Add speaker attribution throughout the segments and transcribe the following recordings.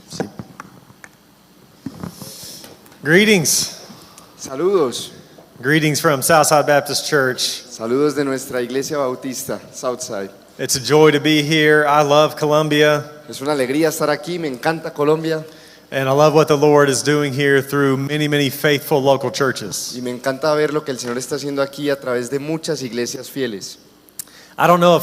Speaker 1: Sí. Greetings.
Speaker 2: Saludos.
Speaker 1: Greetings from Southside Baptist Church.
Speaker 2: Saludos de nuestra iglesia bautista, Southside.
Speaker 1: It's a joy to be here. I love Columbia,
Speaker 2: Es una alegría estar aquí, me encanta Colombia
Speaker 1: and I love what the Lord is doing here through many, many faithful local churches.
Speaker 2: y me encanta ver lo que el Señor está haciendo aquí a través de muchas iglesias fieles.
Speaker 1: I don't know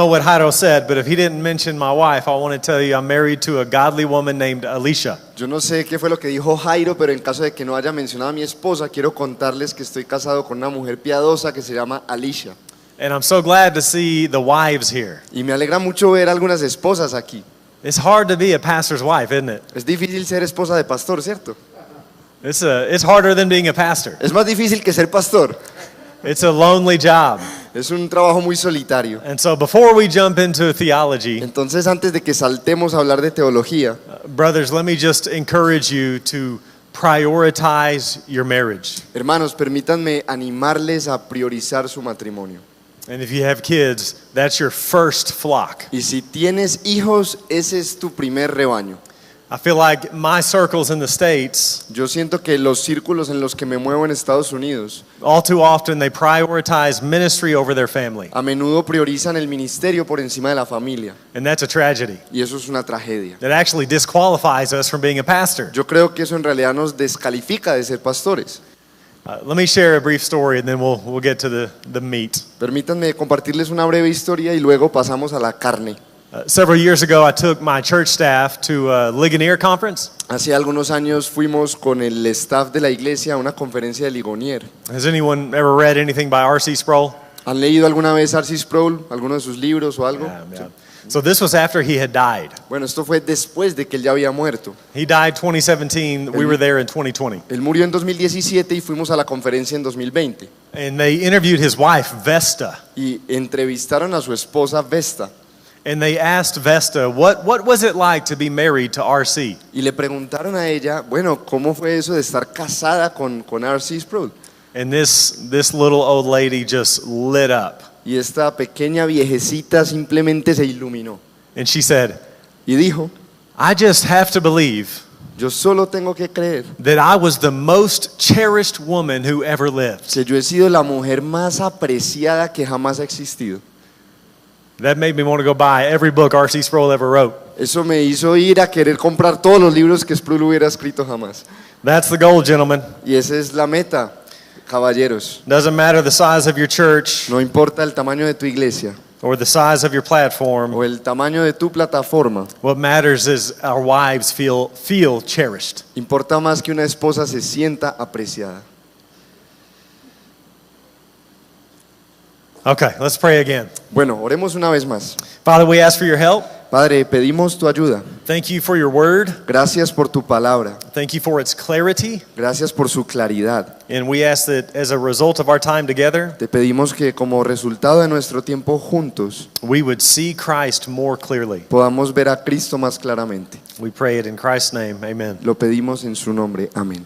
Speaker 1: what Jairo said, but if he didn't mention my wife, I want to tell you I'm married to a godly woman named Alicia.
Speaker 2: Yo no sé qué fue lo que dijo Jairo, pero en caso de que no haya mencionado a mi esposa, quiero contarles que estoy casado con una mujer piadosa que se llama Alicia.
Speaker 1: And I'm so glad to see the wives here.
Speaker 2: Y me alegra mucho ver algunas esposas aquí.
Speaker 1: It's hard to be a pastor's wife, isn't it?
Speaker 2: Es difícil ser esposa de pastor, ¿cierto?
Speaker 1: It's harder than being a pastor.
Speaker 2: Es más difícil que ser pastor.
Speaker 1: It's a lonely job.
Speaker 2: Es un trabajo muy solitario.
Speaker 1: And so before we jump into theology,
Speaker 2: Entonces, antes de que saltemos a hablar de teología,
Speaker 1: brothers, let me just encourage you to prioritize your marriage.
Speaker 2: hermanos, permítanme animarles a priorizar su matrimonio.
Speaker 1: And if you have kids, that's your first flock.
Speaker 2: Y si tienes hijos, ese es tu primer rebaño.
Speaker 1: I feel like my circles in the States,
Speaker 2: Yo siento que los círculos en los que me muevo en Estados Unidos,
Speaker 1: all too often they prioritize ministry over their family.
Speaker 2: a menudo priorizan el ministerio por encima de la familia.
Speaker 1: And that's a tragedy.
Speaker 2: Y eso es una tragedia.
Speaker 1: That actually disqualifies us from being a pastor.
Speaker 2: Yo creo que eso en realidad nos descalifica de ser pastores.
Speaker 1: Let me share a brief story and then we'll get to the meat.
Speaker 2: Permítanme compartirles una breve historia y luego pasamos a la carne.
Speaker 1: Several years ago, I took my church staff to a Ligonier conference.
Speaker 2: Hace algunos años fuimos con el staff de la iglesia a una conferencia de Ligonier.
Speaker 1: Has anyone ever read anything by R.C. Sproul?
Speaker 2: ¿Han leído alguna vez R.C. Sproul, alguno de sus libros o algo?
Speaker 1: Yeah. So this was after he had died.
Speaker 2: Bueno, esto fue después de que él ya había muerto.
Speaker 1: He died 2017. We were there in 2020.
Speaker 2: Él murió en 2017 y fuimos a la conferencia en 2020.
Speaker 1: And they interviewed his wife, Vesta.
Speaker 2: Y entrevistaron a su esposa Vesta.
Speaker 1: And they asked Vesta, what was it like to be married to R.C.?
Speaker 2: Y le preguntaron a ella, bueno, ¿cómo fue eso de estar casada con R.C. Sproul?
Speaker 1: And this little old lady just lit up.
Speaker 2: Y esta pequeña viejecita simplemente se iluminó.
Speaker 1: And she said,
Speaker 2: Y dijo,
Speaker 1: I just have to believe
Speaker 2: yo solo tengo que creer
Speaker 1: that I was the most cherished woman who ever lived.
Speaker 2: que yo he sido la mujer más apreciada que jamás ha existido.
Speaker 1: That made me want to go buy every book R.C. Sproul ever wrote.
Speaker 2: Eso me hizo ir a querer comprar todos los libros que Sproul hubiera escrito jamás.
Speaker 1: That's the goal, gentlemen.
Speaker 2: Y esa es la meta, caballeros.
Speaker 1: Doesn't matter the size of your church
Speaker 2: No importa el tamaño de tu iglesia
Speaker 1: or the size of your platform.
Speaker 2: o el tamaño de tu plataforma.
Speaker 1: What matters is our wives feel cherished.
Speaker 2: Importa más que una esposa se sienta apreciada.
Speaker 1: Okay, let's pray again.
Speaker 2: Bueno, oremos una vez más.
Speaker 1: Father, we ask for your help.
Speaker 2: Padre, pedimos tu ayuda.
Speaker 1: Thank you for your word.
Speaker 2: Gracias por tu palabra.
Speaker 1: Thank you for its clarity.
Speaker 2: Gracias por su claridad.
Speaker 1: And we ask that as a result of our time together,
Speaker 2: Te pedimos que como resultado de nuestro tiempo juntos
Speaker 1: we would see Christ more clearly.
Speaker 2: podamos ver a Cristo más claramente.
Speaker 1: We pray it in Christ's name. Amen.
Speaker 2: Lo pedimos en su nombre. Amén.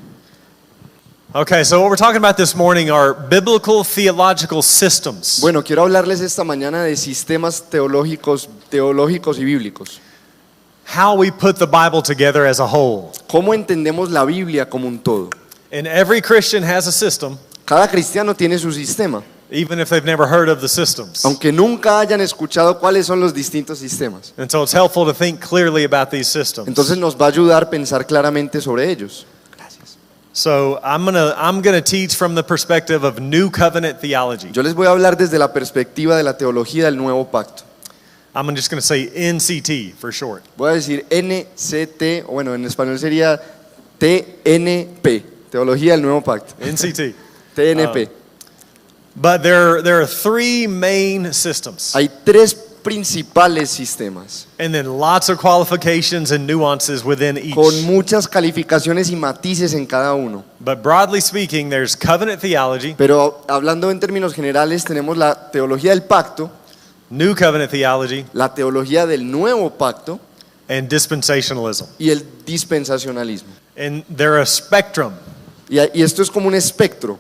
Speaker 1: Okay, so what we're talking about this morning are biblical theological systems.
Speaker 2: Bueno, quiero hablarles esta mañana de sistemas teológicos y bíblicos.
Speaker 1: How we put the Bible together as a whole.
Speaker 2: ¿Cómo entendemos la Biblia como un todo?
Speaker 1: And every Christian has a system,
Speaker 2: Cada cristiano tiene su sistema,
Speaker 1: even if they've never heard of the systems.
Speaker 2: aunque nunca hayan escuchado cuáles son los distintos sistemas.
Speaker 1: And so it's helpful to think clearly about these systems.
Speaker 2: Entonces nos va a ayudar a pensar claramente sobre ellos. Gracias.
Speaker 1: So I'm gonna teach from the perspective of New Covenant theology.
Speaker 2: Yo les voy a hablar desde la perspectiva de la teología del Nuevo Pacto.
Speaker 1: I'm just gonna say NCT for short.
Speaker 2: Voy a decir NCT, o bueno, en español sería TNP, Teología del Nuevo Pacto.
Speaker 1: NCT.
Speaker 2: TNP.
Speaker 1: But there are three main systems,
Speaker 2: Hay tres principales sistemas,
Speaker 1: and then lots of qualifications and nuances within each.
Speaker 2: con muchas calificaciones y matices en cada uno.
Speaker 1: But broadly speaking, there's covenant theology,
Speaker 2: Pero hablando en términos generales, tenemos la teología del pacto,
Speaker 1: New Covenant theology,
Speaker 2: la teología del Nuevo Pacto
Speaker 1: and dispensationalism.
Speaker 2: y el dispensacionalismo.
Speaker 1: And they're a spectrum.
Speaker 2: Y esto es como un espectro.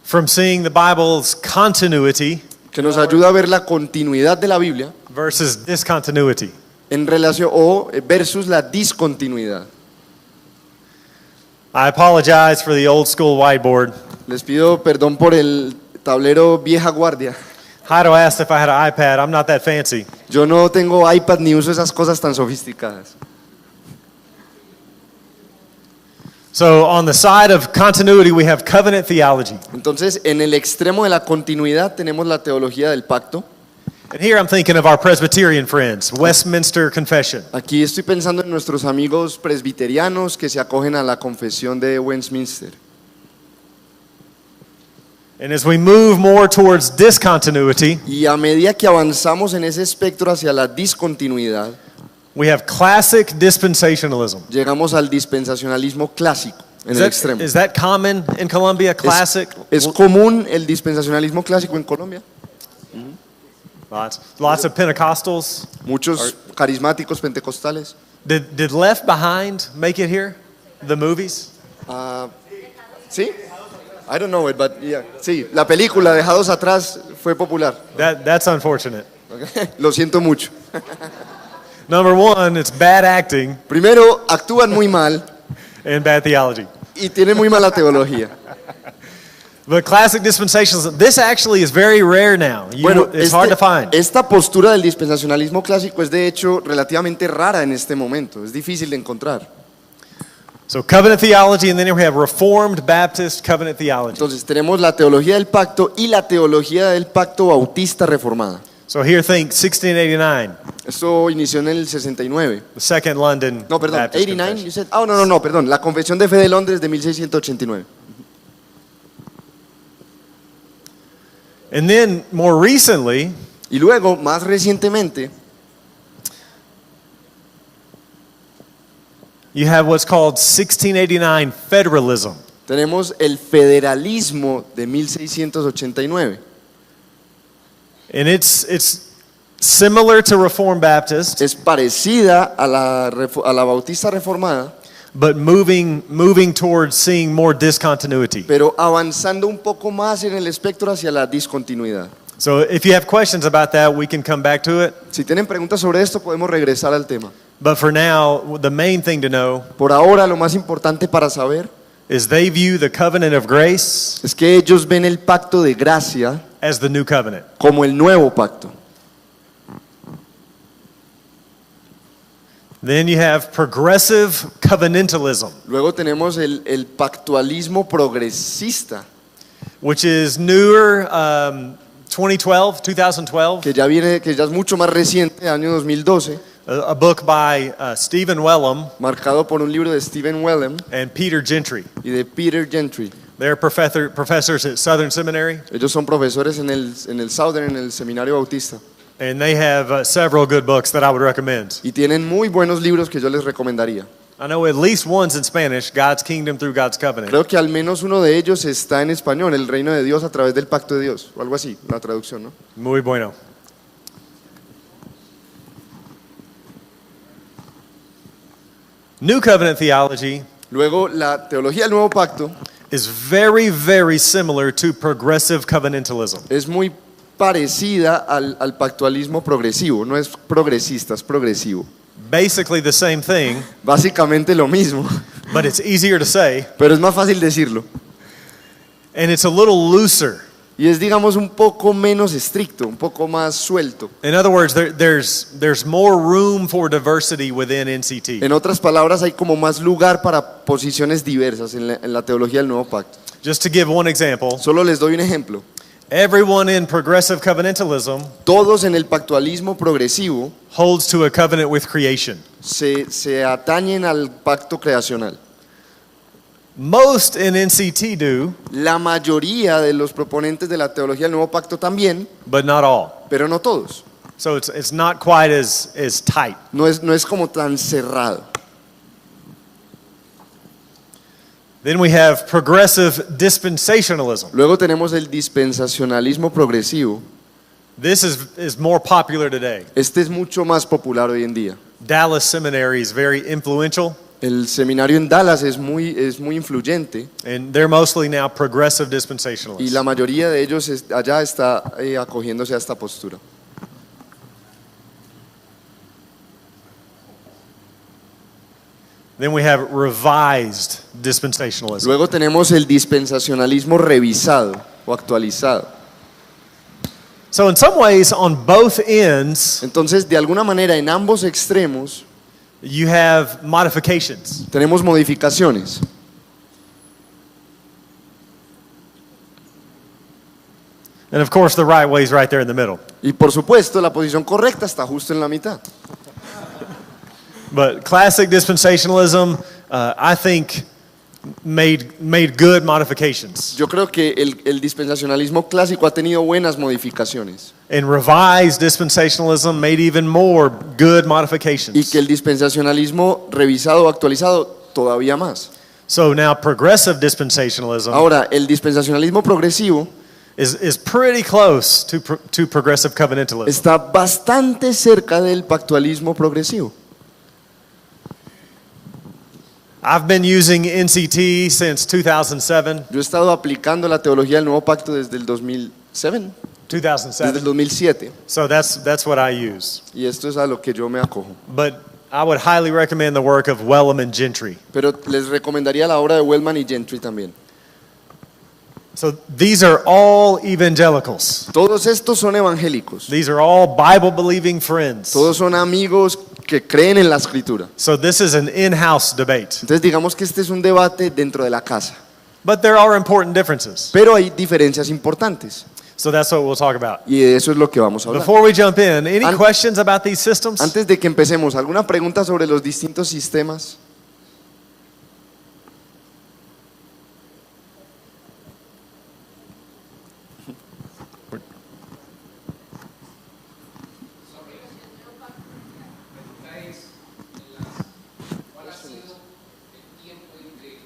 Speaker 1: From seeing the Bible's continuity
Speaker 2: Que nos ayuda a ver la continuidad de la Biblia
Speaker 1: versus discontinuity.
Speaker 2: en relación o versus la discontinuidad.
Speaker 1: I apologize for the old school whiteboard.
Speaker 2: Les pido perdón por el tablero vieja guardia.
Speaker 1: Heido asked if I had an iPad. I'm not that fancy.
Speaker 2: Yo no tengo iPad ni uso esas cosas tan sofisticadas.
Speaker 1: So on the side of continuity, we have covenant theology.
Speaker 2: Entonces, en el extremo de la continuidad tenemos la teología del pacto.
Speaker 1: And here I'm thinking of our Presbyterian friends, Westminster Confession.
Speaker 2: Aquí estoy pensando en nuestros amigos presbiterianos que se acogen a la confesión de Westminster.
Speaker 1: And as we move more towards discontinuity,
Speaker 2: Y a medida que avanzamos en ese espectro hacia la discontinuidad,
Speaker 1: we have classic dispensationalism.
Speaker 2: llegamos al dispensacionalismo clásico en el extremo.
Speaker 1: Is that common in Colombia? Classic?
Speaker 2: ¿Es común el dispensacionalismo clásico en Colombia?
Speaker 1: Lots of Pentecostals.
Speaker 2: Muchos carismáticos pentecostales.
Speaker 1: Did Left Behind make it here? The movies?
Speaker 2: ¿Sí? I don't know it, but yeah. Sí, la película Dejados Atrás fue popular.
Speaker 1: That's unfortunate.
Speaker 2: Lo siento mucho.
Speaker 1: Number one, it's bad acting
Speaker 2: Primero, actúan muy mal
Speaker 1: and bad theology.
Speaker 2: y tienen muy mala teología.
Speaker 1: But classic dispensationalism, this actually is very rare now. It's hard to find.
Speaker 2: Esta postura del dispensacionalismo clásico es de hecho relativamente rara en este momento. Es difícil de encontrar.
Speaker 1: So covenant theology, and then we have Reformed Baptist covenant theology.
Speaker 2: Entonces tenemos la teología del pacto y la teología del pacto bautista reformada.
Speaker 1: So here think 1689,
Speaker 2: Esto inició en el 69.
Speaker 1: the Second London
Speaker 2: No, perdón,
Speaker 1: Baptist
Speaker 2: 89.
Speaker 1: Confession.
Speaker 2: You said, no, perdón. La Confesión de Fe de Londres de 1689.
Speaker 1: And then more recently,
Speaker 2: Y luego, más recientemente,
Speaker 1: you have what's called 1689 federalism.
Speaker 2: tenemos el federalismo de 1689.
Speaker 1: And it's similar to Reformed Baptist,
Speaker 2: Es parecida a la bautista reformada,
Speaker 1: but moving towards seeing more discontinuity.
Speaker 2: pero avanzando un poco más en el espectro hacia la discontinuidad.
Speaker 1: So if you have questions about that, we can come back to it.
Speaker 2: Si tienen preguntas sobre esto, podemos regresar al tema.
Speaker 1: But for now, the main thing to know
Speaker 2: Por ahora, lo más importante para saber
Speaker 1: is they view the covenant of grace
Speaker 2: es que ellos ven el pacto de gracia
Speaker 1: as the new covenant.
Speaker 2: como el nuevo pacto.
Speaker 1: Then you have progressive covenantalism,
Speaker 2: Luego tenemos el pactualismo progresista,
Speaker 1: which is newer, 2012,
Speaker 2: que ya es mucho más reciente, año 2012,
Speaker 1: a book by Stephen Wellum
Speaker 2: marcado por un libro de Stephen Wellum
Speaker 1: and Peter Gentry.
Speaker 2: y de Peter Gentry.
Speaker 1: They're professors at Southern Seminary,
Speaker 2: Ellos son profesores en el Southern, en el Seminario Bautista,
Speaker 1: and they have several good books that I would recommend.
Speaker 2: y tienen muy buenos libros que yo les recomendaría.
Speaker 1: I know at least one's in Spanish, God's Kingdom Through God's Covenant.
Speaker 2: Creo que al menos uno de ellos está en español, El Reino de Dios a través del Pacto de Dios, o algo así, la traducción, ¿no?
Speaker 1: Muy bueno. New Covenant theology
Speaker 2: Luego, la teología del Nuevo Pacto
Speaker 1: is very, very similar to progressive covenantalism.
Speaker 2: es muy parecida al pactualismo progresivo, no es progresista, es progresivo.
Speaker 1: Basically the same thing,
Speaker 2: Básicamente lo mismo,
Speaker 1: but it's easier to say,
Speaker 2: pero es más fácil decirlo.
Speaker 1: and it's a little looser.
Speaker 2: Y es, digamos, un poco menos estricto, un poco más suelto.
Speaker 1: In other words, there's more room for diversity within NCT.
Speaker 2: En otras palabras, hay como más lugar para posiciones diversas en la teología del Nuevo Pacto.
Speaker 1: Just to give one example,
Speaker 2: Solo les doy un ejemplo.
Speaker 1: everyone in progressive covenantalism
Speaker 2: Todos en el pactualismo progresivo
Speaker 1: holds to a covenant with creation.
Speaker 2: se atañen al pacto creacional.
Speaker 1: Most in NCT do,
Speaker 2: La mayoría de los proponentes de la teología del Nuevo Pacto también,
Speaker 1: but not all.
Speaker 2: pero no todos.
Speaker 1: So it's not quite as tight.
Speaker 2: No es como tan cerrado.
Speaker 1: Then we have progressive dispensationalism.
Speaker 2: Luego tenemos el dispensacionalismo progresivo.
Speaker 1: This is more popular today.
Speaker 2: Este es mucho más popular hoy en día.
Speaker 1: Dallas Seminary is very influential,
Speaker 2: El seminario en Dallas es muy influyente
Speaker 1: and they're mostly now progressive
Speaker 2: y
Speaker 1: dispensationalists.
Speaker 2: la mayoría de ellos allá está acogiéndose a esta postura.
Speaker 1: Then we have revised dispensationalism.
Speaker 2: Luego tenemos el dispensacionalismo revisado o actualizado.
Speaker 1: So in some ways, on both ends,
Speaker 2: Entonces, de alguna manera, en ambos extremos
Speaker 1: you have modifications.
Speaker 2: tenemos modificaciones.
Speaker 1: And of course, the right way is right there in the middle.
Speaker 2: Y por supuesto, la posición correcta está justo en la mitad.
Speaker 1: But classic dispensationalism, I think, made good modifications.
Speaker 2: Yo creo que el dispensacionalismo clásico ha tenido buenas modificaciones
Speaker 1: And revised dispensationalism made even more good
Speaker 2: y
Speaker 1: modifications.
Speaker 2: que el dispensacionalismo revisado o actualizado todavía más.
Speaker 1: So now progressive dispensationalism
Speaker 2: Ahora, el dispensacionalismo progresivo
Speaker 1: is pretty close to progressive covenantalism.
Speaker 2: está bastante cerca del pactualismo progresivo.
Speaker 1: I've been using NCT since 2007.
Speaker 2: Yo he estado aplicando la teología del nuevo pacto desde el 2007, desde el 2007,
Speaker 1: So that's what I use.
Speaker 2: y esto es a lo que yo me acojo.
Speaker 1: But I would highly recommend the work of Wellham and Gentry.
Speaker 2: Pero les recomendaría la obra de Wellman y Gentry también.
Speaker 1: So these are all evangelicals.
Speaker 2: Todos estos son evangélicos,
Speaker 1: These are all Bible believing friends.
Speaker 2: todos son amigos que creen en la escritura.
Speaker 1: So this is an in-house debate.
Speaker 2: Entonces digamos que este es un debate dentro de la casa,
Speaker 1: But there are important differences.
Speaker 2: pero hay diferencias importantes
Speaker 1: So that's what we'll talk about.
Speaker 2: y de eso es lo que vamos a hablar.
Speaker 1: Before we jump in, any
Speaker 2: An-
Speaker 1: questions about these systems?
Speaker 2: Antes de que empecemos, ¿alguna pregunta sobre los distintos sistemas?
Speaker 3: ¿Cuál ha sido el tiempo entre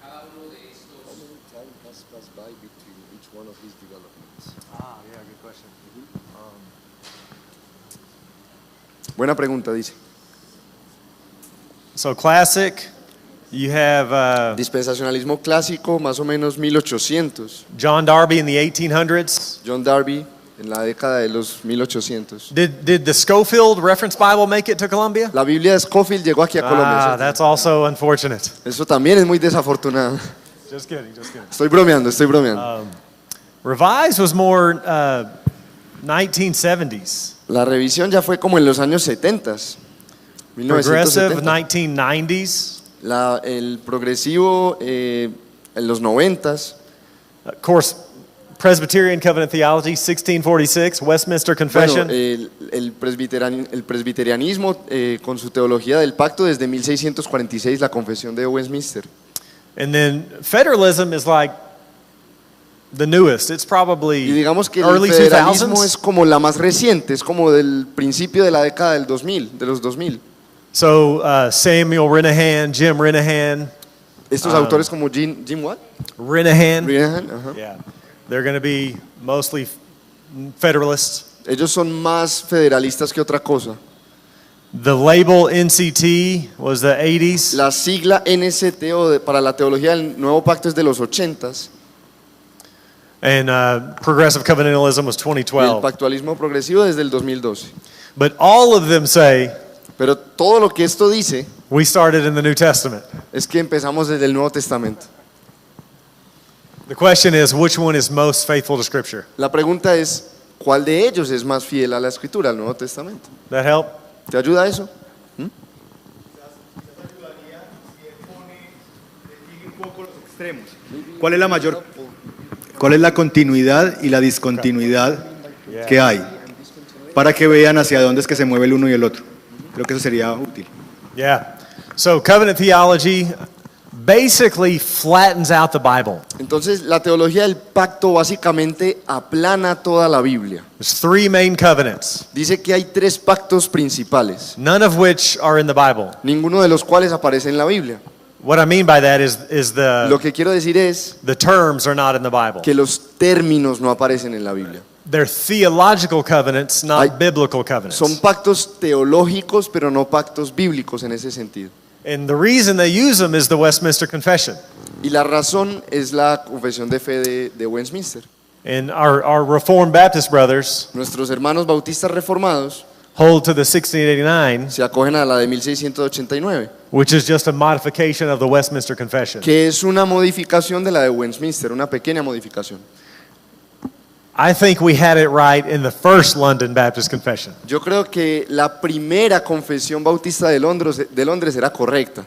Speaker 3: cada uno de estos?
Speaker 2: Buena pregunta, dice.
Speaker 1: So classic, you have
Speaker 2: Dispensacionalismo clásico, más o menos 1800.
Speaker 1: John Darby in the 1800s.
Speaker 2: John Darby, en la década de los 1800.
Speaker 1: Did the Schofield Reference Bible make it to Columbia?
Speaker 2: La Biblia de Scofield llegó aquí a Colombia. ¿cierto?
Speaker 1: That's also unfortunate.
Speaker 2: Eso también es muy desafortunado.
Speaker 1: Just kidding, just kidding.
Speaker 2: Estoy bromeando, estoy bromeando.
Speaker 1: Revised was more 1970s.
Speaker 2: La revisión ya fue como en los años 70s.
Speaker 1: Progressive
Speaker 2: 1970.
Speaker 1: 1990s.
Speaker 2: El progresivo en los 90s.
Speaker 1: Of course, Presbyterian Covenant Theology, 1646, Westminster
Speaker 2: Bueno,
Speaker 1: Confession.
Speaker 2: el presbiterianismo con su teología del pacto desde 1646, la confesión de Westminster.
Speaker 1: And then federalism is like the newest. It's
Speaker 2: Y
Speaker 1: probably
Speaker 2: digamos que el
Speaker 1: early
Speaker 2: federalismo
Speaker 1: 2000s.
Speaker 2: es como la más reciente, es como del principio de la década del 2000, de los 2000.
Speaker 1: So Samuel Renahan, Jim Renahan,
Speaker 2: Estos autores como Jim what?
Speaker 1: Renahan,
Speaker 2: Renahan, ajá.
Speaker 1: yeah, they're going to be mostly federalists.
Speaker 2: Ellos son más federalistas que otra cosa.
Speaker 1: The label NCT was the 80s.
Speaker 2: La sigla NCT para la teología del nuevo pacto es de los 80s
Speaker 1: And progressive covenantalism was
Speaker 2: y el
Speaker 1: 2012.
Speaker 2: pactualismo progresivo desde el 2012.
Speaker 1: But all of them say
Speaker 2: Pero todo lo que esto dice
Speaker 1: we started in the New Testament.
Speaker 2: es que empezamos desde el Nuevo Testamento.
Speaker 1: The question is, which one is most faithful to Scripture?
Speaker 2: La pregunta es, ¿cuál de ellos es más fiel a la Escritura, al Nuevo Testamento?
Speaker 1: That help?
Speaker 2: ¿Te ayuda eso?
Speaker 4: Extremos. ¿Cuál es la mayor? ¿Cuál es la continuidad y la discontinuidad que hay? Para que vean hacia dónde es que se mueve el uno y el otro. Creo que eso sería útil.
Speaker 1: Yeah. So covenant theology basically flattens out the Bible.
Speaker 2: Entonces, la teología del pacto básicamente aplana toda la Biblia.
Speaker 1: There's three main covenants,
Speaker 2: Dice que hay tres pactos principales,
Speaker 1: none of which are in the Bible.
Speaker 2: ninguno de los cuales aparece en la Biblia.
Speaker 1: What I mean by that is
Speaker 2: Lo que quiero decir es
Speaker 1: the terms are not in the Bible.
Speaker 2: que los términos no aparecen en la Biblia.
Speaker 1: They're theological covenants, not
Speaker 2: Hay-
Speaker 1: biblical covenants.
Speaker 2: Son pactos teológicos, pero no pactos bíblicos en ese sentido.
Speaker 1: And the reason they use them is the Westminster Confession.
Speaker 2: Y la razón es la confesión de fe de Westminster.
Speaker 1: And our Reformed Baptist brothers,
Speaker 2: Nuestros hermanos bautistas reformados
Speaker 1: hold to the 1689,
Speaker 2: se acogen a la de 1689,
Speaker 1: which is just a modification of the Westminster Confession.
Speaker 2: que es una modificación de la de Westminster, una pequeña modificación.
Speaker 1: I think we had it right in the first London Baptist Confession.
Speaker 2: Yo creo que la primera confesión bautista de Londres era correcta,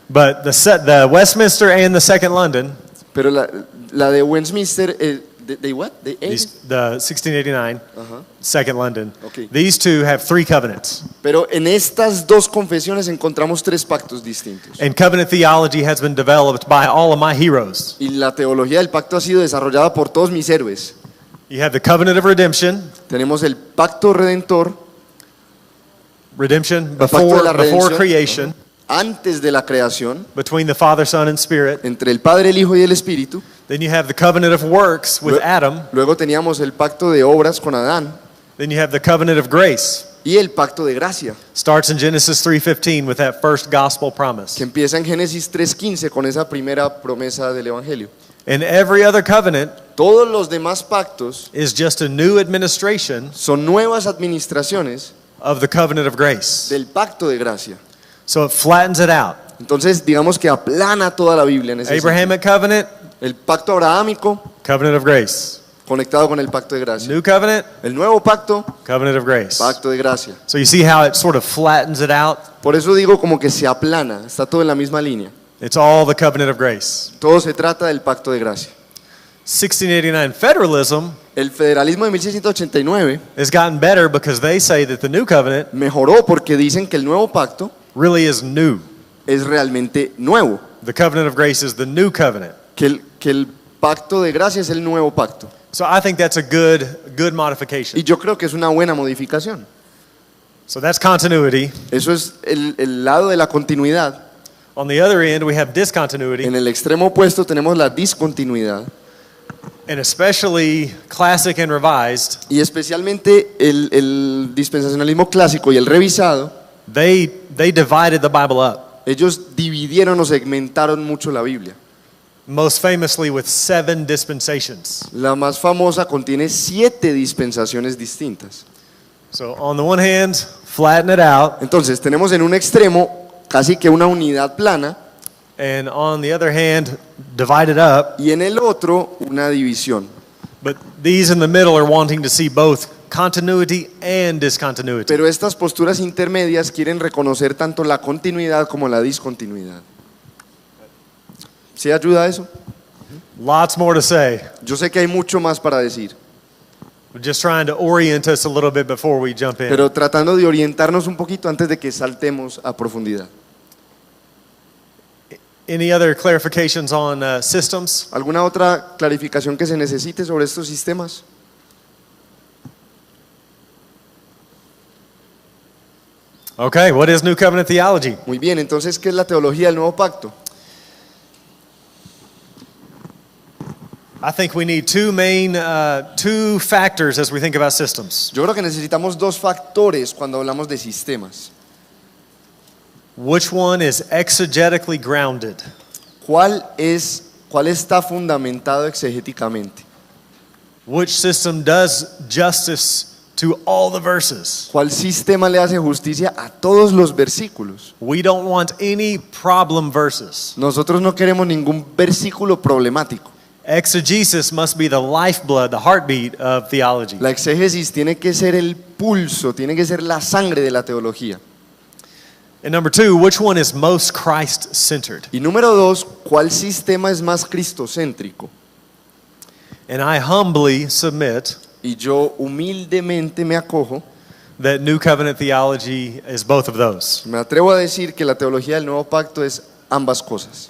Speaker 1: But the Westminster and the Second London,
Speaker 2: pero la de Westminster, ¿de what? ¿De
Speaker 1: the 1689,
Speaker 2: Ajá.
Speaker 1: Second London,
Speaker 2: Okay.
Speaker 1: these two have three covenants.
Speaker 2: Pero en estas dos confesiones encontramos tres pactos distintos.
Speaker 1: And covenant theology has been developed by all of my heroes.
Speaker 2: Y la teología del pacto ha sido desarrollada por todos mis héroes.
Speaker 1: You have the covenant of redemption,
Speaker 2: Tenemos el pacto redentor
Speaker 1: redemption
Speaker 2: pacto de la
Speaker 1: before
Speaker 2: redención.
Speaker 1: creation,
Speaker 2: antes de la creación,
Speaker 1: between the Father, Son, and Spirit.
Speaker 2: entre el Padre, el Hijo y el Espíritu.
Speaker 1: Then you have the covenant of works with
Speaker 2: Lue-
Speaker 1: Adam.
Speaker 2: Luego teníamos el pacto de obras con Adán
Speaker 1: Then you have the covenant of grace.
Speaker 2: y el pacto de gracia,
Speaker 1: Starts in Genesis 3:15 with that first gospel promise.
Speaker 2: que empieza en Génesis 3:15 con esa primera promesa del Evangelio.
Speaker 1: And every other covenant
Speaker 2: Todos los demás pactos
Speaker 1: is just a new administration
Speaker 2: son nuevas administraciones
Speaker 1: of the covenant of grace.
Speaker 2: del pacto de gracia.
Speaker 1: So it flattens it out.
Speaker 2: Entonces, digamos que aplana toda la Biblia en ese sentido.
Speaker 1: Abrahamic covenant,
Speaker 2: El pacto abrahámico
Speaker 1: covenant of grace.
Speaker 2: conectado con el pacto de gracia.
Speaker 1: New covenant,
Speaker 2: El nuevo pacto,
Speaker 1: covenant of grace.
Speaker 2: pacto de gracia.
Speaker 1: So you see how it sort of flattens it out?
Speaker 2: Por eso digo como que se aplana, está todo en la misma línea.
Speaker 1: It's all the covenant of grace.
Speaker 2: Todo se trata del pacto de gracia.
Speaker 1: 1689 federalism
Speaker 2: El federalismo de 1689
Speaker 1: has gotten better because they say that the new covenant
Speaker 2: mejoró porque dicen que el nuevo pacto
Speaker 1: really is new.
Speaker 2: es realmente nuevo,
Speaker 1: The covenant of grace is the new covenant.
Speaker 2: que el pacto de gracia es el nuevo pacto.
Speaker 1: So I think that's a good modification.
Speaker 2: Y yo creo que es una buena modificación.
Speaker 1: So that's continuity.
Speaker 2: Eso es el lado de la continuidad.
Speaker 1: On the other end, we have discontinuity,
Speaker 2: En el extremo opuesto tenemos la discontinuidad
Speaker 1: and especially classic and revised,
Speaker 2: y especialmente el dispensacionalismo clásico y el revisado.
Speaker 1: they divided the Bible up,
Speaker 2: Ellos dividieron o segmentaron mucho la Biblia.
Speaker 1: most famously with 7 dispensations.
Speaker 2: La más famosa contiene 7 dispensaciones distintas.
Speaker 1: So on the one hand, flatten it out,
Speaker 2: Entonces tenemos en un extremo casi que una unidad plana
Speaker 1: and on the other hand, divide it up.
Speaker 2: y en el otro una división.
Speaker 1: But these in the middle are wanting to see both continuity and discontinuity.
Speaker 2: Pero estas posturas intermedias quieren reconocer tanto la continuidad como la discontinuidad. ¿Sí ayuda eso?
Speaker 1: Lots more to say.
Speaker 2: Yo sé que hay mucho más para decir,
Speaker 1: We're just trying to orient us a little bit before we jump in.
Speaker 2: pero tratando de orientarnos un poquito antes de que saltemos a profundidad.
Speaker 1: Any other clarifications on systems?
Speaker 2: ¿Alguna otra clarificación que se necesite sobre estos sistemas?
Speaker 1: Okay, what is New Covenant theology?
Speaker 2: Muy bien, entonces, ¿qué es la teología del nuevo pacto?
Speaker 1: I think we need two factors as we think about systems.
Speaker 2: Yo creo que necesitamos dos factores cuando hablamos de sistemas.
Speaker 1: Which one is exegetically grounded?
Speaker 2: ¿Cuál está fundamentado exegéticamente?
Speaker 1: Which system does justice to all the verses?
Speaker 2: ¿Cuál sistema le hace justicia a todos los versículos?
Speaker 1: We don't want any problem verses.
Speaker 2: Nosotros no queremos ningún versículo problemático.
Speaker 1: Exegesis must be the lifeblood, the heartbeat of theology.
Speaker 2: La exégesis tiene que ser el pulso, tiene que ser la sangre de la teología.
Speaker 1: And number 2, which one is most Christ-centered?
Speaker 2: Y número 2, ¿cuál sistema es más cristocéntrico?
Speaker 1: And I humbly submit
Speaker 2: Y yo humildemente me acojo,
Speaker 1: that New Covenant theology is both of those.
Speaker 2: me atrevo a decir que la teología del nuevo pacto es ambas cosas.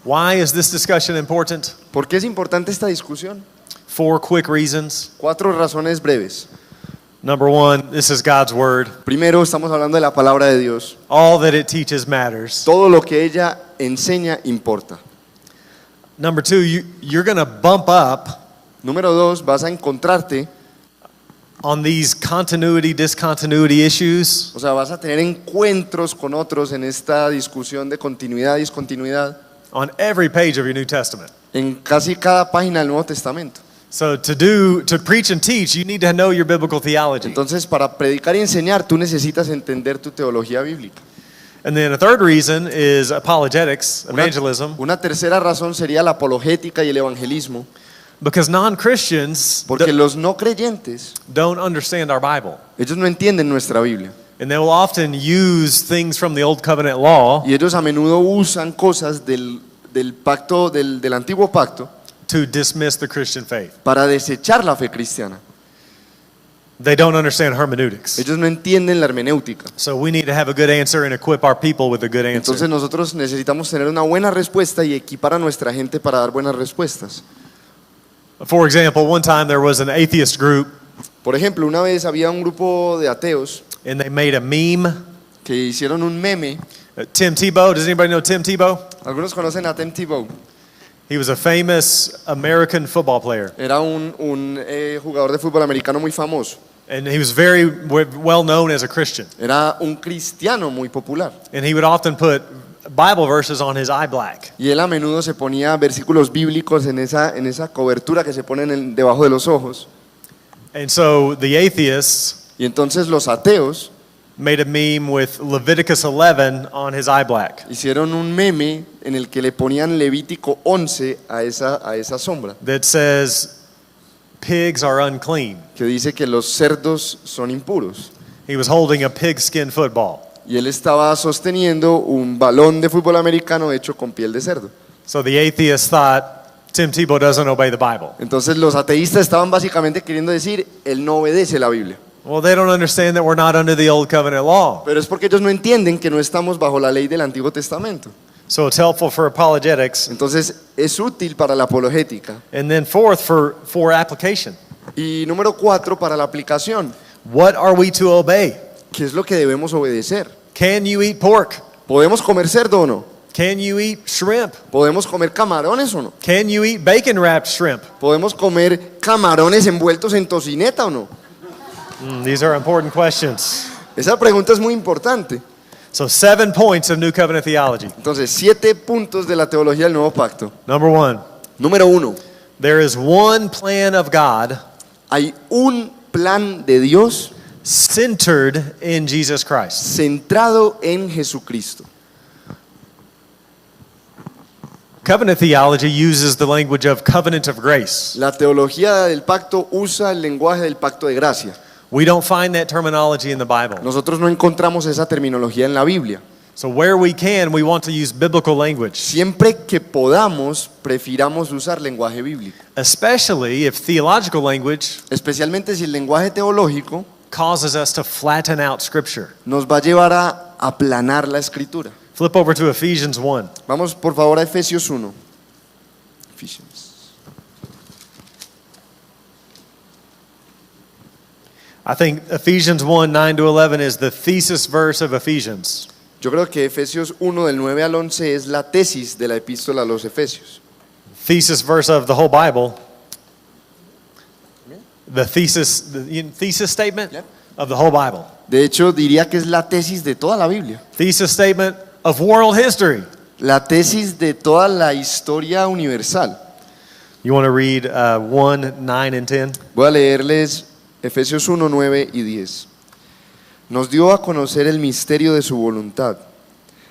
Speaker 1: Why is this discussion important?
Speaker 2: ¿Por qué es importante esta discusión?
Speaker 1: 4 quick reasons.
Speaker 2: 4 razones breves.
Speaker 1: Number 1, this is God's word.
Speaker 2: Primero, estamos hablando de la palabra de Dios.
Speaker 1: All that it teaches matters.
Speaker 2: Todo lo que ella enseña importa.
Speaker 1: Number 2, you're going to bump up
Speaker 2: Número 2, vas a encontrarte,
Speaker 1: on these continuity, discontinuity issues
Speaker 2: o sea, vas a tener encuentros con otros en esta discusión de continuidad y discontinuidad
Speaker 1: on every page of your New Testament.
Speaker 2: en casi cada página del Nuevo Testamento.
Speaker 1: So to preach and teach, you need to know your biblical theology.
Speaker 2: Entonces, para predicar y enseñar, tú necesitas entender tu teología bíblica.
Speaker 1: And then a third reason is apologetics, evangelism,
Speaker 2: Una tercera razón sería la apologética y el evangelismo,
Speaker 1: because non-Christians
Speaker 2: porque los no creyentes,
Speaker 1: don't understand our Bible.
Speaker 2: ellos no entienden nuestra Biblia.
Speaker 1: And they will often use things from the Old Covenant law
Speaker 2: Y ellos a menudo usan cosas del pacto, del antiguo pacto,
Speaker 1: to dismiss the Christian faith.
Speaker 2: para desechar la fe cristiana.
Speaker 1: They don't understand hermeneutics.
Speaker 2: Ellos no entienden la hermenéutica.
Speaker 1: So we need to have a good answer and equip our people with a good answer.
Speaker 2: Entonces nosotros necesitamos tener una buena respuesta y equipar a nuestra gente para dar buenas respuestas.
Speaker 1: For example, one time there was an atheist group
Speaker 2: Por ejemplo, una vez había un grupo de ateos
Speaker 1: and they made a meme.
Speaker 2: que hicieron un meme.
Speaker 1: Tim Tebow, does anybody know Tim Tebow?
Speaker 2: Algunos conocen a Tim Tebow.
Speaker 1: He was a famous American football player.
Speaker 2: Era un jugador de fútbol americano muy famoso.
Speaker 1: And he was very well known as a Christian.
Speaker 2: Era un cristiano muy popular.
Speaker 1: And he would often put Bible verses on his eye black.
Speaker 2: Y él a menudo se ponía versículos bíblicos en esa cobertura que se pone debajo de los ojos.
Speaker 1: And so the atheists
Speaker 2: Y entonces los ateos
Speaker 1: made a meme with Leviticus 11 on his eye black
Speaker 2: hicieron un meme en el que le ponían Levítico 11 a esa sombra,
Speaker 1: that says pigs are unclean.
Speaker 2: que dice que los cerdos son impuros.
Speaker 1: He was holding a pigskin football.
Speaker 2: Y él estaba sosteniendo un balón de fútbol americano hecho con piel de cerdo.
Speaker 1: So the atheists thought Tim Tebow doesn't obey the Bible.
Speaker 2: Entonces los ateístas estaban básicamente queriendo decir, él no obedece la Biblia.
Speaker 1: Well, they don't understand that we're not under the Old Covenant law.
Speaker 2: Pero es porque ellos no entienden que no estamos bajo la ley del Antiguo Testamento.
Speaker 1: So it's helpful for apologetics.
Speaker 2: Entonces es útil para la apologética.
Speaker 1: And then fourth, for application.
Speaker 2: Y número 4, para la aplicación.
Speaker 1: What are we to obey?
Speaker 2: ¿Qué es lo que debemos obedecer?
Speaker 1: Can you eat pork?
Speaker 2: ¿Podemos comer cerdo o no?
Speaker 1: Can you eat shrimp?
Speaker 2: ¿Podemos comer camarones o no?
Speaker 1: Can you eat bacon wrapped shrimp?
Speaker 2: ¿Podemos comer camarones envueltos en tocineta o no?
Speaker 1: These are important questions.
Speaker 2: Esa pregunta es muy importante.
Speaker 1: So 7 points of New Covenant theology.
Speaker 2: Entonces, 7 puntos de la teología del nuevo pacto.
Speaker 1: Number 1,
Speaker 2: Número 1,
Speaker 1: there is one plan of God
Speaker 2: hay un plan de Dios
Speaker 1: centered in Jesus Christ.
Speaker 2: centrado en Jesucristo.
Speaker 1: Covenant theology uses the language of covenant of grace.
Speaker 2: La teología del pacto usa el lenguaje del pacto de gracia.
Speaker 1: We don't find that terminology in the Bible.
Speaker 2: Nosotros no encontramos esa terminología en la Biblia.
Speaker 1: So where we can, we want to use biblical language,
Speaker 2: Siempre que podamos, prefiramos usar lenguaje bíblico.
Speaker 1: especially if theological language
Speaker 2: Especialmente si el lenguaje teológico
Speaker 1: causes us to flatten out Scripture.
Speaker 2: nos va a llevar a aplanar la escritura.
Speaker 1: Flip over to Ephesians 1.
Speaker 2: Vamos por favor a Efesios 1. Ephesians.
Speaker 1: I think Ephesians 1, 9 to 11 is the thesis verse of Ephesians.
Speaker 2: Yo creo que Efesios 1 del 9 al 11 es la tesis de la epístola a los Efesios.
Speaker 1: Thesis verse of the whole Bible. The thesis statement
Speaker 2: Yep.
Speaker 1: of the whole Bible.
Speaker 2: De hecho, diría que es la tesis de toda la Biblia.
Speaker 1: Thesis statement of world history.
Speaker 2: La tesis de toda la historia universal.
Speaker 1: You want to read 1, 9 and 10?
Speaker 2: Voy a leerles Efesios 1, 9 y 10. Nos dio a conocer el misterio de su voluntad,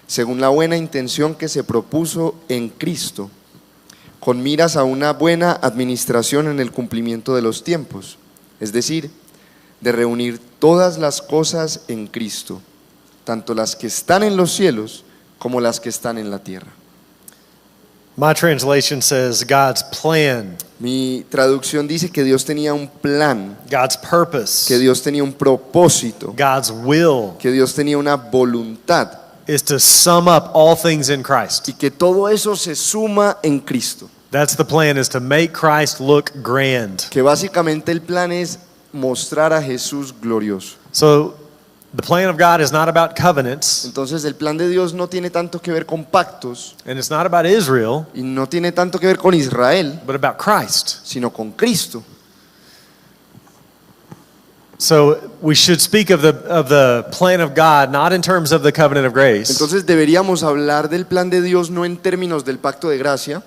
Speaker 2: según la buena intención que se propuso en Cristo, con miras a una buena administración en el cumplimiento de los tiempos, es decir, de reunir todas las cosas en Cristo, tanto las que están en los cielos como las que están en la tierra.
Speaker 1: My translation says God's plan,
Speaker 2: Mi traducción dice que Dios tenía un plan,
Speaker 1: God's purpose,
Speaker 2: que Dios tenía un propósito,
Speaker 1: God's will
Speaker 2: que Dios tenía una voluntad
Speaker 1: is to sum up all things in Christ.
Speaker 2: y que todo eso se suma en Cristo.
Speaker 1: That's the plan, is to make Christ look grand.
Speaker 2: Que básicamente el plan es mostrar a Jesús glorioso.
Speaker 1: So the plan of God is not about covenants,
Speaker 2: Entonces el plan de Dios no tiene tanto que ver con pactos
Speaker 1: and it's not about Israel,
Speaker 2: y no tiene tanto que ver con Israel,
Speaker 1: but about Christ.
Speaker 2: sino con Cristo.
Speaker 1: So we should speak of the plan of God not in terms of the covenant of grace,
Speaker 2: Entonces deberíamos hablar del plan de Dios no en términos del pacto de gracia,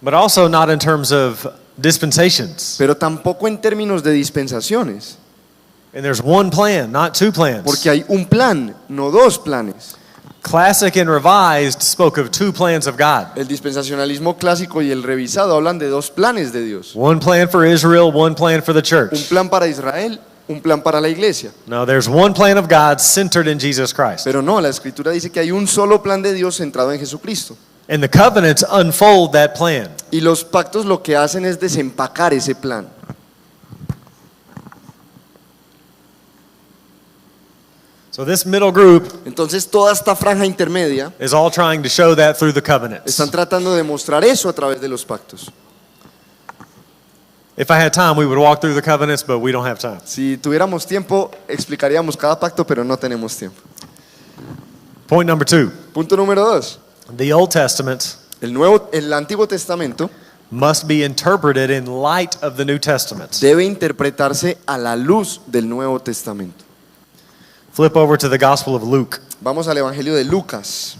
Speaker 1: but also not in terms of dispensations.
Speaker 2: pero tampoco en términos de dispensaciones,
Speaker 1: And there's one plan, not two plans.
Speaker 2: porque hay un plan, no dos planes.
Speaker 1: Classic and Revised spoke of two plans of God.
Speaker 2: El dispensacionalismo clásico y el revisado hablan de dos planes de Dios.
Speaker 1: One plan for Israel, one plan for the
Speaker 2: Un
Speaker 1: church.
Speaker 2: plan para Israel, un plan para la iglesia.
Speaker 1: No, there's one plan of God centered in Jesus Christ.
Speaker 2: Pero no, la escritura dice que hay un solo plan de Dios centrado en Jesucristo.
Speaker 1: And the covenants unfold that plan.
Speaker 2: Y los pactos lo que hacen es desempacar ese plan.
Speaker 1: So this middle group
Speaker 2: Entonces toda esta franja intermedia
Speaker 1: is all trying to show that through the covenants.
Speaker 2: están tratando de mostrar eso a través de los pactos.
Speaker 1: If I had time, we would walk through the covenants, but we don't have time.
Speaker 2: Si tuviéramos tiempo, explicaríamos cada pacto, pero no tenemos tiempo.
Speaker 1: Point number 2.
Speaker 2: Punto número 2.
Speaker 1: The Old Testament
Speaker 2: El Antiguo Testamento
Speaker 1: must be interpreted in light of the New Testament.
Speaker 2: debe interpretarse a la luz del Nuevo Testamento.
Speaker 1: Flip over to the Gospel of Luke.
Speaker 2: Vamos al Evangelio de Lucas.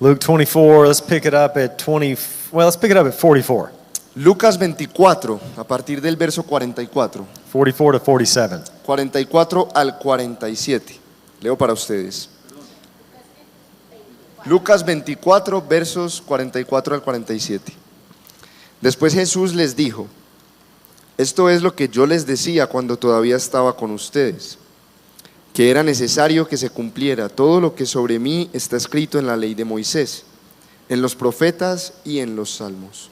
Speaker 1: Luke 24, let's pick it up at 44.
Speaker 2: Lucas 24, a partir del verso 44.
Speaker 1: 44 to 47.
Speaker 2: 44 al 47. Leo para ustedes. Lucas 24, versos 44 al 47. Después Jesús les dijo: esto es lo que yo les decía cuando todavía estaba con ustedes, que era necesario que se cumpliera todo lo que sobre mí está escrito en la ley de Moisés, en los profetas y en los salmos.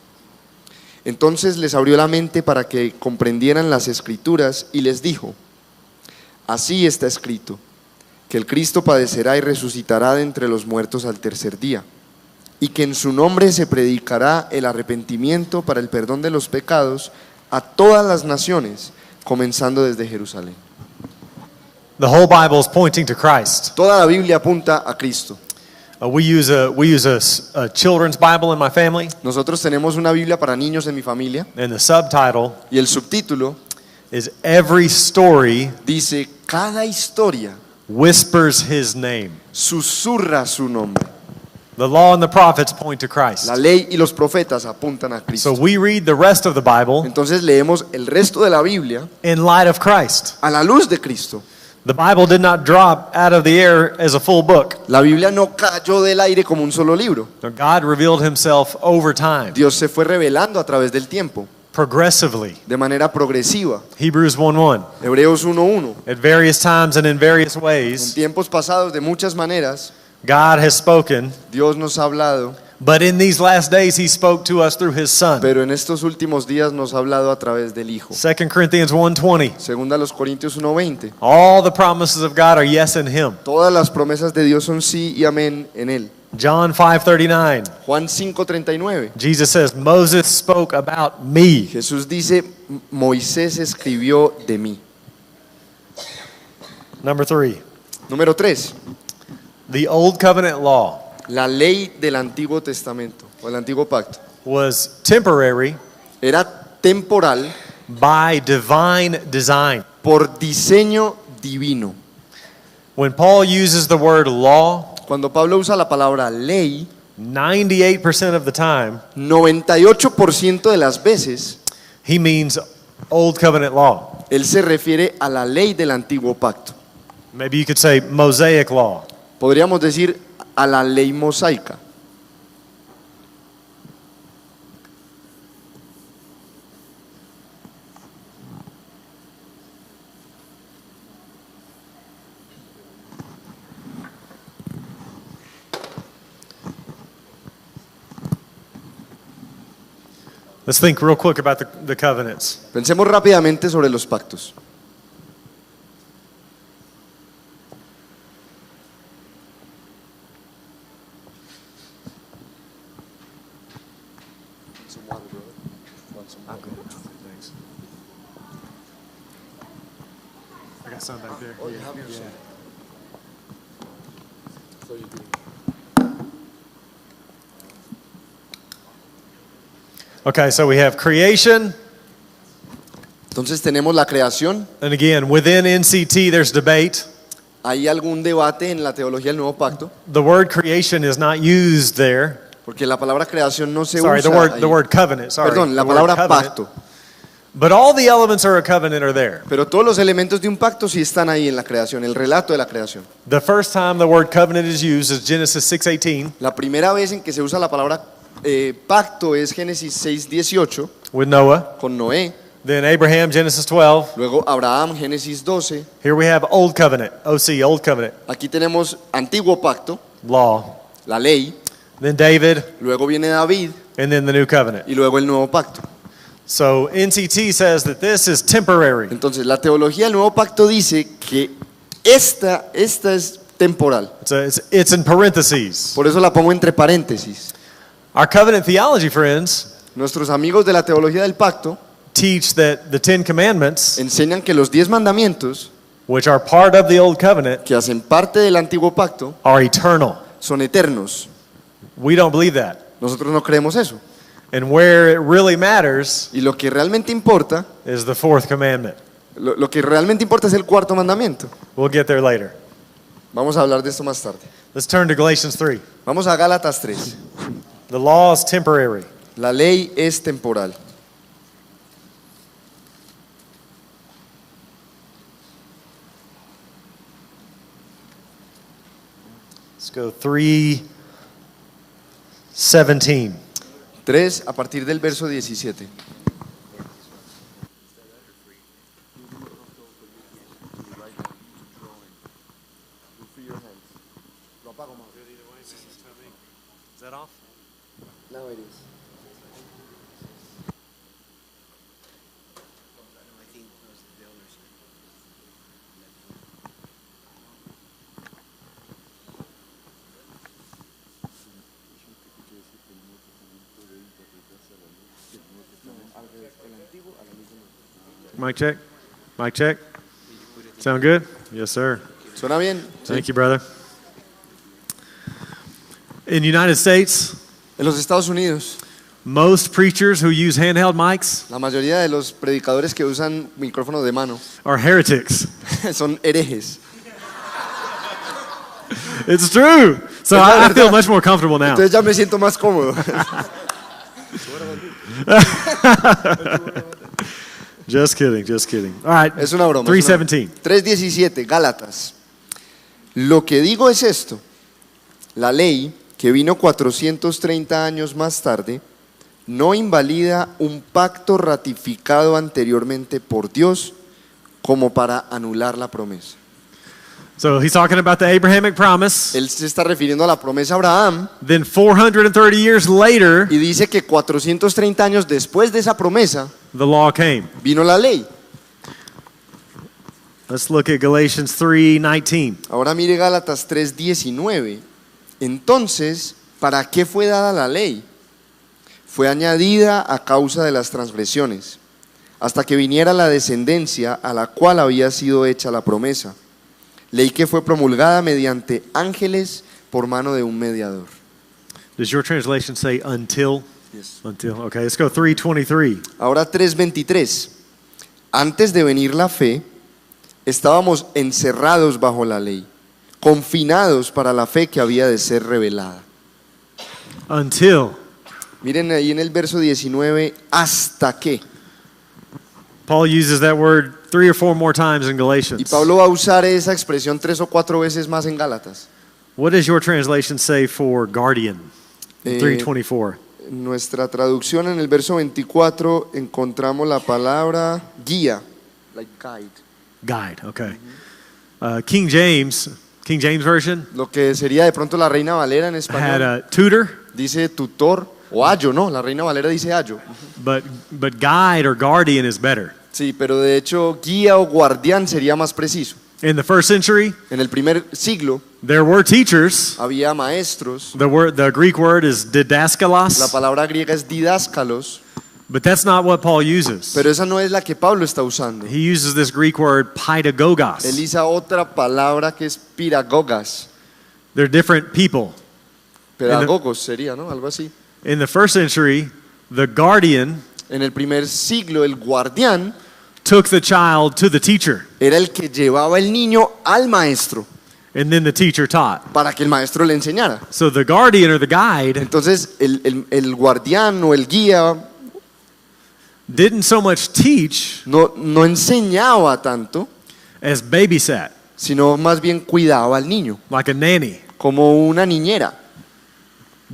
Speaker 2: Entonces les abrió la mente para que comprendieran las escrituras y les dijo: así está escrito, que el Cristo padecerá y resucitará de entre los muertos al tercer día, y que en su nombre se predicará el arrepentimiento para el perdón de los pecados a todas las naciones, comenzando desde Jerusalén.
Speaker 1: The whole Bible is pointing to Christ.
Speaker 2: Toda la Biblia apunta a Cristo.
Speaker 1: We use a children's Bible in my family,
Speaker 2: Nosotros tenemos una Biblia para niños en mi familia
Speaker 1: and the subtitle
Speaker 2: y el subtítulo
Speaker 1: is Every Story
Speaker 2: dice: cada historia
Speaker 1: Whispers His Name.
Speaker 2: susurra su nombre.
Speaker 1: The law and the prophets point to Christ.
Speaker 2: La ley y los profetas apuntan a
Speaker 1: So
Speaker 2: Cristo.
Speaker 1: we read the rest of the Bible
Speaker 2: Entonces leemos el resto de la Biblia
Speaker 1: in light of Christ.
Speaker 2: a la luz de Cristo.
Speaker 1: The Bible did not drop out of the air as a full book.
Speaker 2: La Biblia no cayó del aire como un solo libro.
Speaker 1: God revealed Himself over time,
Speaker 2: Dios se fue revelando a través del tiempo,
Speaker 1: progressively.
Speaker 2: de manera progresiva.
Speaker 1: Hebrews 1:1.
Speaker 2: Hebreos 1:1.
Speaker 1: At various times and in various
Speaker 2: En
Speaker 1: ways,
Speaker 2: tiempos pasados, de muchas maneras,
Speaker 1: God has spoken,
Speaker 2: Dios nos ha hablado,
Speaker 1: but in these last days He spoke to us through His Son.
Speaker 2: pero en estos últimos días nos ha hablado a través del Hijo.
Speaker 1: 2 Corinthians 1:20.
Speaker 2: Segunda a los Corintios 1:20.
Speaker 1: All the promises of God are yes in Him.
Speaker 2: Todas las promesas de Dios son sí y amén en Él.
Speaker 1: John 5:39.
Speaker 2: Juan 5:39.
Speaker 1: Jesus says, Moses spoke about me.
Speaker 2: Jesús dice: Moisés escribió de mí.
Speaker 1: Number 3.
Speaker 2: Número 3.
Speaker 1: The Old Covenant law
Speaker 2: La ley del Antiguo Testamento o el Antiguo Pacto
Speaker 1: was temporary
Speaker 2: era temporal
Speaker 1: by divine design.
Speaker 2: por diseño divino.
Speaker 1: When Paul uses the word law,
Speaker 2: Cuando Pablo usa la palabra ley,
Speaker 1: 98% of the time,
Speaker 2: 98% de las veces
Speaker 1: he means Old Covenant law.
Speaker 2: él se refiere a la ley del Antiguo Pacto.
Speaker 1: Maybe you could say Mosaic law.
Speaker 2: Podríamos decir a la ley mosaica.
Speaker 1: Let's think real quick about the covenants.
Speaker 2: Pensemos rápidamente sobre los pactos.
Speaker 1: I got some back there. Okay, so we have creation,
Speaker 2: Entonces tenemos la creación.
Speaker 1: And again, within NCT, there's debate.
Speaker 2: ¿Hay algún debate en la teología del nuevo pacto?
Speaker 1: The word creation is not used there.
Speaker 2: Porque la palabra creación no se
Speaker 1: Sorry,
Speaker 2: usa.
Speaker 1: the word covenant. Sorry.
Speaker 2: Perdón, la
Speaker 1: The word
Speaker 2: palabra
Speaker 1: covenant.
Speaker 2: pacto.
Speaker 1: But all the elements of a covenant are there.
Speaker 2: Pero todos los elementos de un pacto sí están ahí en la creación, el relato de la creación.
Speaker 1: The first time the word covenant is used is Genesis 6:18
Speaker 2: La primera vez en que se usa la palabra pacto es Génesis 6:18
Speaker 1: with Noah.
Speaker 2: con Noé.
Speaker 1: Then Abraham, Genesis 12.
Speaker 2: Luego Abraham, Génesis 12.
Speaker 1: Here we have Old Covenant, OC, Old Covenant,
Speaker 2: Aquí tenemos antiguo pacto,
Speaker 1: law.
Speaker 2: la ley.
Speaker 1: Then David,
Speaker 2: Luego viene David
Speaker 1: and then the New Covenant.
Speaker 2: y luego el nuevo pacto.
Speaker 1: So NCT says that this is temporary.
Speaker 2: Entonces la teología del nuevo pacto dice que esta es temporal.
Speaker 1: It's in parentheses.
Speaker 2: Por eso la pongo entre paréntesis.
Speaker 1: Our covenant theology friends
Speaker 2: Nuestros amigos de la teología del pacto
Speaker 1: teach that the Ten Commandments,
Speaker 2: enseñan que los 10 mandamientos,
Speaker 1: which are part of the Old Covenant,
Speaker 2: que hacen parte del antiguo pacto,
Speaker 1: are eternal.
Speaker 2: son eternos.
Speaker 1: We don't believe that.
Speaker 2: Nosotros no creemos eso.
Speaker 1: And where it really matters
Speaker 2: Y lo que realmente importa,
Speaker 1: is the fourth commandment.
Speaker 2: lo que realmente importa es el cuarto mandamiento.
Speaker 1: We'll get there later.
Speaker 2: Vamos a hablar de esto más tarde.
Speaker 1: Let's turn to Galatians 3.
Speaker 2: Vamos a Gálatas 3.
Speaker 1: The law is temporary.
Speaker 2: La ley es temporal.
Speaker 1: Let's go 3:17.
Speaker 2: 3 a partir del verso 17.
Speaker 1: Is that off?
Speaker 2: No, it is.
Speaker 1: Mic check. Mic check. Sound good? Yes, sir.
Speaker 2: ¿Suena bien? Sí.
Speaker 1: Thank you, brother. In the United States,
Speaker 2: En los Estados Unidos,
Speaker 1: most preachers who use handheld mics
Speaker 2: la mayoría de los predicadores que usan micrófonos de mano
Speaker 1: are heretics.
Speaker 2: son herejes.
Speaker 1: It's true. So
Speaker 2: Es la
Speaker 1: I feel
Speaker 2: verdad.
Speaker 1: much more comfortable now.
Speaker 2: Entonces ya me siento más cómodo.
Speaker 1: Just kidding, just kidding. All right.
Speaker 2: Es una broma. es una-
Speaker 1: 3:17.
Speaker 2: 3:17, Gálatas. Lo que digo es esto. La ley, que vino 430 años más tarde, no invalida un pacto ratificado anteriormente por Dios como para anular la promesa.
Speaker 1: So he's talking about the Abrahamic promise.
Speaker 2: Él se está refiriendo a la promesa a Abraham
Speaker 1: Then 430 years later,
Speaker 2: y dice que 430 años después de esa promesa
Speaker 1: the law came.
Speaker 2: vino la ley.
Speaker 1: Let's look at Galatians 3:19.
Speaker 2: Ahora mire Gálatas 3:19. Entonces, ¿para qué fue dada la ley? Fue añadida a causa de las transgresiones, hasta que viniera la descendencia a la cual había sido hecha la promesa. Ley que fue promulgada mediante ángeles por mano de un mediador.
Speaker 1: Does your translation say until? Until. Okay, let's go 3:23.
Speaker 2: Ahora 3:23. Antes de venir la fe, estábamos encerrados bajo la ley, confinados para la fe que había de ser revelada.
Speaker 1: Until.
Speaker 2: Miren ahí en el verso 19, hasta que.
Speaker 1: Paul uses that word 3 or 4 more times in
Speaker 2: Y
Speaker 1: Galatians.
Speaker 2: Pablo va a usar esa expresión 3 o 4 veces más en Gálatas.
Speaker 1: What does your translation say for guardian?
Speaker 2: Eh,
Speaker 1: 3:24.
Speaker 2: En nuestra traducción en el verso 24 encontramos la palabra guía. Like guide.
Speaker 1: Guide. Okay. King James version
Speaker 2: Lo que sería de pronto la Reina Valera en
Speaker 1: had
Speaker 2: español.
Speaker 1: a tutor,
Speaker 2: Dice tutor o ayo, ¿no? La Reina Valera dice ayo.
Speaker 1: but guide or guardian is better.
Speaker 2: Sí, pero de hecho guía o guardián sería más preciso.
Speaker 1: In the first century,
Speaker 2: En el primer siglo
Speaker 1: there were teachers.
Speaker 2: había maestros.
Speaker 1: The Greek word is
Speaker 2: La
Speaker 1: didaskalos,
Speaker 2: palabra griega es didáscalos,
Speaker 1: but that's not what Paul uses.
Speaker 2: pero esa no es la que Pablo está usando.
Speaker 1: He uses this Greek word
Speaker 2: Él
Speaker 1: pedagogos.
Speaker 2: usa otra palabra que es piragogas.
Speaker 1: They're different people.
Speaker 2: Pedagogos sería, ¿no? Algo así.
Speaker 1: In the first century, the guardian
Speaker 2: En el primer siglo, el guardián
Speaker 1: took the child to the teacher,
Speaker 2: Era el que llevaba el niño al maestro
Speaker 1: and then the teacher taught.
Speaker 2: para que el maestro le enseñara.
Speaker 1: So the guardian or the guide
Speaker 2: Entonces el guardián o el guía
Speaker 1: didn't so much teach
Speaker 2: no enseñaba tanto,
Speaker 1: as babysat,
Speaker 2: sino más bien cuidaba al niño,
Speaker 1: like a nanny.
Speaker 2: como una niñera.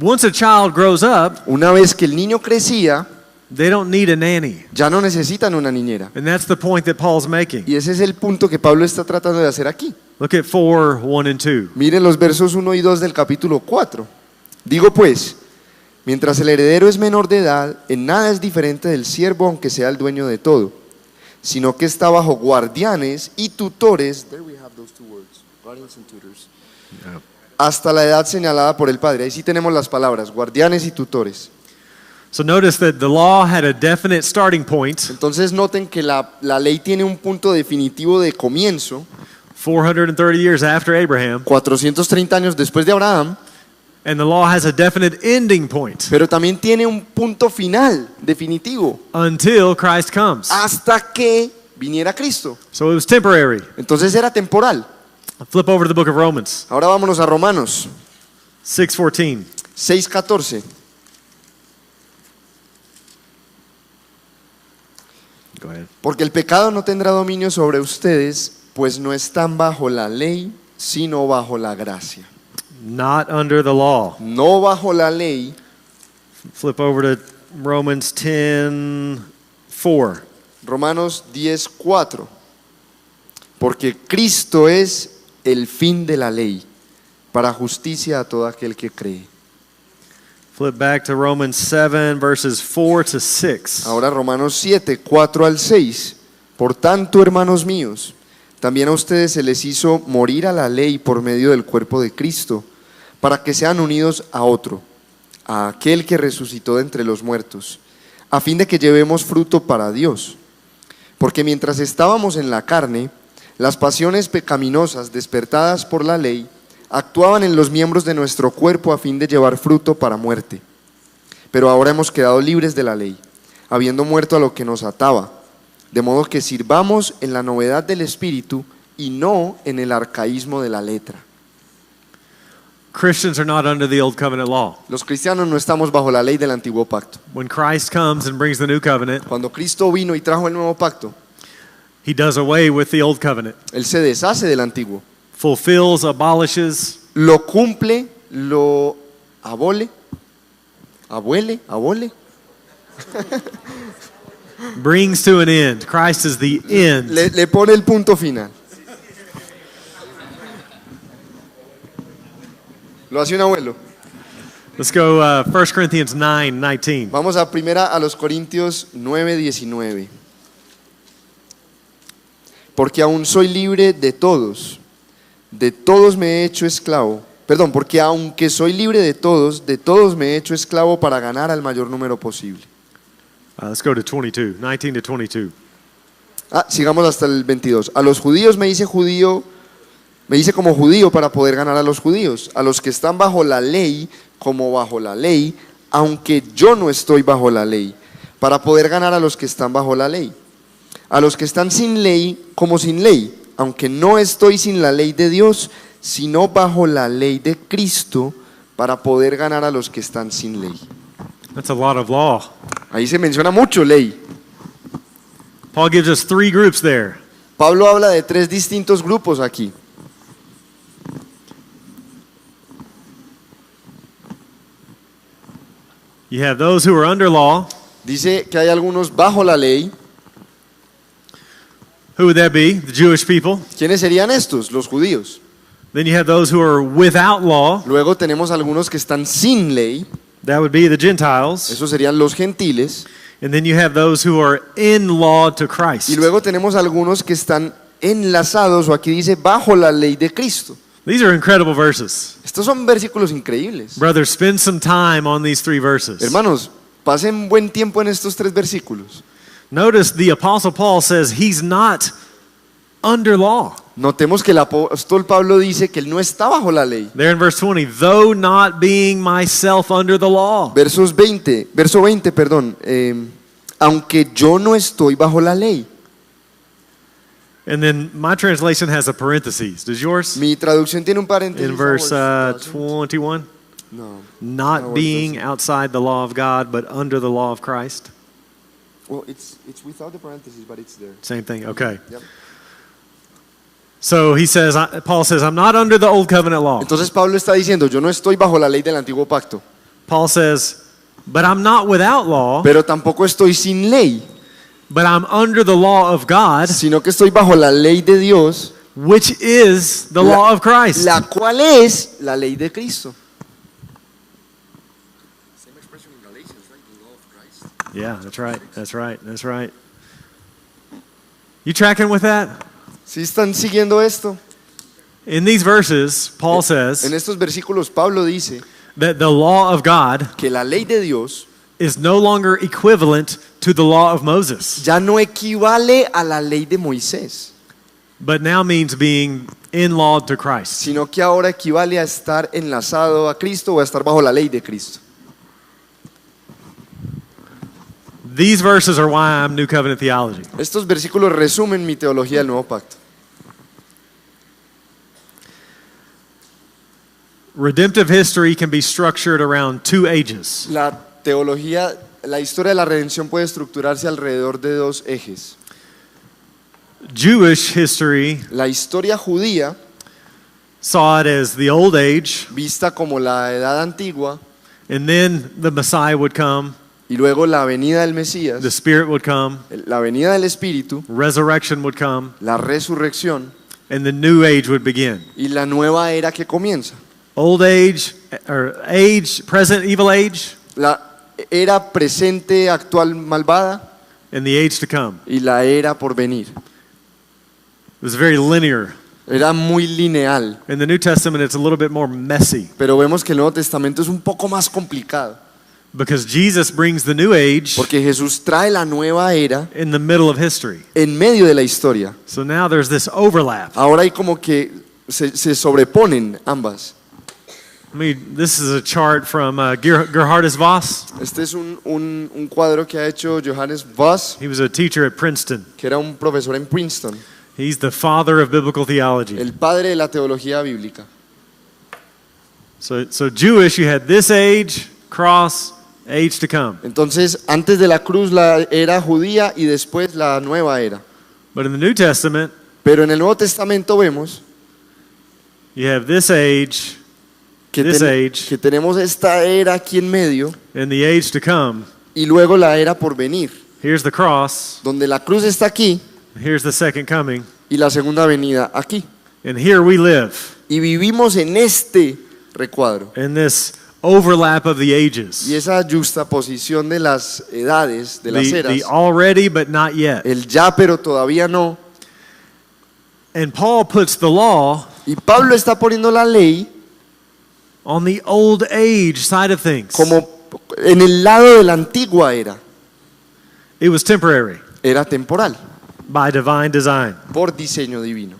Speaker 1: Once a child grows up,
Speaker 2: Una vez que el niño crecía,
Speaker 1: they don't need a nanny.
Speaker 2: ya no necesitan una niñera.
Speaker 1: And that's the point that Paul's making.
Speaker 2: Y ese es el punto que Pablo está tratando de hacer aquí.
Speaker 1: Look at 4, 1 and 2.
Speaker 2: Miren los versos 1 y 2 del capítulo 4. Digo pues, mientras el heredero es menor de edad, en nada es diferente del siervo aunque sea el dueño de todo, sino que está bajo guardianes y tutores. There we have those two words, guardians and tutors. Hasta la edad señalada por el padre. Ahí sí tenemos las palabras, guardianes y tutores.
Speaker 1: So notice that the law had a definite starting point,
Speaker 2: Entonces noten que la ley tiene un punto definitivo de comienzo,
Speaker 1: 430 years after Abraham,
Speaker 2: 430 años después de Abraham,
Speaker 1: and the law has a definite ending point
Speaker 2: pero también tiene un punto final definitivo,
Speaker 1: until Christ comes.
Speaker 2: hasta que viniera Cristo.
Speaker 1: So it was temporary.
Speaker 2: Entonces era temporal.
Speaker 1: Flip over to the book of Romans,
Speaker 2: Ahora vámonos a Romanos
Speaker 1: 6:14.
Speaker 2: 6:14.
Speaker 1: Go ahead.
Speaker 2: Porque el pecado no tendrá dominio sobre ustedes, pues no están bajo la ley, sino bajo la gracia.
Speaker 1: Not under the law.
Speaker 2: No bajo la ley.
Speaker 1: Flip over to Romans 10:4.
Speaker 2: Romanos 10:4. Porque Cristo es el fin de la ley, para justicia a todo aquel que cree.
Speaker 1: Flip back to Romans 7 verses 4 to 6.
Speaker 2: Ahora Romanos 7, 4 al 6. Por tanto, hermanos míos, también a ustedes se les hizo morir a la ley por medio del cuerpo de Cristo, para que sean unidos a otro, a aquel que resucitó de entre los muertos, a fin de que llevemos fruto para Dios. Porque mientras estábamos en la carne, las pasiones pecaminosas despertadas por la ley actuaban en los miembros de nuestro cuerpo a fin de llevar fruto para muerte. Pero ahora hemos quedado libres de la ley, habiendo muerto a lo que nos ataba, de modo que sirvamos en la novedad del espíritu y no en el arcaísmo de la letra.
Speaker 1: Christians are not under the old covenant law.
Speaker 2: Los cristianos no estamos bajo la ley del antiguo pacto.
Speaker 1: When Christ comes and brings the new covenant,
Speaker 2: Cuando Cristo vino y trajo el nuevo pacto,
Speaker 1: he does away with the old covenant,
Speaker 2: Él se deshace del antiguo,
Speaker 1: fulfills, abolishes,
Speaker 2: lo cumple, lo abole,
Speaker 1: brings to an end. Christ is the end.
Speaker 2: le pone el punto final. Lo hace un abuelo.
Speaker 1: Let's go 1 Corinthians 9:19.
Speaker 2: Vamos a primera a los Corintios 9:19. Porque aún soy libre de todos me he hecho esclavo. Perdón, porque aunque soy libre de todos me he hecho esclavo para ganar al mayor número posible.
Speaker 1: Let's go to 22, 19 to 22.
Speaker 2: Sigamos hasta el 22. A los judíos me hice como judío para poder ganar a los judíos. A los que están bajo la ley, como bajo la ley, aunque yo no estoy bajo la ley, para poder ganar a los que están bajo la ley. A los que están sin ley, como sin ley, aunque no estoy sin la ley de Dios, sino bajo la ley de Cristo, para poder ganar a los que están sin ley.
Speaker 1: That's a lot of law.
Speaker 2: Ahí se menciona mucho ley.
Speaker 1: Paul gives us 3 groups there.
Speaker 2: Pablo habla de 3 distintos grupos aquí.
Speaker 1: You have those who are under law.
Speaker 2: Dice que hay algunos bajo la ley.
Speaker 1: Who would that be? The Jewish people.
Speaker 2: ¿Quiénes serían estos? Los judíos.
Speaker 1: Then you have those who are without law.
Speaker 2: Luego tenemos algunos que están sin ley.
Speaker 1: That would be the Gentiles.
Speaker 2: Esos serían los gentiles.
Speaker 1: And then you have those who are in law to Christ.
Speaker 2: Y luego tenemos algunos que están enlazados, o aquí dice bajo la ley de Cristo.
Speaker 1: These are incredible verses.
Speaker 2: Estos son versículos increíbles.
Speaker 1: Brothers, spend some time on these 3 verses.
Speaker 2: Hermanos, pasen buen tiempo en estos 3 versículos.
Speaker 1: Notice the Apostle Paul says he's not under law.
Speaker 2: Notemos que el apóstol Pablo dice que él no está bajo la ley.
Speaker 1: There in verse 20, though not being myself under the law.
Speaker 2: Verso 20, perdón. Aunque yo no estoy bajo la ley.
Speaker 1: And then my translation has a parentheses. Does yours?
Speaker 2: Mi traducción tiene un paréntesis.
Speaker 1: In verse
Speaker 2: Doesn't.
Speaker 1: 21?
Speaker 2: No.
Speaker 1: Not
Speaker 2: No, it
Speaker 1: being
Speaker 2: doesn't.
Speaker 1: outside the law of God, but under the law of Christ.
Speaker 2: Well, it's without the parentheses, but it's there.
Speaker 1: Same thing. Okay.
Speaker 2: Yep.
Speaker 1: So he says, Paul says, I'm not under the old covenant law.
Speaker 2: Entonces Pablo está diciendo, yo no estoy bajo la ley del antiguo pacto,
Speaker 1: Paul says, but I'm not without law,
Speaker 2: pero tampoco estoy sin ley,
Speaker 1: but I'm under the law of God,
Speaker 2: sino que estoy bajo la ley de Dios,
Speaker 1: which is the law of Christ.
Speaker 2: la cual es la ley de Cristo.
Speaker 1: Yeah, that's right. That's right. That's right. You tracking with that?
Speaker 2: ¿Sí están siguiendo esto?
Speaker 1: In these verses, Paul says
Speaker 2: En estos versículos Pablo dice
Speaker 1: that the law of God
Speaker 2: que la ley de Dios
Speaker 1: is no longer equivalent to the law of Moses,
Speaker 2: ya no equivale a la ley de Moisés,
Speaker 1: but now means being in law to Christ.
Speaker 2: sino que ahora equivale a estar enlazado a Cristo o a estar bajo la ley de Cristo.
Speaker 1: These verses are why I'm New Covenant Theology.
Speaker 2: Estos versículos resumen mi teología del nuevo pacto.
Speaker 1: Redemptive history can be structured around two ages.
Speaker 2: La teología, la historia de la redención puede estructurarse alrededor de dos ejes.
Speaker 1: Jewish history
Speaker 2: La historia judía,
Speaker 1: saw it as the old age,
Speaker 2: vista como la edad antigua,
Speaker 1: and then the Messiah would come,
Speaker 2: y luego la venida del
Speaker 1: the
Speaker 2: Mesías,
Speaker 1: Spirit would come,
Speaker 2: la venida del Espíritu,
Speaker 1: resurrection would come,
Speaker 2: la resurrección
Speaker 1: and the new age would begin.
Speaker 2: y la nueva era que comienza.
Speaker 1: Old age, or age, present evil age,
Speaker 2: La era presente, actual, malvada
Speaker 1: and the age to come.
Speaker 2: y la era por venir.
Speaker 1: It was very linear.
Speaker 2: Era muy lineal,
Speaker 1: In the New Testament, it's a little bit more messy
Speaker 2: pero vemos que el Nuevo Testamento es un poco más complicado,
Speaker 1: because Jesus brings the new age
Speaker 2: porque Jesús trae la nueva era
Speaker 1: in the middle of history.
Speaker 2: en medio de la historia.
Speaker 1: So now there's this overlap.
Speaker 2: Ahora hay como que se sobreponen ambas.
Speaker 1: This is a chart from Gerhardus Voss.
Speaker 2: Este es un cuadro que ha hecho Johannes Voss,
Speaker 1: He was a teacher at Princeton.
Speaker 2: que era un profesor en Princeton,
Speaker 1: He's the father of biblical theology.
Speaker 2: el padre de la teología bíblica.
Speaker 1: So Jewish, you had this age, cross, age to come.
Speaker 2: Entonces, antes de la cruz la era judía y después la nueva era.
Speaker 1: But in the New Testament,
Speaker 2: Pero en el Nuevo Testamento vemos
Speaker 1: you have this age
Speaker 2: que,
Speaker 1: This age.
Speaker 2: que tenemos esta era aquí en medio
Speaker 1: and the age to come.
Speaker 2: y luego la era por venir,
Speaker 1: Here's the cross,
Speaker 2: donde la cruz está aquí
Speaker 1: here's the second coming,
Speaker 2: y la segunda venida aquí.
Speaker 1: and here we live
Speaker 2: Y vivimos en este recuadro.
Speaker 1: in this overlap of the ages.
Speaker 2: Y esa juxtaposición de las edades, de las eras,
Speaker 1: The already but not yet.
Speaker 2: el ya pero todavía no.
Speaker 1: And Paul puts the law
Speaker 2: Y Pablo está poniendo la ley
Speaker 1: on the old age side of things.
Speaker 2: como en el lado de la antigua era.
Speaker 1: It was temporary
Speaker 2: Era temporal,
Speaker 1: by divine design.
Speaker 2: por diseño divino.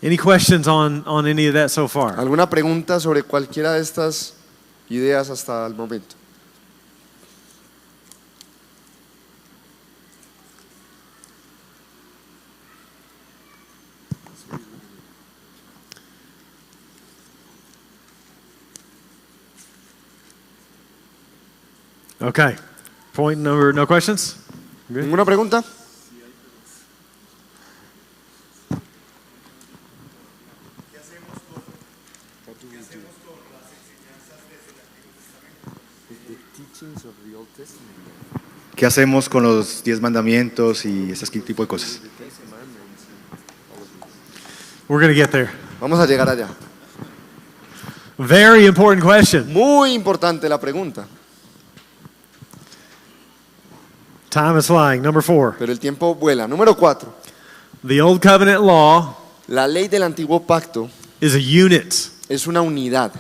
Speaker 1: Any questions on any of that so far?
Speaker 2: ¿Alguna pregunta sobre cualquiera de estas ideas hasta el momento?
Speaker 1: Okay. Point number, no questions? Good.
Speaker 2: ¿Ninguna pregunta?
Speaker 4: ¿Qué hacemos con los 10 mandamientos y ese tipo de cosas?
Speaker 1: We're going to get there.
Speaker 2: Vamos a llegar allá.
Speaker 1: Very important question.
Speaker 2: Muy importante la pregunta,
Speaker 1: Time is flying. Number 4.
Speaker 2: pero el tiempo vuela. Número 4.
Speaker 1: The Old Covenant law
Speaker 2: La ley del antiguo pacto
Speaker 1: is a unit.
Speaker 2: es una unidad.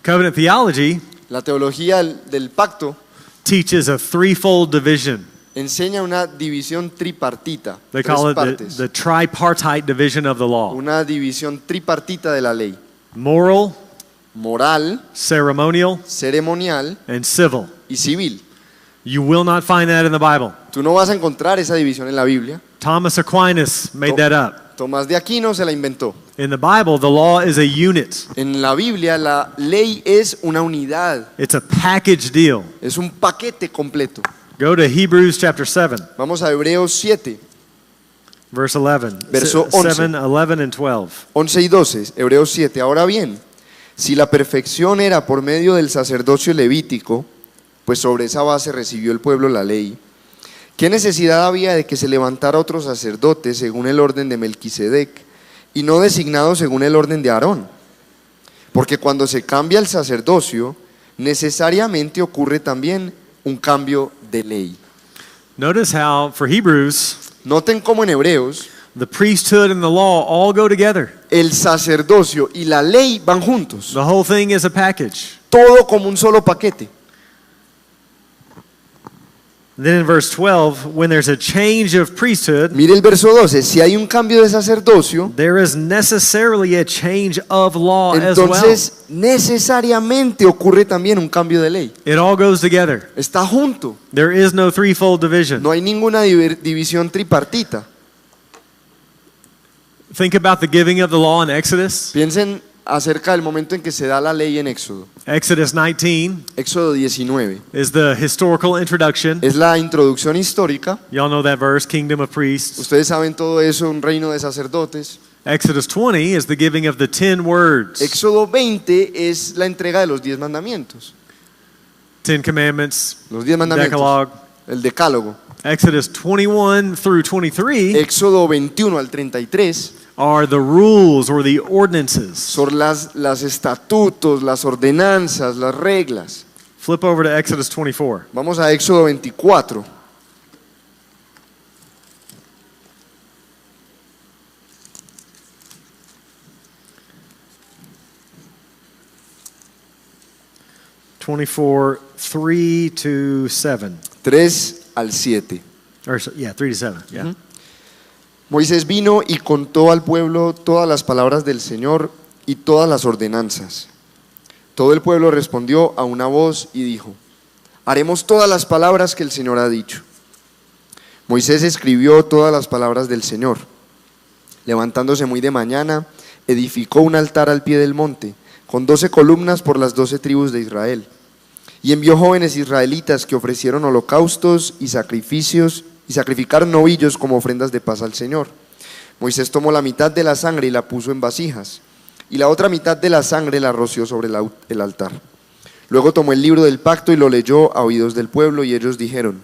Speaker 1: Covenant theology
Speaker 2: La teología del pacto
Speaker 1: teaches a threefold division.
Speaker 2: enseña una división tripartita,
Speaker 1: They
Speaker 2: tres
Speaker 1: call it
Speaker 2: partes.
Speaker 1: the tripartite division of the law.
Speaker 2: Una división tripartita de la ley:
Speaker 1: Moral,
Speaker 2: moral,
Speaker 1: ceremonial,
Speaker 2: ceremonial
Speaker 1: and civil.
Speaker 2: y civil.
Speaker 1: You will not find that in the Bible.
Speaker 2: Tú no vas a encontrar esa división en la Biblia.
Speaker 1: Thomas Aquinas made that up.
Speaker 2: Tomás de Aquino se la inventó.
Speaker 1: In the Bible, the law is a unit.
Speaker 2: En la Biblia la ley es una unidad,
Speaker 1: It's a package deal.
Speaker 2: es un paquete completo.
Speaker 1: Go to Hebrews chapter 7,
Speaker 2: Vamos a Hebreos 7,
Speaker 1: verse 11.
Speaker 2: Verso 11.
Speaker 1: 7, 11 and 12.
Speaker 2: 11 y 12, Hebreos 7. Ahora bien, si la perfección era por medio del sacerdocio levítico, pues sobre esa base recibió el pueblo la ley, ¿qué necesidad había de que se levantara otro sacerdote según el orden de Melquisedec y no designado según el orden de Aarón? Porque cuando se cambia el sacerdocio, necesariamente ocurre también un cambio de ley.
Speaker 1: Notice how, for Hebrews,
Speaker 2: Noten cómo en Hebreos
Speaker 1: the priesthood and the law all go together.
Speaker 2: el sacerdocio y la ley van juntos,
Speaker 1: The whole thing is a package.
Speaker 2: todo como un solo paquete.
Speaker 1: Then in verse 12, when there's a change of priesthood,
Speaker 2: Mire el verso 12, si hay un cambio de sacerdocio,
Speaker 1: there is necessarily a change of law as well.
Speaker 2: entonces necesariamente ocurre también un cambio de ley.
Speaker 1: It all goes together.
Speaker 2: Está junto,
Speaker 1: There is no threefold division.
Speaker 2: no hay ninguna división tripartita.
Speaker 1: Think about the giving of the law in Exodus.
Speaker 2: Piensen acerca del momento en que se da la ley en Éxodo.
Speaker 1: Exodus 19
Speaker 2: Éxodo 19
Speaker 1: is the historical introduction.
Speaker 2: es la introducción histórica.
Speaker 1: Y'all know that verse, kingdom of priests.
Speaker 2: Ustedes saben todo eso, un reino de sacerdotes.
Speaker 1: Exodus 20 is the giving of the 10 words,
Speaker 2: Éxodo 20 es la entrega de los 10 mandamientos.
Speaker 1: 10 commandments,
Speaker 2: Los 10 mandamientos.
Speaker 1: Decalogue.
Speaker 2: El decálogo.
Speaker 1: Exodus 21 through 23
Speaker 2: Éxodo 21 al 33
Speaker 1: are the rules or the ordinances.
Speaker 2: son las estatutos, las ordenanzas, las reglas.
Speaker 1: Flip over to Exodus 24.
Speaker 2: Vamos a Éxodo 24.
Speaker 1: Twenty-four, 3 to 7.
Speaker 2: 3 al 7.
Speaker 1: Or, 3 to 7. Yeah.
Speaker 2: Moisés vino y contó al pueblo todas las palabras del Señor y todas las ordenanzas. Todo el pueblo respondió a una voz y dijo: haremos todas las palabras que el Señor ha dicho. Moisés escribió todas las palabras del Señor. Levantándose muy de mañana, edificó un altar al pie del monte, con 12 columnas por las 12 tribus de Israel. Y envió jóvenes israelitas que ofrecieron holocaustos y sacrificios y sacrificaron novillos como ofrendas de paz al Señor. Moisés tomó la mitad de la sangre y la puso en vasijas, y la otra mitad de la sangre la roció sobre el altar. Luego tomó el libro del pacto y lo leyó a oídos del pueblo, y ellos dijeron: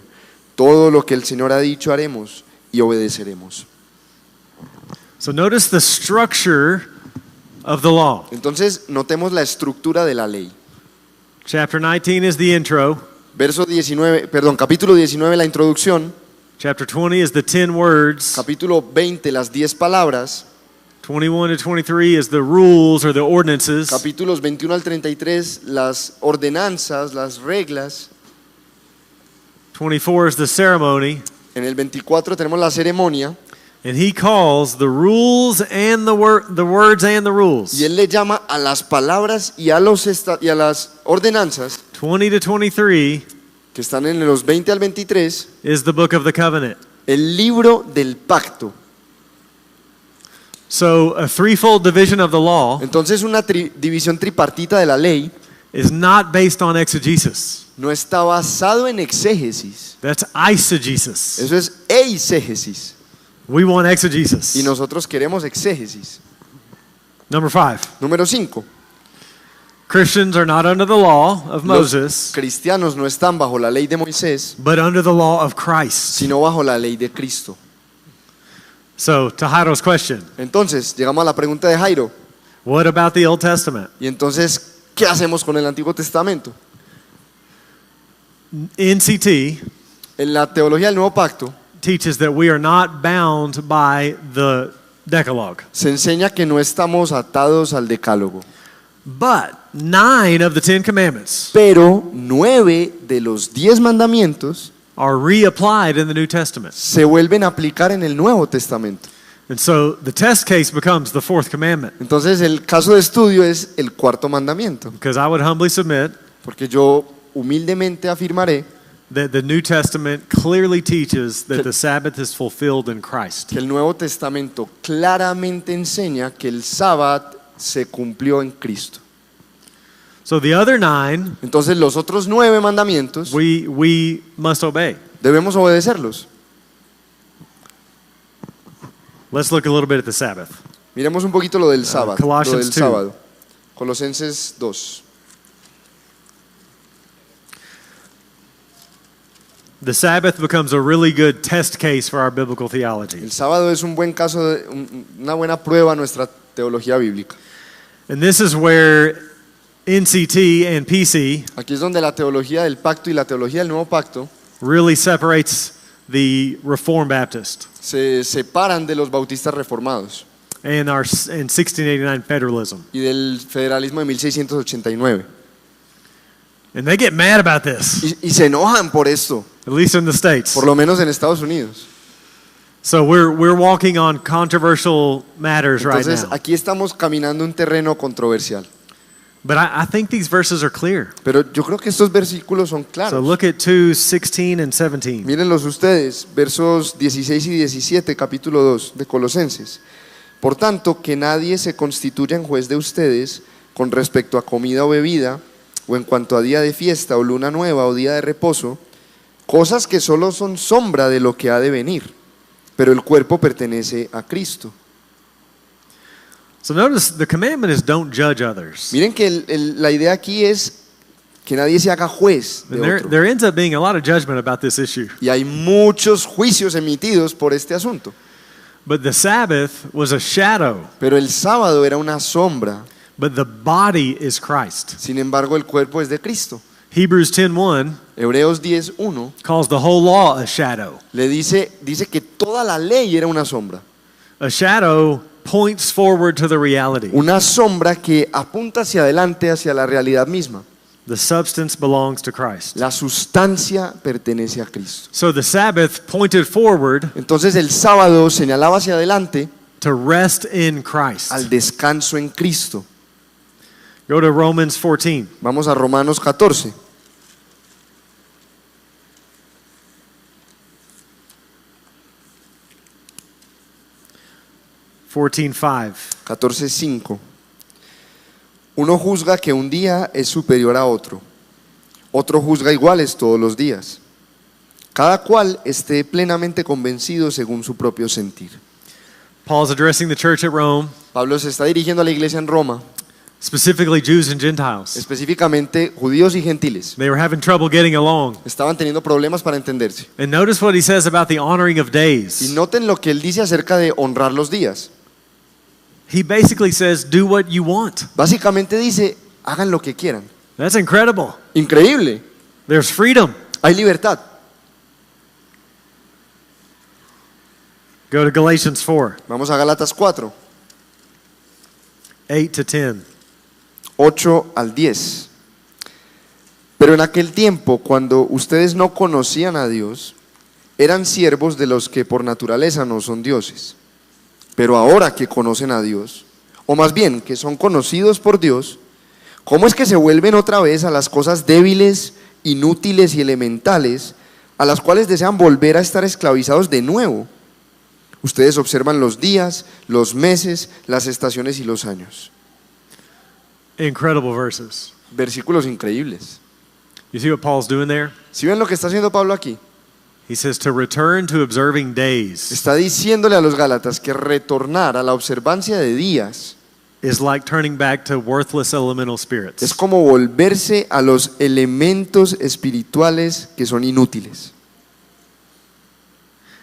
Speaker 2: todo lo que el Señor ha dicho haremos y obedeceremos.
Speaker 1: So notice the structure of the law.
Speaker 2: Entonces notemos la estructura de la ley.
Speaker 1: Chapter 19 is the intro.
Speaker 2: Capítulo 19 la introducción,
Speaker 1: Chapter 20 is the 10 words.
Speaker 2: capítulo 20 las 10 palabras,
Speaker 1: 21 to 23 is the rules or the ordinances.
Speaker 2: capítulos 21 al 33 las ordenanzas, las reglas,
Speaker 1: 24 is the ceremony.
Speaker 2: en el 24 tenemos la ceremonia,
Speaker 1: And he calls the rules and the words and the rules.
Speaker 2: y él le llama a las palabras y a las ordenanzas
Speaker 1: 20 to 23
Speaker 2: que están en los 20 al 23,
Speaker 1: is the book of the covenant.
Speaker 2: el libro del pacto.
Speaker 1: So a threefold division of the law
Speaker 2: Entonces una división tripartita de la ley
Speaker 1: is not based on exegesis.
Speaker 2: no está basado en exégesis,
Speaker 1: That's eisegesis.
Speaker 2: eso es eisegesis,
Speaker 1: We want exegesis.
Speaker 2: y nosotros queremos exégesis.
Speaker 1: Number 5.
Speaker 2: Número 5.
Speaker 1: Christians are not under the law of
Speaker 2: Los
Speaker 1: Moses,
Speaker 2: cristianos no están bajo la ley de Moisés,
Speaker 1: but under the law of Christ.
Speaker 2: sino bajo la ley de Cristo.
Speaker 1: So, to Jairo's question,
Speaker 2: Entonces, llegamos a la pregunta de Jairo.
Speaker 1: what about the Old Testament?
Speaker 2: Y entonces, ¿qué hacemos con el Antiguo Testamento?
Speaker 1: NCT
Speaker 2: En la teología del Nuevo Pacto
Speaker 1: teaches that we are not bound by the Decalogue.
Speaker 2: se enseña que no estamos atados al decálogo,
Speaker 1: But 9 of the 10 commandments
Speaker 2: pero 9 de los 10 mandamientos
Speaker 1: are reapplied in the New Testament.
Speaker 2: se vuelven a aplicar en el Nuevo Testamento.
Speaker 1: And so the test case becomes the 4th commandment.
Speaker 2: Entonces, el caso de estudio es el cuarto mandamiento,
Speaker 1: Because I would humbly submit
Speaker 2: porque yo humildemente afirmaré
Speaker 1: that the New Testament clearly teaches that the Sabbath is fulfilled in Christ.
Speaker 2: que el Nuevo Testamento claramente enseña que el sábado se cumplió en Cristo.
Speaker 1: So the other 9,
Speaker 2: Entonces los otros 9 mandamientos
Speaker 1: we must obey.
Speaker 2: debemos obedecerlos.
Speaker 1: Let's look a little bit at the Sabbath.
Speaker 2: Miremos un poquito lo del sábado.
Speaker 1: Colossians
Speaker 2: Lo del
Speaker 1: 2.
Speaker 2: sábado. Colosenses 2.
Speaker 1: The Sabbath becomes a really good test case for our biblical theology.
Speaker 2: El sábado es un buen caso, una buena prueba a nuestra teología bíblica.
Speaker 1: And this is where NCT and PC
Speaker 2: Aquí es donde la teología del pacto y la teología del nuevo pacto
Speaker 1: really separates the Reformed Baptist
Speaker 2: se separan de los bautistas reformados
Speaker 1: and 1689 federalism.
Speaker 2: y del federalismo de 1689.
Speaker 1: And they get mad about this,
Speaker 2: Y se enojan por esto,
Speaker 1: at least in the States.
Speaker 2: por lo menos en Estados Unidos.
Speaker 1: So we're walking on controversial matters right
Speaker 2: Entonces
Speaker 1: now.
Speaker 2: aquí estamos caminando un terreno controversial.
Speaker 1: But I think these verses are clear.
Speaker 2: Pero yo creo que estos versículos son
Speaker 1: So
Speaker 2: claros.
Speaker 1: look at 2:16 and 17.
Speaker 2: Mírenlos ustedes, versos 16 y 17, capítulo 2 de Colosenses. Por tanto, que nadie se constituya en juez de ustedes con respecto a comida o bebida, o en cuanto a día de fiesta, o luna nueva, o día de reposo, cosas que solo son sombra de lo que ha de venir, pero el cuerpo pertenece a Cristo.
Speaker 1: So notice the commandment is don't judge others.
Speaker 2: Miren que la idea aquí es que nadie se haga juez de
Speaker 1: And there,
Speaker 2: otro.
Speaker 1: there ends up being a lot of judgment about this issue.
Speaker 2: Y hay muchos juicios emitidos por este asunto.
Speaker 1: But the Sabbath was a shadow,
Speaker 2: Pero el sábado era una sombra.
Speaker 1: but the body is Christ.
Speaker 2: Sin embargo, el cuerpo es de Cristo.
Speaker 1: Hebrews 10:1
Speaker 2: Hebreos 10:1
Speaker 1: calls the whole law a shadow.
Speaker 2: le dice que toda la ley era una sombra.
Speaker 1: A shadow points forward to the reality.
Speaker 2: Una sombra que apunta hacia adelante, hacia la realidad misma.
Speaker 1: The substance belongs to Christ.
Speaker 2: La sustancia pertenece a Cristo.
Speaker 1: So the Sabbath pointed forward
Speaker 2: Entonces el sábado señalaba hacia adelante
Speaker 1: to rest in Christ.
Speaker 2: al descanso en Cristo.
Speaker 1: Go to Romans 14.
Speaker 2: Vamos a Romanos 14.
Speaker 1: Fourteen
Speaker 2: 14:5. Uno juzga que un día es superior a otro. Otro juzga iguales todos los días. Cada cual esté plenamente convencido según su propio sentir.
Speaker 1: Paul's addressing the church at Rome,
Speaker 2: Pablo se está dirigiendo a la iglesia en Roma,
Speaker 1: specifically Jews and Gentiles.
Speaker 2: específicamente judíos y gentiles.
Speaker 1: They were having trouble getting along.
Speaker 2: Estaban teniendo problemas para entenderse.
Speaker 1: And notice what he says about the honoring of
Speaker 2: Y
Speaker 1: days.
Speaker 2: noten lo que él dice acerca de honrar los días.
Speaker 1: He basically says, do what you want.
Speaker 2: Básicamente dice, hagan lo que quieran.
Speaker 1: That's incredible.
Speaker 2: Increíble.
Speaker 1: There's freedom.
Speaker 2: Hay libertad.
Speaker 1: Go to Galatians 4,
Speaker 2: Vamos a Gálatas 4,
Speaker 1: 8 to 10.
Speaker 2: 8 al 10. Pero en aquel tiempo, cuando ustedes no conocían a Dios, eran siervos de los que por naturaleza no son dioses. Pero ahora que conocen a Dios, o más bien que son conocidos por Dios, ¿cómo es que se vuelven otra vez a las cosas débiles, inútiles y elementales, a las cuales desean volver a estar esclavizados de nuevo? Ustedes observan los días, los meses, las estaciones y los años.
Speaker 1: Incredible verses.
Speaker 2: Versículos increíbles.
Speaker 1: You see what Paul's doing there?
Speaker 2: ¿Sí ven lo que está haciendo Pablo aquí?
Speaker 1: He says to return to observing days
Speaker 2: Está diciéndole a los Gálatas que retornar a la observancia de días
Speaker 1: is like turning back to worthless elemental
Speaker 2: es
Speaker 1: spirits.
Speaker 2: como volverse a los elementos espirituales que son inútiles.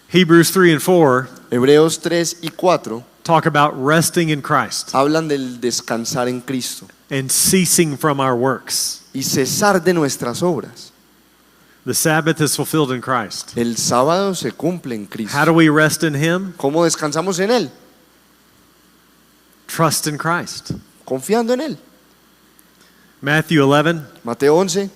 Speaker 1: Hebrews 3 and 4
Speaker 2: Hebreos 3 y 4
Speaker 1: talk about resting in Christ
Speaker 2: hablan del descansar en Cristo
Speaker 1: and ceasing from our works.
Speaker 2: y cesar de nuestras obras.
Speaker 1: The Sabbath is fulfilled in Christ.
Speaker 2: El sábado se cumple en
Speaker 1: How
Speaker 2: Cristo.
Speaker 1: do we rest in Him?
Speaker 2: ¿Cómo descansamos en Él?
Speaker 1: Trust in Christ.
Speaker 2: Confiando en Él.
Speaker 1: Matthew 11,
Speaker 2: Mateo 11,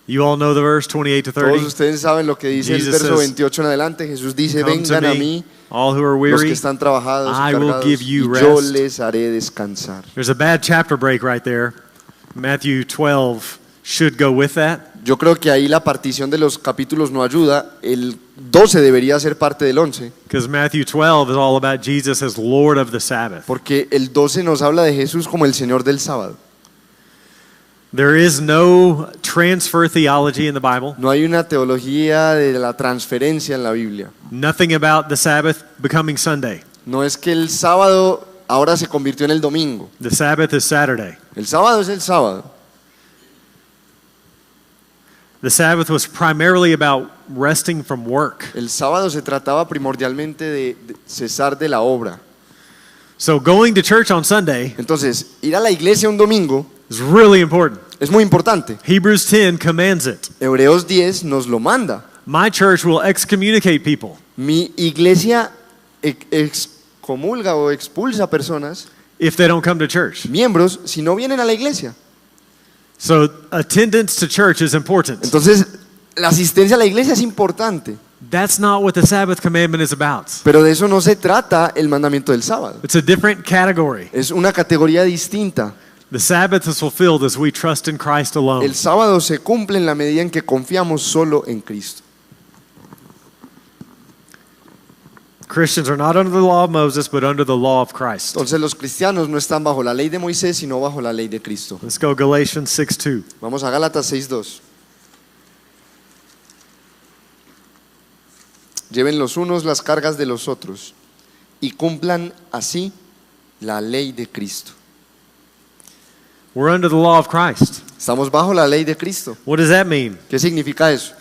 Speaker 1: you all know the verse 28 to
Speaker 2: todos
Speaker 1: 30.
Speaker 2: ustedes saben lo que dice el
Speaker 1: Jesus
Speaker 2: verso
Speaker 1: says,
Speaker 2: 28 en adelante. Jesús dice,
Speaker 1: Come to
Speaker 2: vengan a
Speaker 1: me,
Speaker 2: mí
Speaker 1: all who are
Speaker 2: los que
Speaker 1: weary.
Speaker 2: están trabajados y
Speaker 1: I will
Speaker 2: cargados,
Speaker 1: give
Speaker 2: y
Speaker 1: you
Speaker 2: yo
Speaker 1: rest.
Speaker 2: les haré descansar.
Speaker 1: There's a bad chapter break right there. Matthew 12 should go with that.
Speaker 2: Yo creo que ahí la partición de los capítulos no ayuda. El 12 debería ser parte del 11,
Speaker 1: Because Matthew 12 is all about Jesus as Lord of the Sabbath.
Speaker 2: porque el 12 nos habla de Jesús como el Señor del sábado.
Speaker 1: There is no transfer theology in the Bible.
Speaker 2: No hay una teología de la transferencia en la Biblia.
Speaker 1: Nothing about the Sabbath becoming Sunday.
Speaker 2: No es que el sábado ahora se convirtió en el domingo.
Speaker 1: The Sabbath is Saturday.
Speaker 2: El sábado es el sábado.
Speaker 1: The Sabbath was primarily about resting from work.
Speaker 2: El sábado se trataba primordialmente de cesar de la obra.
Speaker 1: So going to church on Sunday
Speaker 2: Entonces, ir a la iglesia un domingo
Speaker 1: is really important.
Speaker 2: es muy importante.
Speaker 1: Hebrews 10 commands it.
Speaker 2: Hebreos 10 nos lo manda.
Speaker 1: My church will excommunicate people
Speaker 2: Mi iglesia excomulga o expulsa personas,
Speaker 1: if they don't come to church.
Speaker 2: miembros, si no vienen a la iglesia.
Speaker 1: So attendance to church is important.
Speaker 2: Entonces, la asistencia a la iglesia es importante,
Speaker 1: That's not what the Sabbath commandment is about.
Speaker 2: pero de eso no se trata el mandamiento del sábado.
Speaker 1: It's a different category.
Speaker 2: Es una categoría distinta.
Speaker 1: The Sabbath is fulfilled as we trust in Christ alone.
Speaker 2: El sábado se cumple en la medida en que confiamos solo en Cristo.
Speaker 1: Christians are not under the law of Moses, but under the law of Christ.
Speaker 2: Entonces los cristianos no están bajo la ley de Moisés, sino bajo la ley de Cristo.
Speaker 1: Let's go Galatians 6:2.
Speaker 2: Vamos a Gálatas 6:2. Lleven los unos las cargas de los otros y cumplan así la ley de Cristo.
Speaker 1: We're under the law of Christ.
Speaker 2: Estamos bajo la ley de Cristo.
Speaker 1: What does that mean?
Speaker 2: ¿Qué significa eso?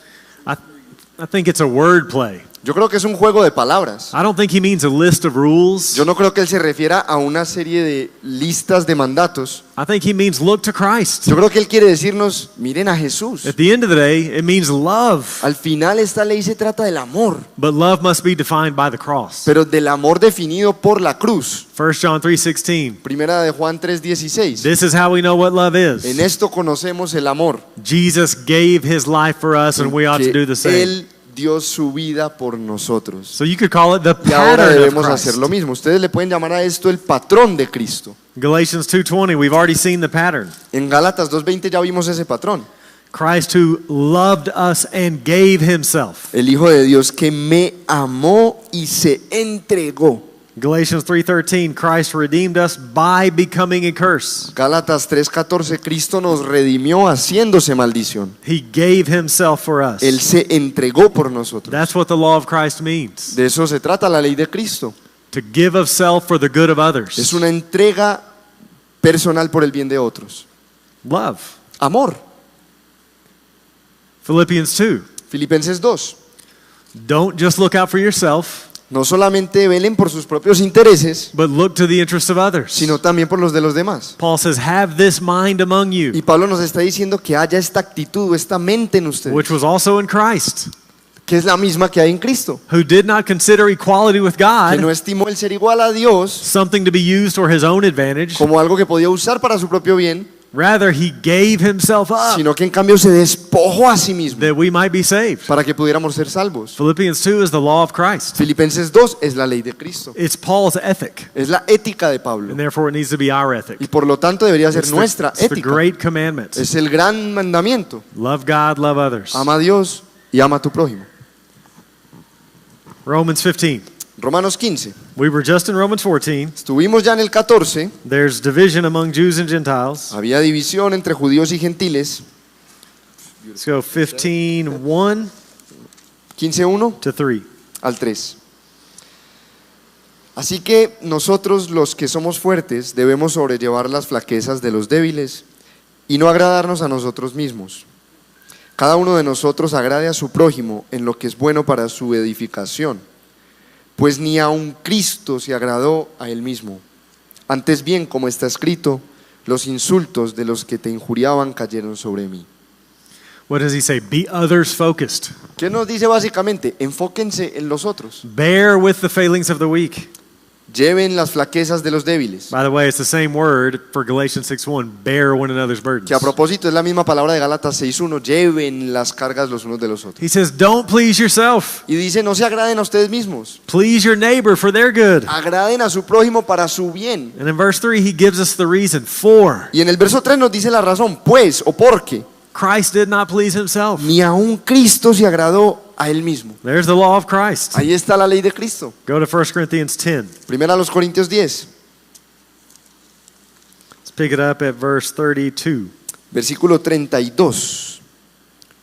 Speaker 1: I think it's a word play.
Speaker 2: Yo creo que es un juego de palabras.
Speaker 1: I don't think he means a list of rules.
Speaker 2: Yo no creo que él se refiera a una serie de listas de mandatos.
Speaker 1: I think he means look to Christ.
Speaker 2: Yo creo que él quiere decirnos, miren a Jesús.
Speaker 1: At the end of the day, it means love.
Speaker 2: Al final esta ley se trata del amor,
Speaker 1: But love must be defined by the cross.
Speaker 2: pero del amor definido por la cruz.
Speaker 1: 1 John 3:16.
Speaker 2: Primera de Juan 3:16.
Speaker 1: This is how we know what love
Speaker 2: En
Speaker 1: is.
Speaker 2: esto conocemos el amor,
Speaker 1: Jesus gave his life for us and we ought to do the
Speaker 2: que
Speaker 1: same.
Speaker 2: él dio su vida por nosotros.
Speaker 1: So you could call it the
Speaker 2: Y ahora
Speaker 1: pattern of
Speaker 2: debemos
Speaker 1: Christ.
Speaker 2: hacer lo mismo. Ustedes le pueden llamar a esto el patrón de Cristo.
Speaker 1: Galatians 2:20, we've already seen the pattern.
Speaker 2: En Gálatas 2:20 ya vimos ese patrón.
Speaker 1: Christ who loved us and gave himself.
Speaker 2: El Hijo de Dios que me amó y se entregó.
Speaker 1: Galatians 3:13, Christ redeemed us by becoming a curse.
Speaker 2: Gálatas 3:14, Cristo nos redimió haciéndose maldición.
Speaker 1: He gave himself for us.
Speaker 2: Él se entregó por nosotros.
Speaker 1: That's what the law of Christ means.
Speaker 2: De eso se trata la ley de Cristo.
Speaker 1: To give of self for the good of
Speaker 2: Es
Speaker 1: others.
Speaker 2: una entrega personal por el bien de otros.
Speaker 1: Love.
Speaker 2: Amor.
Speaker 1: Philippians 2.
Speaker 2: Filipenses 2.
Speaker 1: Don't just look out for yourself,
Speaker 2: No solamente velen por sus propios intereses,
Speaker 1: but look to the interests of others.
Speaker 2: sino también por los de los demás.
Speaker 1: Paul says, have this mind among
Speaker 2: Y
Speaker 1: you,
Speaker 2: Pablo nos está diciendo que haya esta actitud o esta mente en ustedes,
Speaker 1: which was also in Christ,
Speaker 2: que es la misma que hay en Cristo,
Speaker 1: who did not consider equality with
Speaker 2: que no
Speaker 1: God
Speaker 2: estimó el ser igual a Dios
Speaker 1: something to be used for his own advantage.
Speaker 2: como algo que podía usar para su propio bien,
Speaker 1: Rather, he gave himself up
Speaker 2: sino que en cambio se despojó a sí mismo
Speaker 1: that we might be saved.
Speaker 2: para que pudiéramos ser salvos.
Speaker 1: Philippians 2 is the law of Christ.
Speaker 2: Filipenses 2 es la ley de Cristo,
Speaker 1: It's Paul's ethic,
Speaker 2: es la ética de Pablo,
Speaker 1: and therefore it needs to be our
Speaker 2: y
Speaker 1: ethic.
Speaker 2: por lo tanto debería ser
Speaker 1: It's
Speaker 2: nuestra
Speaker 1: the
Speaker 2: ética.
Speaker 1: great commandment.
Speaker 2: Es el gran mandamiento.
Speaker 1: Love God, love others.
Speaker 2: Ama a Dios y ama a tu prójimo.
Speaker 1: Romans 15.
Speaker 2: Romanos 15.
Speaker 1: We were just in Romans 14.
Speaker 2: Estuvimos ya en el 14.
Speaker 1: There's division among Jews and Gentiles.
Speaker 2: Había división entre judíos y gentiles.
Speaker 1: Let's go 15:1
Speaker 2: 15:1
Speaker 1: to 3.
Speaker 2: al 3. Así que nosotros los que somos fuertes debemos sobrellevar las flaquezas de los débiles y no agradarnos a nosotros mismos. Cada uno de nosotros agrade a su prójimo en lo que es bueno para su edificación, pues ni aun Cristo se agradó a él mismo. Antes bien, como está escrito, los insultos de los que te injuriaban cayeron sobre mí.
Speaker 1: What does he say? Be others focused.
Speaker 2: ¿Qué nos dice básicamente? Enfóquense en los otros.
Speaker 1: Bear with the failings of the weak.
Speaker 2: Lleven las flaquezas de los débiles.
Speaker 1: By the way, it's the same word for Galatians 6:1. Bear one another's burdens.
Speaker 2: Que a propósito es la misma palabra de Gálatas 6:1, lleven las cargas los unos de los otros.
Speaker 1: He says, don't please yourself.
Speaker 2: Y dice, no se agraden a ustedes mismos,
Speaker 1: Please your neighbor for their good.
Speaker 2: agraden a su prójimo para su bien.
Speaker 1: And in verse 3, he gives us the reason. For.
Speaker 2: Y en el verso 3 nos dice la razón, pues o porque.
Speaker 1: Christ did not please himself.
Speaker 2: Ni aun Cristo se agradó a él mismo.
Speaker 1: There's the law of Christ.
Speaker 2: Ahí está la ley de Cristo.
Speaker 1: Go to 1 Corinthians 10.
Speaker 2: Primera a los Corintios 10,
Speaker 1: Let's pick it up at verse 32.
Speaker 2: versículo 32.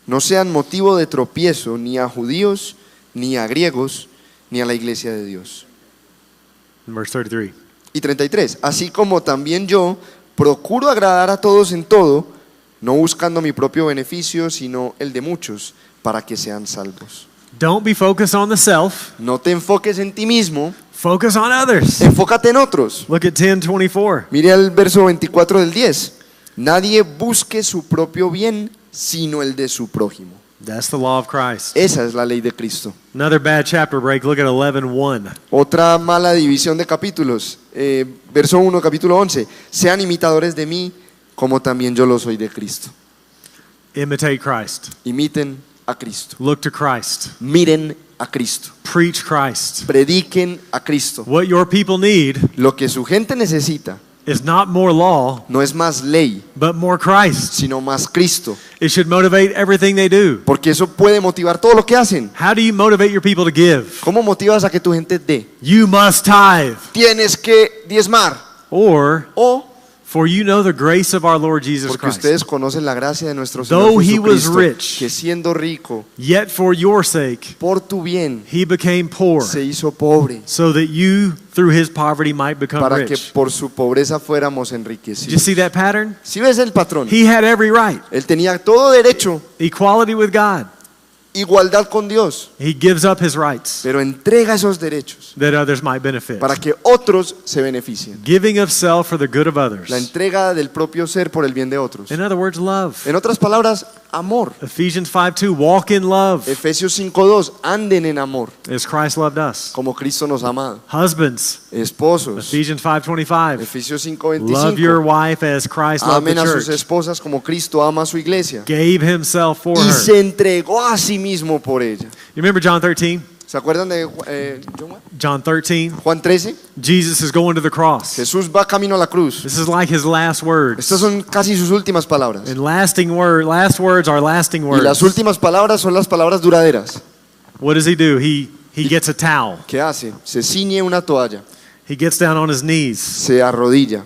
Speaker 2: No sean motivo de tropiezo ni a judíos, ni a griegos, ni a la iglesia de Dios.
Speaker 1: In verse 33.
Speaker 2: Y 33. Así como también yo procuro agradar a todos en todo, no buscando mi propio beneficio, sino el de muchos, para que sean salvos.
Speaker 1: Don't be focused on the self.
Speaker 2: No te enfoques en ti mismo,
Speaker 1: Focus on others.
Speaker 2: enfócate en otros.
Speaker 1: Look at 10:24.
Speaker 2: Mire el verso 24 del 10. Nadie busque su propio bien, sino el de su prójimo.
Speaker 1: That's the law of Christ.
Speaker 2: Esa es la ley de Cristo.
Speaker 1: Another bad chapter break. Look at 11:1.
Speaker 2: Otra mala división de capítulos. Verso 1, capítulo 11. Sean imitadores de mí, como también yo lo soy de Cristo.
Speaker 1: Imitate Christ.
Speaker 2: Imiten a Cristo.
Speaker 1: Look to Christ.
Speaker 2: Miren a Cristo.
Speaker 1: Preach Christ.
Speaker 2: Prediquen a Cristo.
Speaker 1: What your people need
Speaker 2: Lo que su gente necesita
Speaker 1: is not more law,
Speaker 2: no es más ley,
Speaker 1: but more Christ.
Speaker 2: sino más Cristo.
Speaker 1: It should motivate everything they do.
Speaker 2: Porque eso puede motivar todo lo que hacen.
Speaker 1: How do you motivate your people to give?
Speaker 2: ¿Cómo motivas a que tu gente dé?
Speaker 1: You must tithe.
Speaker 2: Tienes que diezmar.
Speaker 1: Or,
Speaker 2: O
Speaker 1: for you know the grace of our Lord Jesus
Speaker 2: porque
Speaker 1: Christ.
Speaker 2: ustedes conocen la gracia de nuestro Señor
Speaker 1: Though he was
Speaker 2: Jesucristo,
Speaker 1: rich,
Speaker 2: que siendo rico,
Speaker 1: Yet for your sake,
Speaker 2: por tu bien,
Speaker 1: he became poor,
Speaker 2: se hizo pobre,
Speaker 1: so that you, through his poverty, might become
Speaker 2: para que
Speaker 1: rich.
Speaker 2: por su pobreza fuéramos
Speaker 1: Did you
Speaker 2: enriquecidos.
Speaker 1: see that pattern?
Speaker 2: Si ves el patrón,
Speaker 1: He had every right.
Speaker 2: él tenía todo derecho,
Speaker 1: Equality with God.
Speaker 2: igualdad con Dios,
Speaker 1: He gives up his rights
Speaker 2: pero entrega esos derechos
Speaker 1: that others might benefit.
Speaker 2: para que otros se beneficien.
Speaker 1: Giving of self for the good of
Speaker 2: La
Speaker 1: others.
Speaker 2: entrega del propio ser por el bien de otros.
Speaker 1: In other words, love.
Speaker 2: En otras palabras, amor.
Speaker 1: Ephesians 5:2, walk in love
Speaker 2: Efesios 5:2, anden en amor,
Speaker 1: as Christ loved us.
Speaker 2: como Cristo nos ha amado.
Speaker 1: Husbands,
Speaker 2: Esposos,
Speaker 1: Ephesians 5:25,
Speaker 2: Efesios
Speaker 1: love your
Speaker 2: 5:25,
Speaker 1: wife as Christ loved the
Speaker 2: amen a sus
Speaker 1: church.
Speaker 2: esposas como Cristo ama a su iglesia.
Speaker 1: Gave himself for
Speaker 2: Y
Speaker 1: her.
Speaker 2: se entregó a sí mismo por ella.
Speaker 1: You remember John 13?
Speaker 2: ¿Se acuerdan de
Speaker 1: John 13,
Speaker 2: Juan 13?
Speaker 1: Jesus is going to the cross.
Speaker 2: Jesús va camino a la cruz.
Speaker 1: This is like his last words.
Speaker 2: Estas son casi sus últimas palabras.
Speaker 1: And last words are lasting
Speaker 2: Y las
Speaker 1: words.
Speaker 2: últimas palabras son las palabras duraderas.
Speaker 1: What does he do? He gets a towel.
Speaker 2: ¿Qué hace? Se ciñe una toalla,
Speaker 1: He gets down on his knees
Speaker 2: se arrodilla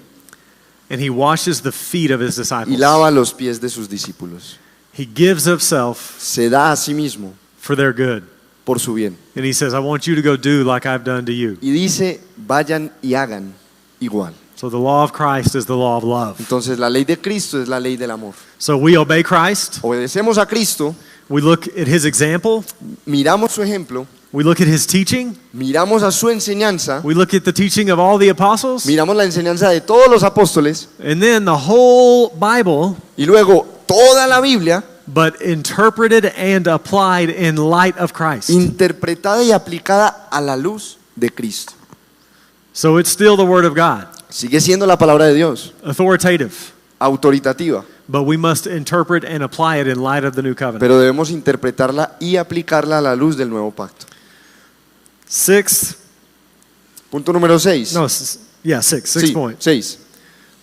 Speaker 1: and he washes the feet of his
Speaker 2: y
Speaker 1: disciples.
Speaker 2: lava los pies de sus discípulos.
Speaker 1: He gives of self
Speaker 2: Se da a sí mismo
Speaker 1: for their good.
Speaker 2: por su bien.
Speaker 1: And he says, I want you to go do like I've done to you.
Speaker 2: Y dice, vayan y hagan igual.
Speaker 1: So the law of Christ is the law of love.
Speaker 2: Entonces la ley de Cristo es la ley del amor.
Speaker 1: So we obey Christ.
Speaker 2: Obedecemos a Cristo,
Speaker 1: We look at his example.
Speaker 2: miramos su ejemplo,
Speaker 1: We look at his teaching.
Speaker 2: miramos a su enseñanza,
Speaker 1: We look at the teaching of all the apostles.
Speaker 2: miramos la enseñanza de todos los apóstoles
Speaker 1: And then the whole Bible,
Speaker 2: y luego toda la Biblia
Speaker 1: but interpreted and applied in light of Christ.
Speaker 2: interpretada y aplicada a la luz de Cristo.
Speaker 1: So it's still the Word of God,
Speaker 2: Sigue siendo la palabra de Dios,
Speaker 1: authoritative.
Speaker 2: autoritativa,
Speaker 1: But we must interpret and apply it in light of the new covenant.
Speaker 2: pero debemos interpretarla y aplicarla a la luz del nuevo pacto.
Speaker 1: Sixth,
Speaker 2: Punto número 6.
Speaker 1: sixth point.
Speaker 2: 6.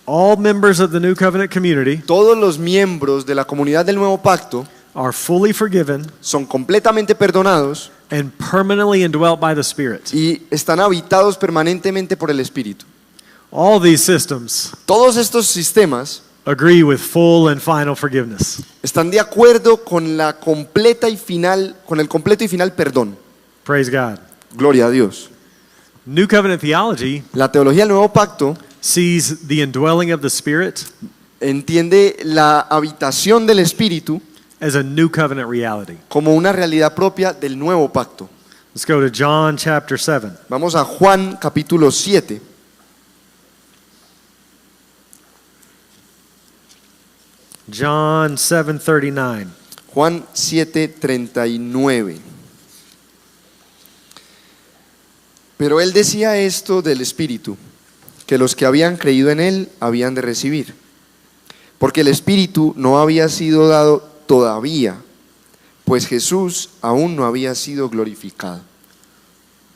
Speaker 1: All members of the new covenant community
Speaker 2: Todos los miembros de la comunidad del nuevo pacto
Speaker 1: are fully forgiven
Speaker 2: son completamente perdonados
Speaker 1: and permanently indwelt by the Spirit.
Speaker 2: y están habitados permanentemente por el Espíritu.
Speaker 1: All these systems
Speaker 2: Todos estos sistemas
Speaker 1: agree with full and final forgiveness.
Speaker 2: están de acuerdo con la completa y final, con el completo y final perdón.
Speaker 1: Praise God.
Speaker 2: Gloria a Dios.
Speaker 1: New covenant theology
Speaker 2: La teología del nuevo pacto
Speaker 1: sees the indwelling of the Spirit
Speaker 2: entiende la habitación del Espíritu
Speaker 1: as a new covenant reality.
Speaker 2: como una realidad propia del nuevo pacto.
Speaker 1: Let's go to John chapter 7.
Speaker 2: Vamos a Juan capítulo 7.
Speaker 1: John 7:39.
Speaker 2: Juan 7:39. Pero él decía esto del Espíritu, que los que habían creído en él habían de recibir, porque el Espíritu no había sido dado todavía, pues Jesús aún no había sido glorificado.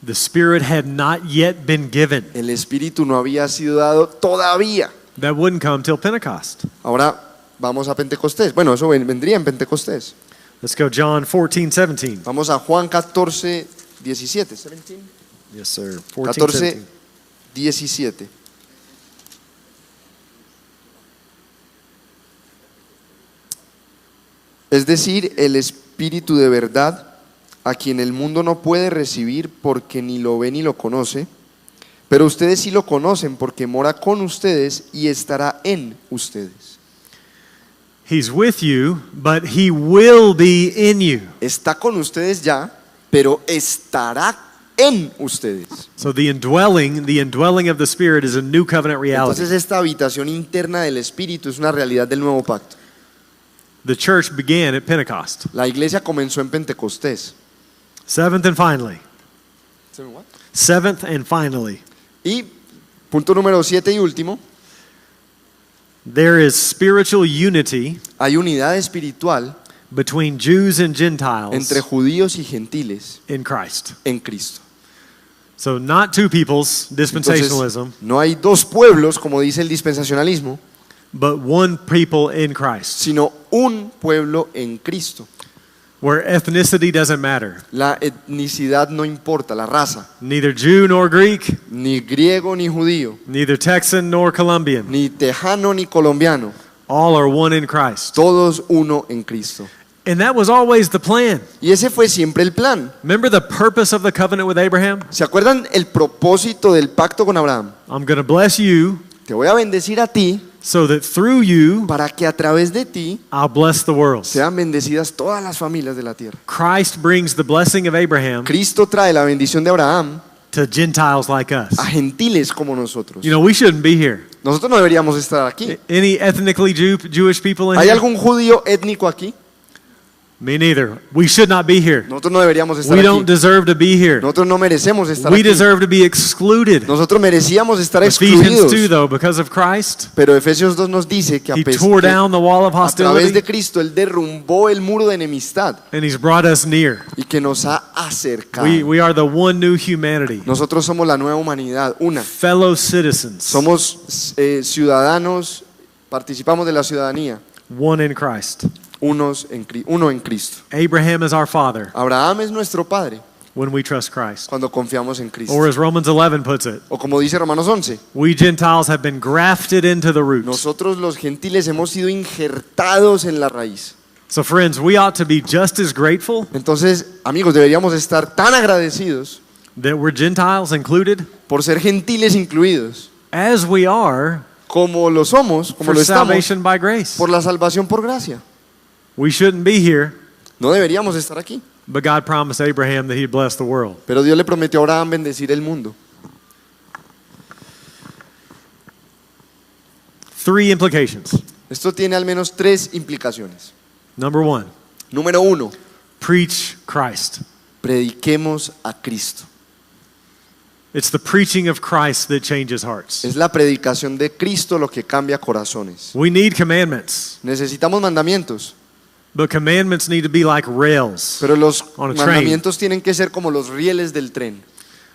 Speaker 1: The Spirit had not yet been given.
Speaker 2: El Espíritu no había sido dado todavía.
Speaker 1: That wouldn't come till Pentecost.
Speaker 2: Ahora, vamos a Pentecostés. Bueno, eso vendría en Pentecostés.
Speaker 1: Let's go John 14:17.
Speaker 2: Vamos a Juan 14, 17. 17.
Speaker 1: Yes, sir.
Speaker 2: 14, 17. Es decir, el Espíritu de verdad, a quien el mundo no puede recibir porque ni lo ve ni lo conoce, pero ustedes sí lo conocen porque mora con ustedes y estará en ustedes.
Speaker 1: He's with you, but he will be in you.
Speaker 2: Está con ustedes ya, pero estará en ustedes.
Speaker 1: So the indwelling of the Spirit is a new covenant reality.
Speaker 2: Entonces esta habitación interna del Espíritu es una realidad del nuevo pacto.
Speaker 1: The church began at Pentecost.
Speaker 2: La iglesia comenzó en Pentecostés.
Speaker 1: Seventh and finally,
Speaker 2: Y punto número 7 y último,
Speaker 1: there is spiritual unity
Speaker 2: hay unidad espiritual
Speaker 1: between Jews and Gentiles
Speaker 2: entre judíos y gentiles
Speaker 1: in Christ.
Speaker 2: en Cristo.
Speaker 1: So not two peoples, dispensationalism,
Speaker 2: Entonces, no hay dos pueblos, como dice el dispensacionalismo,
Speaker 1: but one people in Christ,
Speaker 2: sino un pueblo en Cristo.
Speaker 1: where ethnicity doesn't matter.
Speaker 2: La etnicidad no importa, la raza,
Speaker 1: Neither Jew nor Greek,
Speaker 2: ni griego ni judío,
Speaker 1: neither Texan nor Colombian.
Speaker 2: ni tejano ni colombiano,
Speaker 1: All are one in Christ.
Speaker 2: todos uno en Cristo.
Speaker 1: And that was always the plan.
Speaker 2: Y ese fue siempre el plan.
Speaker 1: Remember the purpose of the covenant with Abraham?
Speaker 2: ¿Se acuerdan el propósito del pacto con Abraham?
Speaker 1: I'm going to bless you
Speaker 2: Te voy a bendecir a ti
Speaker 1: so that through you
Speaker 2: para que a través de ti
Speaker 1: I'll bless the world.
Speaker 2: sean bendecidas todas las familias de la tierra.
Speaker 1: Christ brings the blessing of Abraham
Speaker 2: Cristo trae la bendición de Abraham
Speaker 1: to Gentiles like us.
Speaker 2: a gentiles como nosotros.
Speaker 1: You know, we shouldn't be here.
Speaker 2: Nosotros no deberíamos estar aquí.
Speaker 1: Any ethnically Jewish people in
Speaker 2: ¿Hay
Speaker 1: here?
Speaker 2: algún judío étnico aquí?
Speaker 1: Me neither. We should not be here.
Speaker 2: Nosotros no deberíamos estar
Speaker 1: We don't
Speaker 2: aquí.
Speaker 1: deserve to be here.
Speaker 2: Nosotros no merecemos estar
Speaker 1: We
Speaker 2: aquí.
Speaker 1: deserve to be excluded.
Speaker 2: Nosotros merecíamos estar
Speaker 1: Ephesians 2,
Speaker 2: excluidos.
Speaker 1: though, because of Christ,
Speaker 2: Pero Efesios 2 nos dice que
Speaker 1: He tore down the wall of
Speaker 2: a través de
Speaker 1: hostility
Speaker 2: Cristo Él derrumbó el muro de enemistad
Speaker 1: and He's brought us near.
Speaker 2: y que nos ha acercado.
Speaker 1: We are the one new humanity,
Speaker 2: Nosotros somos la nueva humanidad, una.
Speaker 1: fellow citizens,
Speaker 2: Somos ciudadanos, participamos de la ciudadanía,
Speaker 1: one in Christ.
Speaker 2: uno en Cristo.
Speaker 1: Abraham is our father
Speaker 2: Abraham es nuestro padre
Speaker 1: when we trust Christ.
Speaker 2: cuando confiamos en Cristo.
Speaker 1: Or as Romans 11 puts it,
Speaker 2: O como dice Romanos 11,
Speaker 1: we Gentiles have been grafted into the roots.
Speaker 2: nosotros los gentiles hemos sido injertados en la raíz.
Speaker 1: So friends, we ought to be just as grateful
Speaker 2: Entonces, amigos, deberíamos estar tan agradecidos
Speaker 1: that we're Gentiles included
Speaker 2: por ser gentiles incluidos,
Speaker 1: as we are
Speaker 2: como lo somos, como
Speaker 1: for
Speaker 2: lo estamos,
Speaker 1: salvation by grace.
Speaker 2: por la salvación por gracia.
Speaker 1: We shouldn't be here,
Speaker 2: No deberíamos estar aquí.
Speaker 1: but God promised Abraham that He'd bless the world.
Speaker 2: Pero Dios le prometió a Abraham bendecir el mundo.
Speaker 1: 3 implications.
Speaker 2: Esto tiene al menos 3 implicaciones.
Speaker 1: Number 1,
Speaker 2: Número 1,
Speaker 1: preach Christ.
Speaker 2: prediquemos a Cristo.
Speaker 1: It's the preaching of Christ that changes hearts.
Speaker 2: Es la predicación de Cristo lo que cambia corazones.
Speaker 1: We need commandments,
Speaker 2: Necesitamos mandamientos,
Speaker 1: but commandments need to be like rails.
Speaker 2: pero los
Speaker 1: On a train.
Speaker 2: mandamientos tienen que ser como los rieles del tren.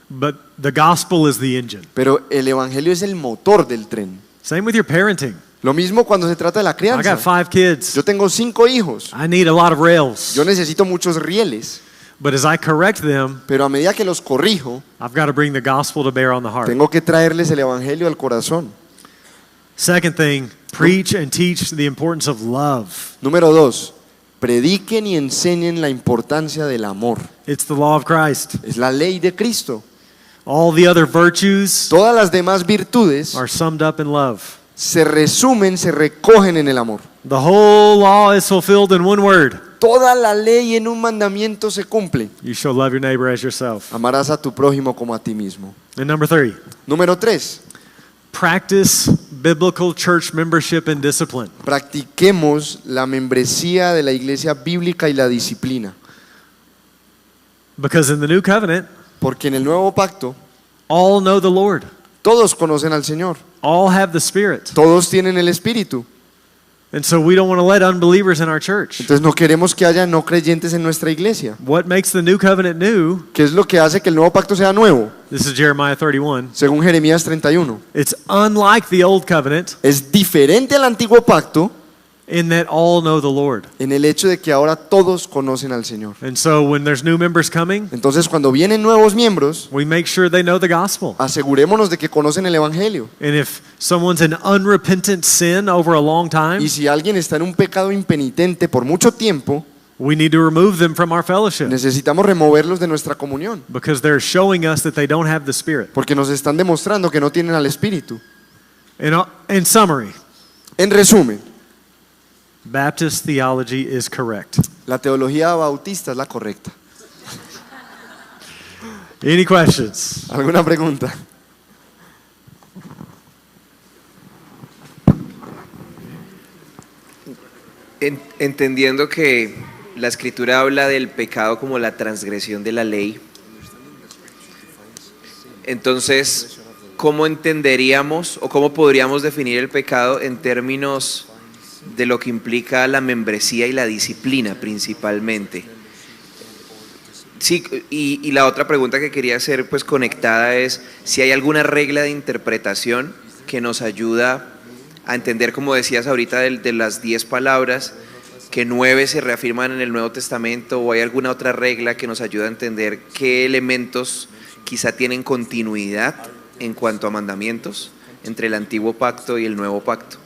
Speaker 1: But the gospel is the engine.
Speaker 2: Pero el evangelio es el motor del tren.
Speaker 1: Same with your parenting.
Speaker 2: Lo mismo cuando se trata de la
Speaker 1: I
Speaker 2: crianza.
Speaker 1: got 5 kids.
Speaker 2: Yo tengo 5 hijos.
Speaker 1: I need a lot of rails.
Speaker 2: Yo necesito muchos rieles,
Speaker 1: But as I correct them,
Speaker 2: pero a medida que los corrijo,
Speaker 1: I've got to bring the gospel to bear on the heart.
Speaker 2: tengo que traerles el evangelio al corazón.
Speaker 1: Second thing, preach and teach the importance of love.
Speaker 2: Número 2, prediquen y enseñen la importancia del amor.
Speaker 1: It's the law of Christ.
Speaker 2: Es la ley de Cristo.
Speaker 1: All the other virtues
Speaker 2: Todas las demás virtudes
Speaker 1: are summed up in love.
Speaker 2: se resumen, se recogen en el amor.
Speaker 1: The whole law is fulfilled in one word.
Speaker 2: Toda la ley en un mandamiento se cumple.
Speaker 1: You shall love your neighbor as yourself.
Speaker 2: Amarás a tu prójimo como a ti mismo.
Speaker 1: And number 3,
Speaker 2: Número 3,
Speaker 1: practice biblical church membership and discipline.
Speaker 2: practiquemos la membresía de la iglesia bíblica y la disciplina.
Speaker 1: Because in the new covenant,
Speaker 2: Porque en el nuevo pacto
Speaker 1: all know the Lord.
Speaker 2: todos conocen al Señor.
Speaker 1: All have the Spirit.
Speaker 2: Todos tienen el Espíritu.
Speaker 1: And so we don't want to let unbelievers in our church.
Speaker 2: Entonces no queremos que haya no creyentes en nuestra iglesia.
Speaker 1: What makes the new covenant new?
Speaker 2: ¿Qué es lo que hace que el nuevo pacto sea nuevo?
Speaker 1: This is Jeremiah 31.
Speaker 2: Según Jeremías 31.
Speaker 1: It's unlike the old covenant
Speaker 2: Es diferente al antiguo pacto
Speaker 1: in that all know the Lord.
Speaker 2: en el hecho de que ahora todos conocen al Señor.
Speaker 1: And so when there's new members coming,
Speaker 2: Entonces, cuando vienen nuevos miembros,
Speaker 1: we make sure they know the gospel.
Speaker 2: asegurémonos de que conocen el Evangelio.
Speaker 1: And if someone's in unrepentant sin over a long time,
Speaker 2: Y si alguien está en un pecado impenitente por mucho tiempo,
Speaker 1: we need to remove them from our fellowship
Speaker 2: necesitamos removerlos de nuestra comunión,
Speaker 1: because they're showing us that they don't have the Spirit.
Speaker 2: porque nos están demostrando que no tienen al Espíritu.
Speaker 1: In summary,
Speaker 2: En resumen,
Speaker 1: Baptist theology is correct.
Speaker 2: la teología bautista es la correcta.
Speaker 1: Any questions?
Speaker 2: ¿Alguna pregunta?
Speaker 5: Entendiendo que la escritura habla del pecado como la transgresión de la ley, entonces, ¿cómo entenderíamos o cómo podríamos definir el pecado en términos de lo que implica la membresía y la disciplina principalmente? Sí, y la otra pregunta que quería hacer pues conectada es si hay alguna regla de interpretación que nos ayuda a entender, como decías ahorita, de las 10 palabras, que 9 se reafirman en el Nuevo Testamento, o hay alguna otra regla que nos ayuda a entender qué elementos quizá tienen continuidad en cuanto a mandamientos entre el Antiguo Pacto y el Nuevo Pacto.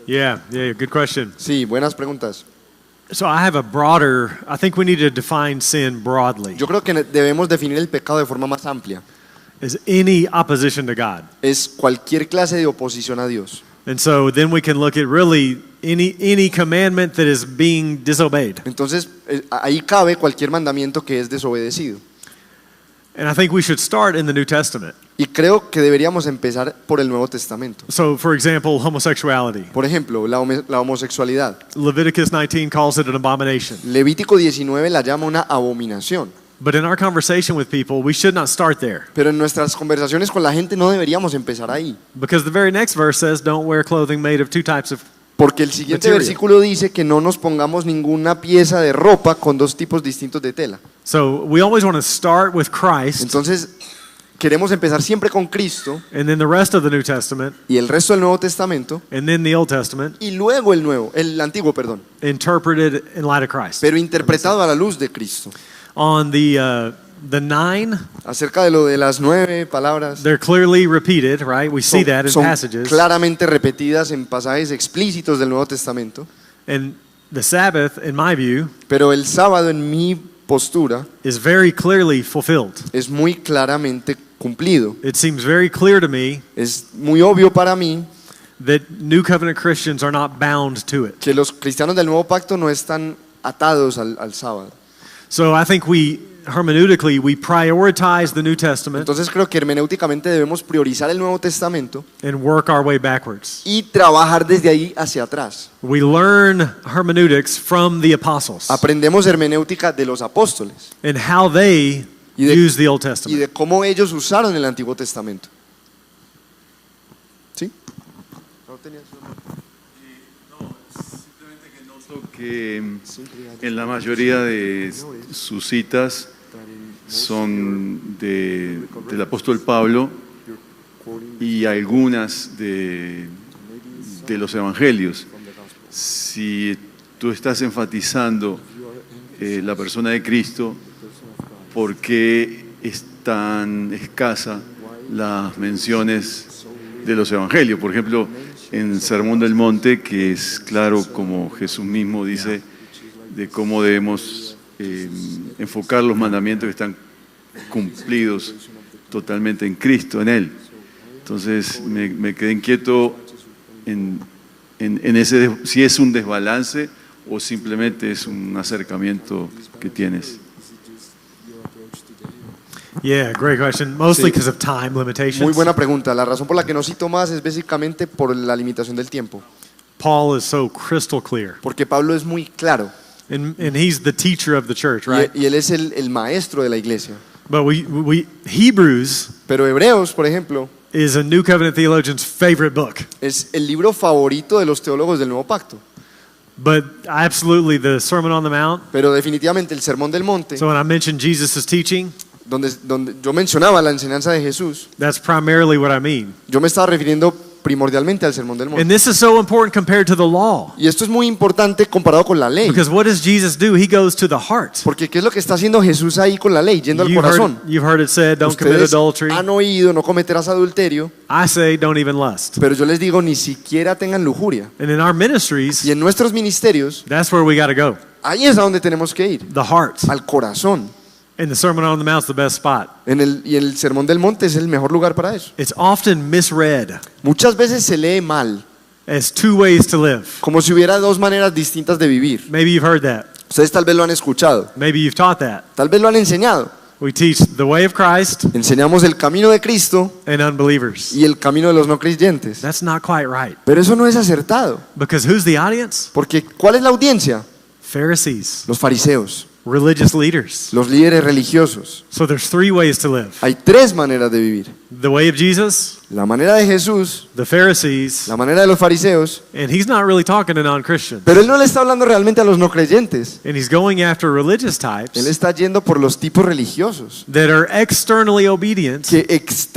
Speaker 1: Yeah, good question.
Speaker 2: Sí, buenas preguntas.
Speaker 1: So I think we need to define sin broadly.
Speaker 2: Yo creo que debemos definir el pecado de forma más amplia.
Speaker 1: As any opposition to God.
Speaker 2: Es cualquier clase de oposición a Dios.
Speaker 1: And so then we can look at really any commandment that is being disobeyed.
Speaker 2: Entonces, ahí cabe cualquier mandamiento que es desobedecido.
Speaker 1: And I think we should start in the New Testament.
Speaker 2: Y creo que deberíamos empezar por el Nuevo Testamento.
Speaker 1: So, for example, homosexuality.
Speaker 2: Por ejemplo, la homosexualidad.
Speaker 1: Leviticus 19 calls it an abomination.
Speaker 2: Levítico 19 la llama una abominación.
Speaker 1: But in our conversation with people, we should not start there.
Speaker 2: Pero en nuestras conversaciones con la gente no deberíamos empezar ahí.
Speaker 1: Because the very next verse says, don't wear clothing made of two types of.
Speaker 2: Porque el siguiente
Speaker 1: Material.
Speaker 2: versículo dice que no nos pongamos ninguna pieza de ropa con dos tipos distintos de tela.
Speaker 1: So we always want to start with Christ,
Speaker 2: Entonces, queremos empezar siempre con Cristo
Speaker 1: and then the rest of the New Testament,
Speaker 2: y el resto del Nuevo Testamento
Speaker 1: and then the Old Testament,
Speaker 2: y luego el Antiguo, perdón,
Speaker 1: interpreted in light of Christ.
Speaker 2: pero interpretado a la luz de Cristo.
Speaker 1: On the 9,
Speaker 2: Acerca de lo de las 9 palabras,
Speaker 1: they're clearly repeated, right? We see that in
Speaker 2: son
Speaker 1: passages.
Speaker 2: claramente repetidas en pasajes explícitos del Nuevo Testamento,
Speaker 1: And the Sabbath, in my view,
Speaker 2: pero el sábado en mi postura
Speaker 1: is very clearly fulfilled.
Speaker 2: es muy claramente cumplido.
Speaker 1: It seems very clear to me
Speaker 2: Es muy obvio para mí
Speaker 1: that New Covenant Christians are not bound to it.
Speaker 2: que los cristianos del Nuevo Pacto no están atados al sábado.
Speaker 1: So I think hermeneutically, we prioritize the New Testament
Speaker 2: Entonces creo que hermenéuticamente debemos priorizar el Nuevo Testamento
Speaker 1: and work our way backwards.
Speaker 2: y trabajar desde ahí hacia atrás.
Speaker 1: We learn hermeneutics from the apostles
Speaker 2: Aprendemos hermenéutica de los apóstoles
Speaker 1: and how they
Speaker 2: Y de-
Speaker 1: use the Old
Speaker 2: y
Speaker 1: Testament.
Speaker 2: de cómo ellos usaron el Antiguo Testamento. ¿Sí?
Speaker 6: Que en la mayoría de sus citas son del apóstol Pablo y algunas de los evangelios. Si tú estás enfatizando la persona de Cristo, ¿por qué es tan escasa las menciones de los evangelios? Por ejemplo, en Sermón del Monte, que es claro como Jesús mismo dice de cómo debemos enfocar los mandamientos que están cumplidos totalmente en Cristo, en Él. Entonces me quedé inquieto en ese, si es un desbalance o simplemente es un acercamiento que tienes.
Speaker 1: Yeah, great question. Mostly
Speaker 2: Sí.
Speaker 1: because of time limitations.
Speaker 2: Muy buena pregunta. La razón por la que no cito más es básicamente por la limitación del tiempo.
Speaker 1: Paul is so crystal clear.
Speaker 2: Porque Pablo es muy claro
Speaker 1: And he's the teacher of the church, right?
Speaker 2: y él es el maestro de la iglesia.
Speaker 1: But Hebrews
Speaker 2: Pero Hebreos, por ejemplo,
Speaker 1: is a New Covenant theologian's favorite book.
Speaker 2: es el libro favorito de los teólogos del Nuevo Pacto.
Speaker 1: But absolutely the Sermon on the Mount.
Speaker 2: Pero definitivamente el Sermón del Monte,
Speaker 1: So when I mentioned Jesus' teaching,
Speaker 2: donde yo mencionaba la enseñanza de Jesús,
Speaker 1: that's primarily what I mean.
Speaker 2: yo me estaba refiriendo primordialmente al Sermón del
Speaker 1: And
Speaker 2: Monte.
Speaker 1: this is so important compared to the law.
Speaker 2: Y esto es muy importante comparado con la ley.
Speaker 1: Because what does Jesus do? He goes to the heart.
Speaker 2: Porque ¿qué es lo que está haciendo Jesús ahí con la ley? Yendo al corazón.
Speaker 1: You've heard it said, don't commit
Speaker 2: Ustedes
Speaker 1: adultery.
Speaker 2: han oído, no cometerás adulterio,
Speaker 1: I say, don't even lust.
Speaker 2: pero yo les digo, ni siquiera tengan lujuria.
Speaker 1: And in our ministries,
Speaker 2: Y en nuestros ministerios,
Speaker 1: that's where we got to go.
Speaker 2: ahí es a donde tenemos que ir,
Speaker 1: The heart.
Speaker 2: al corazón.
Speaker 1: And the Sermon on the Mount is the best spot.
Speaker 2: Y el Sermón del Monte es el mejor lugar para eso.
Speaker 1: It's often misread
Speaker 2: Muchas veces se lee mal,
Speaker 1: as two ways to live.
Speaker 2: como si hubiera dos maneras distintas de vivir.
Speaker 1: Maybe you've heard that.
Speaker 2: Ustedes tal vez lo han escuchado,
Speaker 1: Maybe you've taught that.
Speaker 2: tal vez lo han enseñado.
Speaker 1: We teach the way of Christ
Speaker 2: Enseñamos el camino de Cristo
Speaker 1: and unbelievers.
Speaker 2: y el camino de los no creyentes.
Speaker 1: That's not quite right.
Speaker 2: Pero eso no es acertado,
Speaker 1: Because who's the audience?
Speaker 2: porque ¿cuál es la audiencia?
Speaker 1: Pharisees,
Speaker 2: Los fariseos,
Speaker 1: religious leaders.
Speaker 2: los líderes religiosos.
Speaker 1: So there's three ways to live.
Speaker 2: Hay tres maneras de vivir.
Speaker 1: The way of Jesus,
Speaker 2: La manera de Jesús,
Speaker 1: the Pharisees,
Speaker 2: la manera de los fariseos,
Speaker 1: and he's not really talking to non-Christians.
Speaker 2: pero él no le está hablando realmente a los no creyentes.
Speaker 1: And he's going after religious
Speaker 2: Él
Speaker 1: types
Speaker 2: está yendo por los tipos religiosos
Speaker 1: that are externally obedient,
Speaker 2: que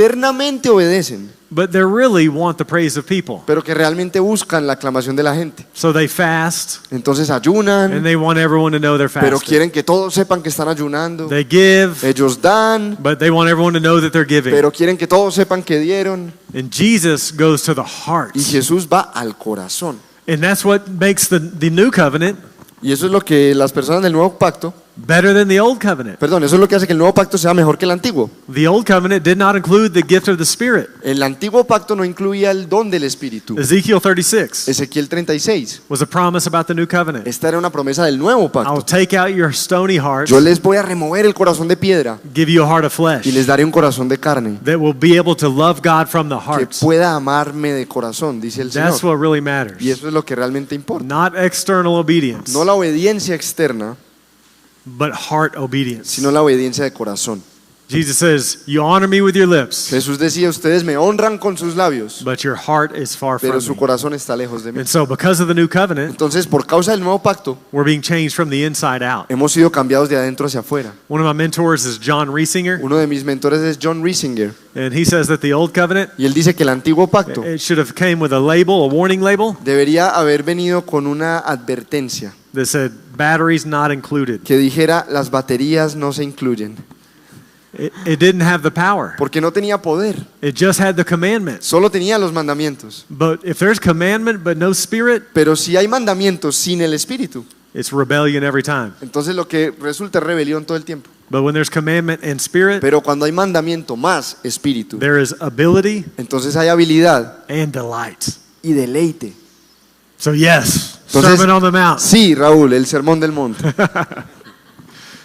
Speaker 2: externamente obedecen,
Speaker 1: but they really want the praise of people.
Speaker 2: pero que realmente buscan la aclamación de la gente.
Speaker 1: So they fast,
Speaker 2: Entonces
Speaker 1: and
Speaker 2: ayunan,
Speaker 1: they want everyone to know they're
Speaker 2: pero
Speaker 1: fasting.
Speaker 2: quieren que todos sepan que están ayunando.
Speaker 1: They give,
Speaker 2: Ellos dan,
Speaker 1: but they want everyone to know that they're giving.
Speaker 2: pero quieren que todos sepan que dieron.
Speaker 1: And Jesus goes to the heart.
Speaker 2: Y Jesús va al corazón.
Speaker 1: And that's what makes the new covenant
Speaker 2: Y eso es lo que las personas del nuevo pacto,
Speaker 1: better than the old covenant.
Speaker 2: perdón, eso es lo que hace que el nuevo pacto sea mejor que el antiguo.
Speaker 1: The old covenant did not include the gift of the Spirit.
Speaker 2: El antiguo pacto no incluía el don del Espíritu.
Speaker 1: Ezekiel 36
Speaker 2: Ezequiel 36.
Speaker 1: was a promise about the new covenant.
Speaker 2: Esta era una promesa del nuevo
Speaker 1: I'll
Speaker 2: pacto.
Speaker 1: take out your stony heart,
Speaker 2: Yo les voy a remover el corazón de piedra
Speaker 1: give you a heart of flesh
Speaker 2: y les daré un corazón de carne
Speaker 1: that will be able to love God from the
Speaker 2: que
Speaker 1: heart.
Speaker 2: pueda amarme de corazón, dice el
Speaker 1: That's
Speaker 2: Señor.
Speaker 1: what really matters.
Speaker 2: Y eso es lo que realmente importa.
Speaker 1: Not external obedience,
Speaker 2: No la obediencia externa,
Speaker 1: but heart obedience.
Speaker 2: sino la obediencia de corazón.
Speaker 1: Jesus says, you honor me with your lips,
Speaker 2: Jesús decía, ustedes me honran con sus labios,
Speaker 1: but your heart is far
Speaker 2: pero
Speaker 1: from
Speaker 2: su
Speaker 1: me.
Speaker 2: corazón está lejos de mí.
Speaker 1: And so because of the new covenant,
Speaker 2: Entonces, por causa del nuevo pacto,
Speaker 1: we're being changed from the inside out.
Speaker 2: hemos sido cambiados de adentro hacia afuera.
Speaker 1: One of my mentors is John Riesinger,
Speaker 2: Uno de mis mentores es John Riesinger,
Speaker 1: and he says that the old covenant,
Speaker 2: y él dice que el antiguo pacto
Speaker 1: it should have came with a label, a warning label,
Speaker 2: debería haber venido con una advertencia
Speaker 1: that said batteries not included.
Speaker 2: que dijera las baterías no se incluyen,
Speaker 1: It didn't have the power.
Speaker 2: porque no tenía poder,
Speaker 1: It just had the commandments.
Speaker 2: solo tenía los mandamientos.
Speaker 1: But if there's commandment but no spirit,
Speaker 2: Pero si hay mandamientos sin el Espíritu,
Speaker 1: it's rebellion every time.
Speaker 2: entonces lo que resulta es rebelión todo el tiempo.
Speaker 1: But when there's commandment and spirit,
Speaker 2: Pero cuando hay mandamiento más Espíritu,
Speaker 1: there is ability
Speaker 2: entonces hay habilidad
Speaker 1: and delight.
Speaker 2: y deleite.
Speaker 1: So yes,
Speaker 2: Entonces,
Speaker 1: Sermon on the Mount.
Speaker 2: sí, Raúl, el sermón del monte.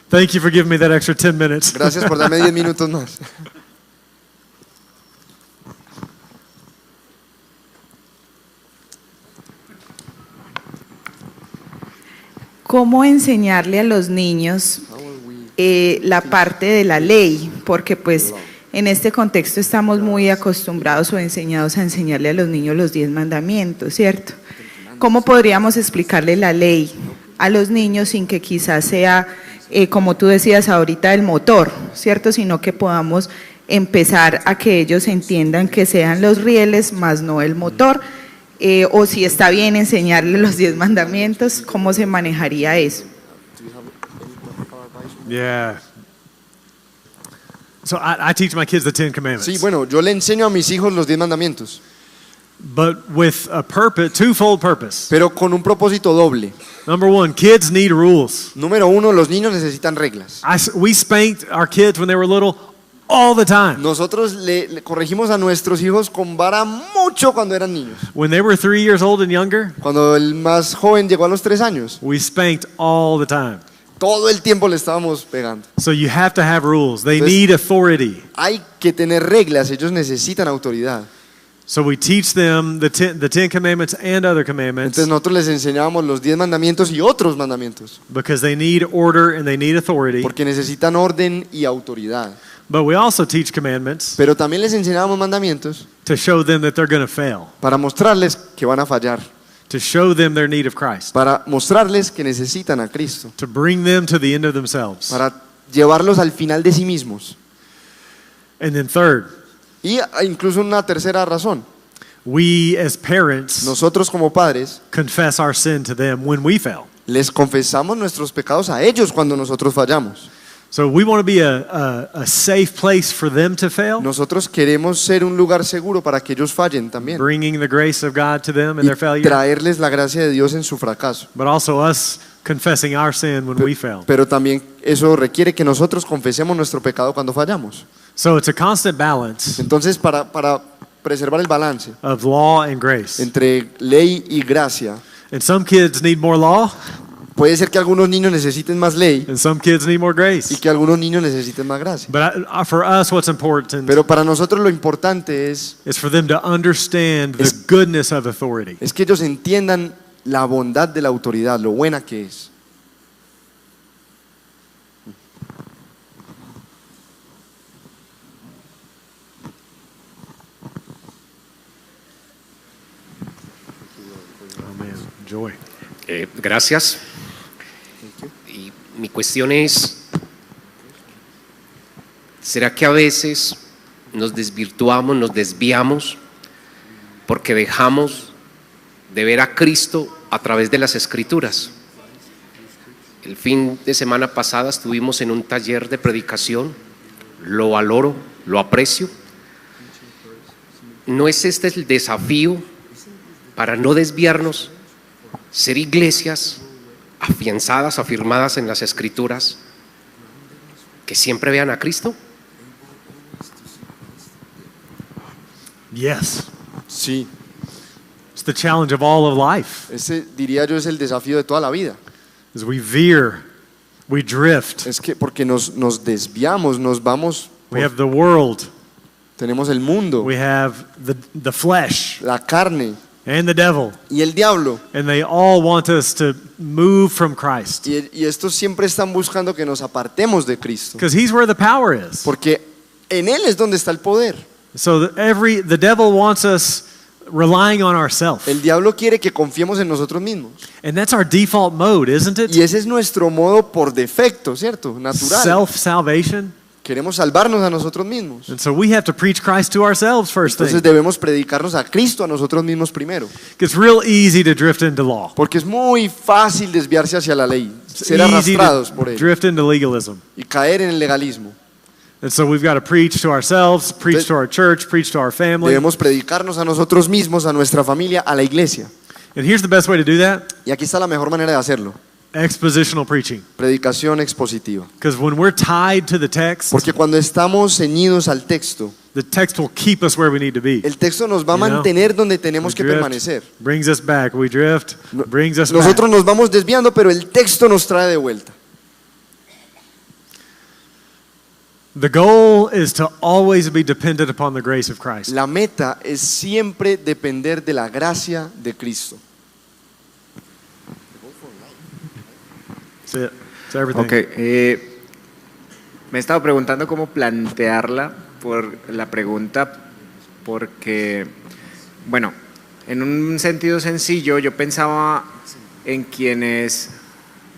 Speaker 1: Thank you for giving me that extra 10 minutes.
Speaker 2: Gracias por darme 10 minutos más.
Speaker 7: ¿Cómo enseñarle a los niños la parte de la ley? Porque pues en este contexto estamos muy acostumbrados o enseñados a enseñarle a los niños los 10 mandamientos, ¿cierto? ¿Cómo podríamos explicarle la ley a los niños sin que quizás sea, como tú decías ahorita, el motor, ¿cierto? Sino que podamos empezar a que ellos entiendan que sean los rieles más no el motor. O si está bien enseñarle los 10 mandamientos, ¿cómo se manejaría eso?
Speaker 1: Yeah. So I teach my kids the 10 commandments.
Speaker 2: Sí, bueno, yo le enseño a mis hijos los 10 mandamientos,
Speaker 1: But with a purpose, twofold purpose.
Speaker 2: pero con un propósito doble.
Speaker 1: Number one, kids need rules.
Speaker 2: Número uno, los niños necesitan reglas.
Speaker 1: We spanked our kids when they were little all the time.
Speaker 2: Nosotros le corregimos a nuestros hijos con vara mucho cuando eran niños.
Speaker 1: When they were 3 years old and younger,
Speaker 2: Cuando el más joven llegó a los 3 años,
Speaker 1: we spanked all the time.
Speaker 2: todo el tiempo le estábamos pegando.
Speaker 1: So you have to have rules. They
Speaker 2: Entonces-
Speaker 1: need authority.
Speaker 2: Hay que tener reglas, ellos necesitan autoridad.
Speaker 1: So we teach them the 10 commandments and other commandments
Speaker 2: Entonces nosotros les enseñábamos los 10 mandamientos y otros mandamientos,
Speaker 1: because they need order and they need authority.
Speaker 2: porque necesitan orden y autoridad.
Speaker 1: But we also teach commandments
Speaker 2: Pero también les enseñábamos mandamientos
Speaker 1: to show them that they're going to fail,
Speaker 2: para mostrarles que van a fallar,
Speaker 1: to show them their need of Christ,
Speaker 2: para mostrarles que necesitan a Cristo,
Speaker 1: to bring them to the end of themselves.
Speaker 2: para llevarlos al final de sí mismos.
Speaker 1: And then third,
Speaker 2: Y incluso una tercera razón,
Speaker 1: we as parents
Speaker 2: nosotros como padres
Speaker 1: confess our sin to them when we fail.
Speaker 2: les confesamos nuestros pecados a ellos cuando nosotros fallamos.
Speaker 1: So we want to be a safe place for them to fail,
Speaker 2: Nosotros queremos ser un lugar seguro para que ellos fallen también
Speaker 1: bringing the grace of God to them in
Speaker 2: y
Speaker 1: their failure,
Speaker 2: traerles la gracia de Dios en su fracaso.
Speaker 1: but also us confessing our sin when we fail.
Speaker 2: Pero también eso requiere que nosotros confesemos nuestro pecado cuando fallamos.
Speaker 1: So it's a constant balance
Speaker 2: Entonces, para preservar el balance
Speaker 1: of law and grace.
Speaker 2: entre ley y gracia,
Speaker 1: And some kids need more law,
Speaker 2: puede ser que algunos niños necesiten más ley
Speaker 1: and some kids need more
Speaker 2: y
Speaker 1: grace.
Speaker 2: que algunos niños necesiten más gracia.
Speaker 1: But for us, what's important
Speaker 2: Pero para nosotros lo importante es
Speaker 1: for them to understand the goodness of authority.
Speaker 2: que ellos entiendan la bondad de la autoridad, lo buena que es.
Speaker 1: Amen. Joy.
Speaker 8: Gracias. Y mi cuestión es, ¿será que a veces nos desvirtuamos, nos desviamos porque dejamos de ver a Cristo a través de las Escrituras? El fin de semana pasada estuvimos en un taller de predicación, lo valoro, lo aprecio. ¿No es este el desafío para no desviarnos? Ser iglesias afianzadas, afirmadas en las Escrituras, que siempre vean a Cristo.
Speaker 1: Yes.
Speaker 2: Sí,
Speaker 1: It's the challenge of all of life.
Speaker 2: ese diría yo es el desafío de toda la vida.
Speaker 1: As we veer, we drift.
Speaker 2: Es que porque nos desviamos, nos vamos,
Speaker 1: We have the world.
Speaker 2: tenemos el mundo,
Speaker 1: We have the flesh
Speaker 2: la carne
Speaker 1: and the devil.
Speaker 2: y el diablo.
Speaker 1: And they all want us to move from Christ.
Speaker 2: Y estos siempre están buscando que nos apartemos de Cristo,
Speaker 1: Because he's where the power is.
Speaker 2: porque en Él es donde está el poder.
Speaker 1: So the devil wants us relying on ourselves.
Speaker 2: El diablo quiere que confiemos en nosotros mismos.
Speaker 1: And that's our default mode, isn't it?
Speaker 2: Y ese es nuestro modo por defecto, ¿cierto? Natural.
Speaker 1: Self-salvation.
Speaker 2: Queremos salvarnos a nosotros mismos.
Speaker 1: And so we have to preach Christ to ourselves first
Speaker 2: Entonces
Speaker 1: thing.
Speaker 2: debemos predicarnos a Cristo a nosotros mismos primero.
Speaker 1: It's real easy to drift into law.
Speaker 2: Porque es muy fácil desviarse hacia la ley,
Speaker 1: It's
Speaker 2: ser
Speaker 1: easy
Speaker 2: arrastrados
Speaker 1: to
Speaker 2: por él
Speaker 1: drift into legalism.
Speaker 2: y caer en el legalismo.
Speaker 1: And so we've got to preach to ourselves, preach to our church, preach to our family.
Speaker 2: Debemos predicarnos a nosotros mismos, a nuestra familia, a la iglesia.
Speaker 1: And here's the best way to do that:
Speaker 2: Y aquí está la mejor manera de hacerlo.
Speaker 1: expositional preaching.
Speaker 2: Predicación expositiva.
Speaker 1: Because when we're tied to the text,
Speaker 2: Porque cuando estamos ceñidos al texto,
Speaker 1: the text will keep us where we need to be.
Speaker 2: el texto nos va a
Speaker 1: You know,
Speaker 2: mantener donde tenemos
Speaker 1: We
Speaker 2: que
Speaker 1: drift,
Speaker 2: permanecer.
Speaker 1: brings us back. We drift, brings us
Speaker 2: Nosotros
Speaker 1: back.
Speaker 2: nos vamos desviando, pero el texto nos trae de vuelta.
Speaker 1: The goal is to always be dependent upon the grace of Christ.
Speaker 2: La meta es siempre depender de la gracia de Cristo.
Speaker 1: That's it. That's everything.
Speaker 9: Ok, me he estado preguntando cómo plantearla por la pregunta, porque, bueno, en un sentido sencillo yo pensaba en quienes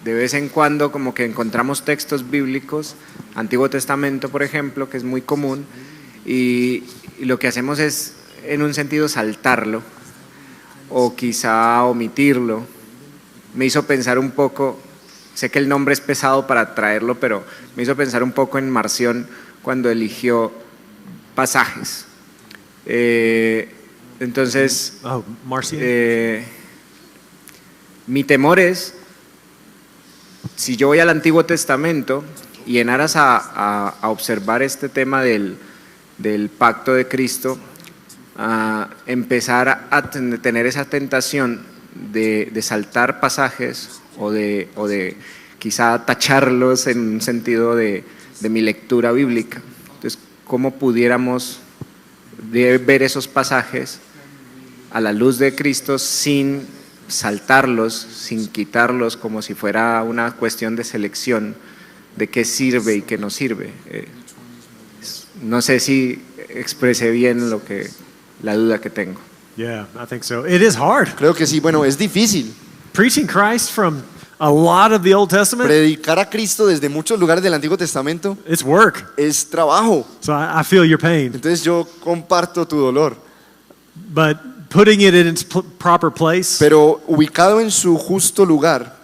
Speaker 9: de vez en cuando como que encontramos textos bíblicos, Antiguo Testamento por ejemplo, que es muy común, y lo que hacemos es en un sentido saltarlo o quizá omitirlo. Me hizo pensar un poco. Sé que el nombre es pesado para traerlo, pero me hizo pensar un poco en Marción cuando eligió pasajes. Entonces,
Speaker 1: Oh, Marcia.
Speaker 9: mi temor es, si yo voy al Antiguo Testamento y en aras a observar este tema del pacto de Cristo, a empezar a tener esa tentación de saltar pasajes o de quizá tacharlos en un sentido de mi lectura bíblica. Entonces, ¿cómo pudiéramos ver esos pasajes a la luz de Cristo sin saltarlos, sin quitarlos, como si fuera una cuestión de selección de qué sirve y qué no sirve? No sé si expresé bien la duda que tengo.
Speaker 1: Yeah, I think so. It is hard.
Speaker 2: Creo que sí, bueno, es difícil
Speaker 1: Preaching Christ from a lot of the Old Testament,
Speaker 2: predicar a Cristo desde muchos lugares del Antiguo Testamento.
Speaker 1: it's work.
Speaker 2: Es trabajo.
Speaker 1: So I feel your pain.
Speaker 2: Entonces yo comparto tu dolor.
Speaker 1: But putting it in its proper place
Speaker 2: pero ubicado en su justo lugar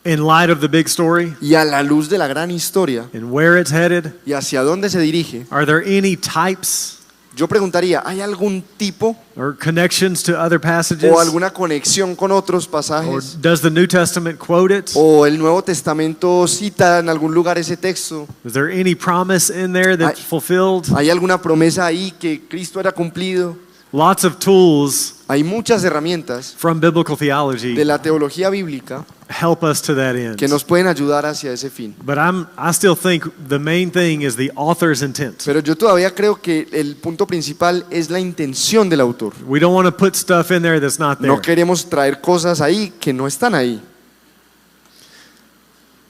Speaker 1: in light of the big story
Speaker 2: y a la luz de la gran historia
Speaker 1: and where it's headed?
Speaker 2: y hacia dónde se dirige,
Speaker 1: Are there any types
Speaker 2: yo preguntaría, ¿hay algún tipo
Speaker 1: or connections to other passages?
Speaker 2: o alguna conexión con otros
Speaker 1: Or
Speaker 2: pasajes?
Speaker 1: does the New Testament quote it?
Speaker 2: ¿O el Nuevo Testamento cita en algún lugar ese texto?
Speaker 1: Is there any promise in there that's fulfilled?
Speaker 2: ¿Hay alguna promesa ahí que Cristo era cumplido?
Speaker 1: Lots of tools
Speaker 2: Hay muchas herramientas
Speaker 1: from biblical theology
Speaker 2: de la teología bíblica
Speaker 1: help us to that end.
Speaker 2: que nos pueden ayudar hacia ese fin.
Speaker 1: But I still think the main thing is the author's intent.
Speaker 2: Pero yo todavía creo que el punto principal es la intención del autor.
Speaker 1: We don't want to put stuff in there that's not there.
Speaker 2: No queremos traer cosas ahí que no están ahí.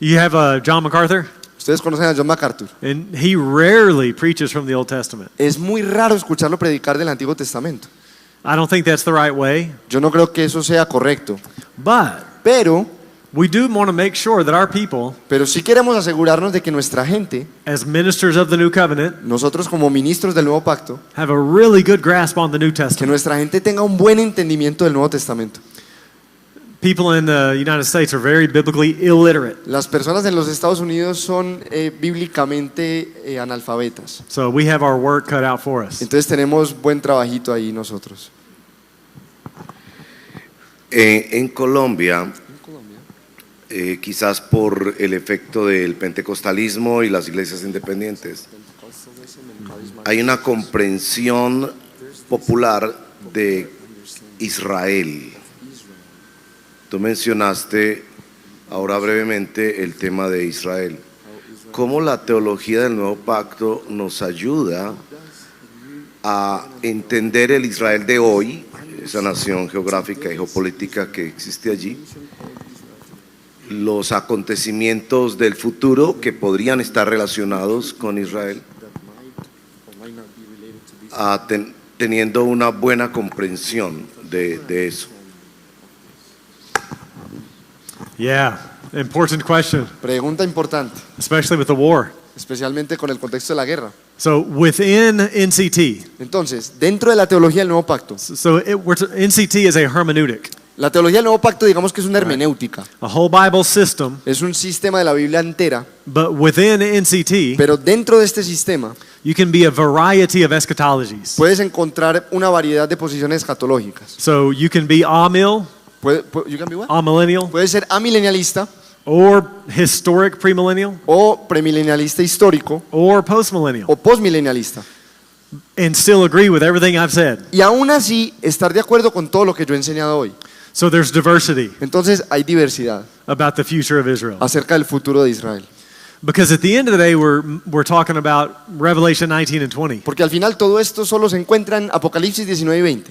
Speaker 1: You have John MacArthur,
Speaker 2: Ustedes conocen a John MacArthur.
Speaker 1: and he rarely preaches from the Old Testament.
Speaker 2: Es muy raro escucharlo predicar del Antiguo Testamento.
Speaker 1: I don't think that's the right way,
Speaker 2: Yo no creo que eso sea correcto.
Speaker 1: but
Speaker 2: Pero
Speaker 1: we do want to make sure that our people,
Speaker 2: sí queremos asegurarnos de que nuestra gente,
Speaker 1: as ministers of the New Covenant,
Speaker 2: nosotros como ministros del Nuevo Pacto,
Speaker 1: have a really good grasp on the New
Speaker 2: que
Speaker 1: Testament.
Speaker 2: nuestra gente tenga un buen entendimiento del Nuevo Testamento.
Speaker 1: People in the United States are very biblically illiterate,
Speaker 2: Las personas en los Estados Unidos son bíblicamente analfabetas.
Speaker 1: so we have our work cut out for us.
Speaker 2: Entonces tenemos buen trabajito ahí nosotros.
Speaker 10: En Colombia, quizás por el efecto del pentecostalismo y las iglesias independientes, hay una comprensión popular de Israel. Tú mencionaste ahora brevemente el tema de Israel. ¿Cómo la teología del Nuevo Pacto nos ayuda a entender el Israel de hoy, esa nación geográfica y geopolítica que existe allí, los acontecimientos del futuro que podrían estar relacionados con Israel, teniendo una buena comprensión de eso?
Speaker 1: Yeah, important question,
Speaker 2: Pregunta importante,
Speaker 1: especially with the war.
Speaker 2: especialmente con el contexto de la guerra.
Speaker 1: So within NCT,
Speaker 2: Entonces, dentro de la teología del Nuevo Pacto,
Speaker 1: NCT is a hermeneutic,
Speaker 2: la teología del Nuevo Pacto digamos que es una hermenéutica,
Speaker 1: a whole Bible system,
Speaker 2: es un sistema de la Biblia entera,
Speaker 1: but within NCT,
Speaker 2: pero dentro de este sistema
Speaker 1: you can be a variety of eschatologies.
Speaker 2: puedes encontrar una variedad de posiciones escatológicas.
Speaker 1: So you can be amil,
Speaker 2: You can be what?
Speaker 1: amillennial,
Speaker 2: Puede ser amilenialista
Speaker 1: or historic premillennial,
Speaker 2: o premilenialista histórico
Speaker 1: or postmillennial,
Speaker 2: o postmilenialista.
Speaker 1: and still agree with everything I've said.
Speaker 2: Y aún así estar de acuerdo con todo lo que yo he enseñado hoy.
Speaker 1: So there's diversity
Speaker 2: Entonces hay diversidad
Speaker 1: about the future of Israel.
Speaker 2: acerca del futuro de Israel.
Speaker 1: Because at the end of the day, we're talking about Revelation 19 and 20.
Speaker 2: Porque al final todo esto solo se encuentra en Apocalipsis 19 y 20.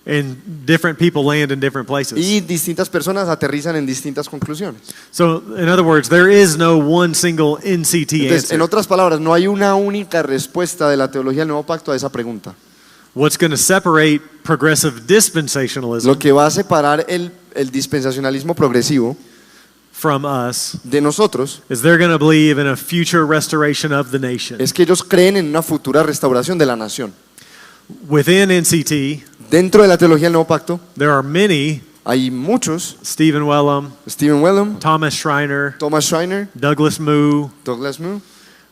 Speaker 1: And different people land in different places.
Speaker 2: Y distintas personas aterrizan en distintas conclusiones.
Speaker 1: So, in other words, there is no one single NCT
Speaker 2: Entonces, en
Speaker 1: answer.
Speaker 2: otras palabras, no hay una única respuesta de la teología del Nuevo Pacto a esa pregunta.
Speaker 1: What's going to separate progressive dispensationalism
Speaker 2: Lo que va a separar el dispensacionalismo progresivo
Speaker 1: from us
Speaker 2: de nosotros
Speaker 1: is they're going to believe in a future restoration of the nation.
Speaker 2: es que ellos creen en una futura restauración de la nación.
Speaker 1: Within NCT,
Speaker 2: Dentro de la teología del Nuevo Pacto
Speaker 1: there are many,
Speaker 2: hay muchos,
Speaker 1: Stephen Wellum,
Speaker 2: Stephen Wellum,
Speaker 1: Thomas Schreiner,
Speaker 2: Thomas Schreiner,
Speaker 1: Douglas Moo,
Speaker 2: Douglas Moo,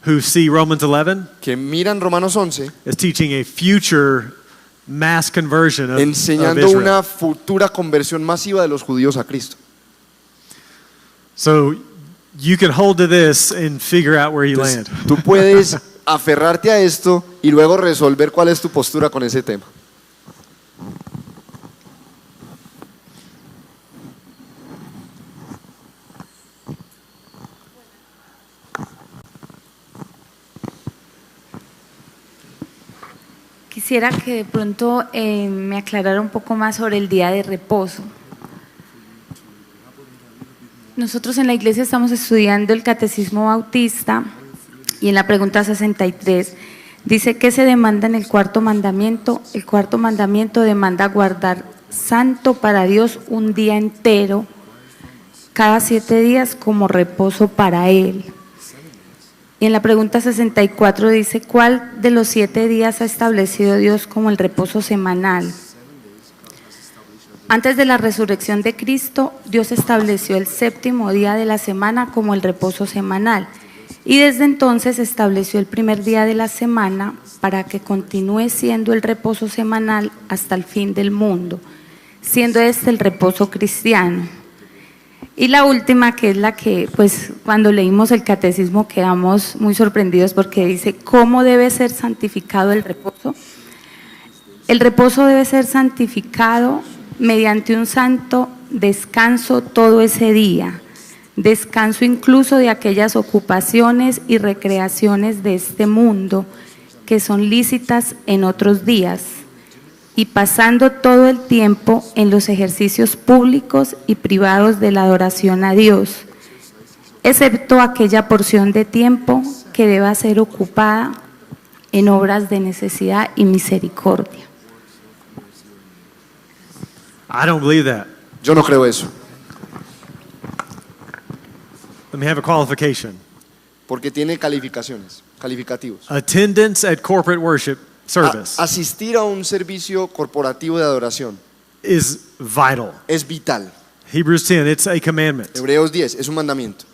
Speaker 1: who see Romans 11
Speaker 2: que miran Romanos 11
Speaker 1: as teaching a future mass conversion of
Speaker 2: enseñando
Speaker 1: Israel.
Speaker 2: una futura conversión masiva de los judíos a Cristo.
Speaker 1: So you can hold to this and figure out where you
Speaker 2: Entonces,
Speaker 1: land.
Speaker 2: tú puedes aferrarte a esto y luego resolver cuál es tu postura con ese tema.
Speaker 11: Quisiera que de pronto me aclarara un poco más sobre el día de reposo. Nosotros en la iglesia estamos estudiando el Catecismo Bautista y en la pregunta 63 dice que se demanda en el cuarto mandamiento. El cuarto mandamiento demanda guardar santo para Dios un día entero, cada 7 días como reposo para Él. Y en la pregunta 64 dice, ¿cuál de los 7 días ha establecido Dios como el reposo semanal? Antes de la resurrección de Cristo, Dios estableció el 7º día de la semana como el reposo semanal. Y desde entonces estableció el primer día de la semana para que continúe siendo el reposo semanal hasta el fin del mundo, siendo este el reposo cristiano. Y la última, que es la que, pues, cuando leímos el catecismo quedamos muy sorprendidos porque dice, ¿cómo debe ser santificado el reposo? El reposo debe ser santificado mediante un santo descanso todo ese día, descanso incluso de aquellas ocupaciones y recreaciones de este mundo que son lícitas en otros días, y pasando todo el tiempo en los ejercicios públicos y privados de la adoración a Dios, excepto aquella porción de tiempo que deba ser ocupada en obras de necesidad y misericordia.
Speaker 1: I don't believe that.
Speaker 2: Yo no creo eso,
Speaker 1: Let me have a qualification.
Speaker 2: porque tiene calificativos.
Speaker 1: Attendance at corporate worship service
Speaker 2: Asistir a un servicio corporativo de adoración
Speaker 1: is vital.
Speaker 2: es vital.
Speaker 1: Hebrews 10, it's a commandment.
Speaker 2: Hebreos 10 es un mandamiento.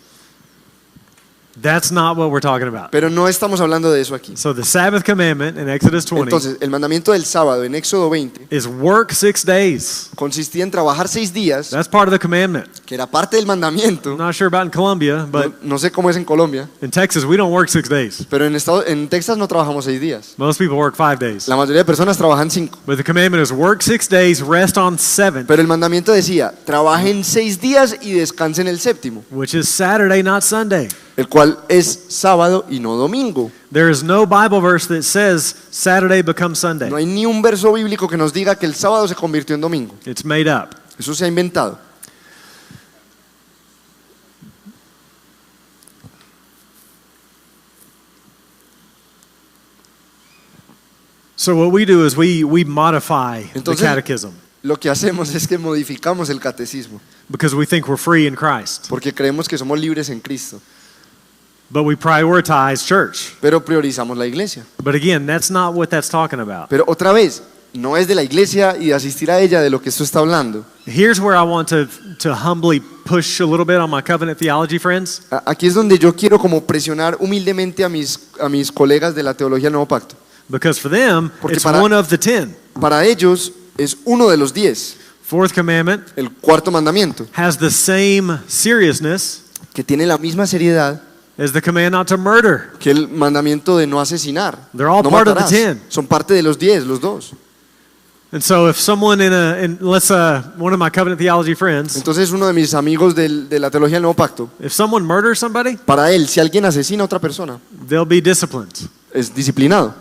Speaker 1: That's not what we're talking about.
Speaker 2: Pero no estamos hablando de eso aquí.
Speaker 1: So the Sabbath commandment in Exodus 20
Speaker 2: Entonces, el mandamiento del sábado en Éxodo 20
Speaker 1: is work 6 days.
Speaker 2: consistía en trabajar 6 días,
Speaker 1: That's part of the commandment.
Speaker 2: que era parte del mandamiento.
Speaker 1: I'm not sure about in Colombia, but
Speaker 2: No sé cómo es en Colombia,
Speaker 1: in Texas we don't work 6 days.
Speaker 2: pero en Texas no trabajamos 6 días.
Speaker 1: Most people work 5 days.
Speaker 2: La mayoría de personas trabajan 5.
Speaker 1: But the commandment is work 6 days, rest on 7,
Speaker 2: Pero el mandamiento decía, trabajen 6 días y descansen el séptimo,
Speaker 1: which is Saturday, not Sunday.
Speaker 2: el cual es sábado y no domingo.
Speaker 1: There is no Bible verse that says Saturday becomes Sunday.
Speaker 2: No hay ni un verso bíblico que nos diga que el sábado se convirtió en domingo.
Speaker 1: It's made up.
Speaker 2: Eso se ha inventado.
Speaker 1: So what we do is we modify the
Speaker 2: Entonces-
Speaker 1: catechism
Speaker 2: Lo que hacemos es que modificamos el catecismo,
Speaker 1: because we think we're free in Christ.
Speaker 2: porque creemos que somos libres en Cristo,
Speaker 1: But we prioritize church.
Speaker 2: pero priorizamos la iglesia.
Speaker 1: But again, that's not what that's talking about.
Speaker 2: Pero otra vez, no es de la iglesia y de asistir a ella de lo que esto está hablando.
Speaker 1: Here's where I want to humbly push a little bit on my covenant theology friends.
Speaker 2: Aquí es donde yo quiero como presionar humildemente a mis colegas de la teología del Nuevo Pacto.
Speaker 1: Because for them,
Speaker 2: Porque
Speaker 1: it's
Speaker 2: para-
Speaker 1: one of the 10.
Speaker 2: Para ellos es uno de los 10,
Speaker 1: Fourth commandment
Speaker 2: el cuarto mandamiento,
Speaker 1: has the same seriousness
Speaker 2: que tiene la misma seriedad
Speaker 1: as the command not to murder.
Speaker 2: que el mandamiento de no asesinar.
Speaker 1: They're all
Speaker 2: No
Speaker 1: part of the
Speaker 2: matarás.
Speaker 1: 10.
Speaker 2: Son parte de los 10, los dos.
Speaker 1: And so if someone one of my covenant theology friends,
Speaker 2: Entonces uno de mis amigos de la teología del Nuevo Pacto,
Speaker 1: if someone murders somebody,
Speaker 2: para él, si alguien asesina a otra persona,
Speaker 1: they'll be disciplined.
Speaker 2: es disciplinado.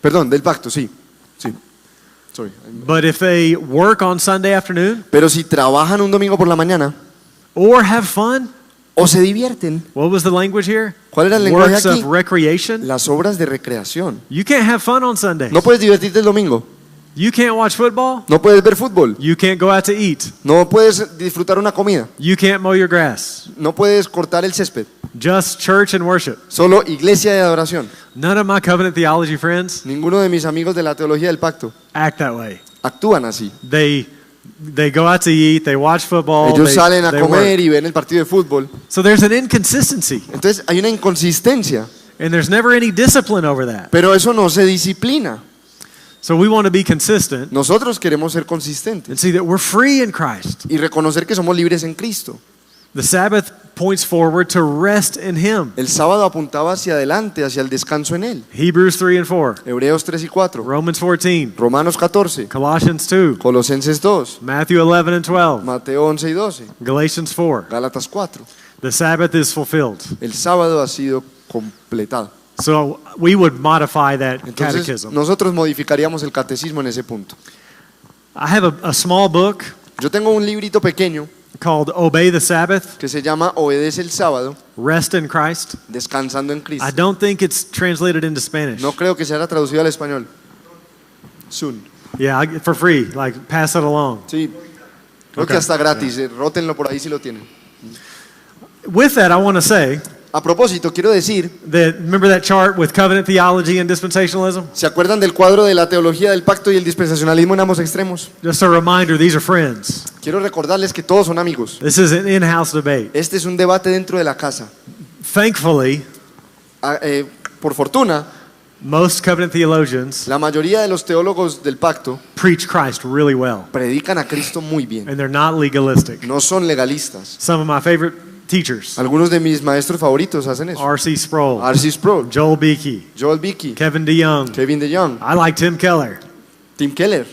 Speaker 2: Perdón, del pacto, sí. Sí. Sorry.
Speaker 1: But if they work on Sunday afternoon
Speaker 2: Pero si trabajan un domingo por la mañana
Speaker 1: or have fun,
Speaker 2: o se divierten,
Speaker 1: what was the language here?
Speaker 2: ¿cuál era el lenguaje
Speaker 1: Works
Speaker 2: aquí?
Speaker 1: of recreation.
Speaker 2: Las obras de recreación.
Speaker 1: You can't have fun on Sunday.
Speaker 2: No puedes divertirte el domingo,
Speaker 1: You can't watch football.
Speaker 2: no puedes ver fútbol,
Speaker 1: You can't go out to eat.
Speaker 2: no puedes disfrutar una comida,
Speaker 1: You can't mow your grass.
Speaker 2: no puedes cortar el césped,
Speaker 1: Just church and worship.
Speaker 2: solo iglesia de adoración.
Speaker 1: None of my covenant theology friends
Speaker 2: Ninguno de mis amigos de la teología del pacto
Speaker 1: act that way.
Speaker 2: actúan así.
Speaker 1: They go out to eat, they watch football,
Speaker 2: Ellos
Speaker 1: they,
Speaker 2: salen a
Speaker 1: they
Speaker 2: comer
Speaker 1: work.
Speaker 2: y ven el partido de fútbol.
Speaker 1: So there's an inconsistency,
Speaker 2: Entonces hay una inconsistencia,
Speaker 1: and there's never any discipline over that.
Speaker 2: pero eso no se disciplina.
Speaker 1: So we want to be consistent
Speaker 2: Nosotros queremos ser consistentes
Speaker 1: and see that we're free in Christ.
Speaker 2: y reconocer que somos libres en Cristo.
Speaker 1: The Sabbath points forward to rest in Him.
Speaker 2: El sábado apuntaba hacia adelante, hacia el descanso en Él.
Speaker 1: Hebrews 3 and 4,
Speaker 2: Hebreos 3 y 4,
Speaker 1: Romans 14,
Speaker 2: Romanos 14,
Speaker 1: Colossians 2,
Speaker 2: Colosenses 2,
Speaker 1: Matthew 11 and 12,
Speaker 2: Mateo 11 y 12,
Speaker 1: Galatians 4.
Speaker 2: Gálatas 4.
Speaker 1: The Sabbath is fulfilled.
Speaker 2: El sábado ha sido completado.
Speaker 1: So we would modify that
Speaker 2: Entonces
Speaker 1: catechism.
Speaker 2: nosotros modificaríamos el catecismo en ese punto.
Speaker 1: I have a small book
Speaker 2: Yo tengo un librito pequeño
Speaker 1: called Obey the Sabbath,
Speaker 2: que se llama Obedece el sábado,
Speaker 1: Rest in Christ.
Speaker 2: descansando en Cristo.
Speaker 1: I don't think it's translated into Spanish.
Speaker 2: No creo que sea traducido al español. Soon.
Speaker 1: Yeah, for free, like pass it along.
Speaker 2: Sí. Creo
Speaker 1: Ok.
Speaker 2: que hasta gratis. Rótenlo por ahí si lo tienen.
Speaker 1: With that, I want to say
Speaker 2: A propósito, quiero decir,
Speaker 1: that, remember that chart with covenant theology and dispensationalism?
Speaker 2: ¿se acuerdan del cuadro de la teología del pacto y el dispensacionalismo en ambos extremos?
Speaker 1: Just a reminder, these are friends.
Speaker 2: Quiero recordarles que todos son amigos.
Speaker 1: This is an in-house debate.
Speaker 2: Este es un debate dentro de la casa.
Speaker 1: Thankfully,
Speaker 2: Por fortuna,
Speaker 1: most covenant theologians
Speaker 2: la mayoría de los teólogos del pacto
Speaker 1: preach Christ really well,
Speaker 2: predican a Cristo muy bien.
Speaker 1: and they're not legalistic.
Speaker 2: No son legalistas.
Speaker 1: Some of my favorite teachers,
Speaker 2: Algunos de mis maestros favoritos hacen eso.
Speaker 1: R.C. Sproul,
Speaker 2: R.C. Sproul,
Speaker 1: Joel Beakey,
Speaker 2: Joel Beakey,
Speaker 1: Kevin DeYoung.
Speaker 2: Kevin DeYoung,
Speaker 1: I like Tim Keller.
Speaker 2: Tim Keller.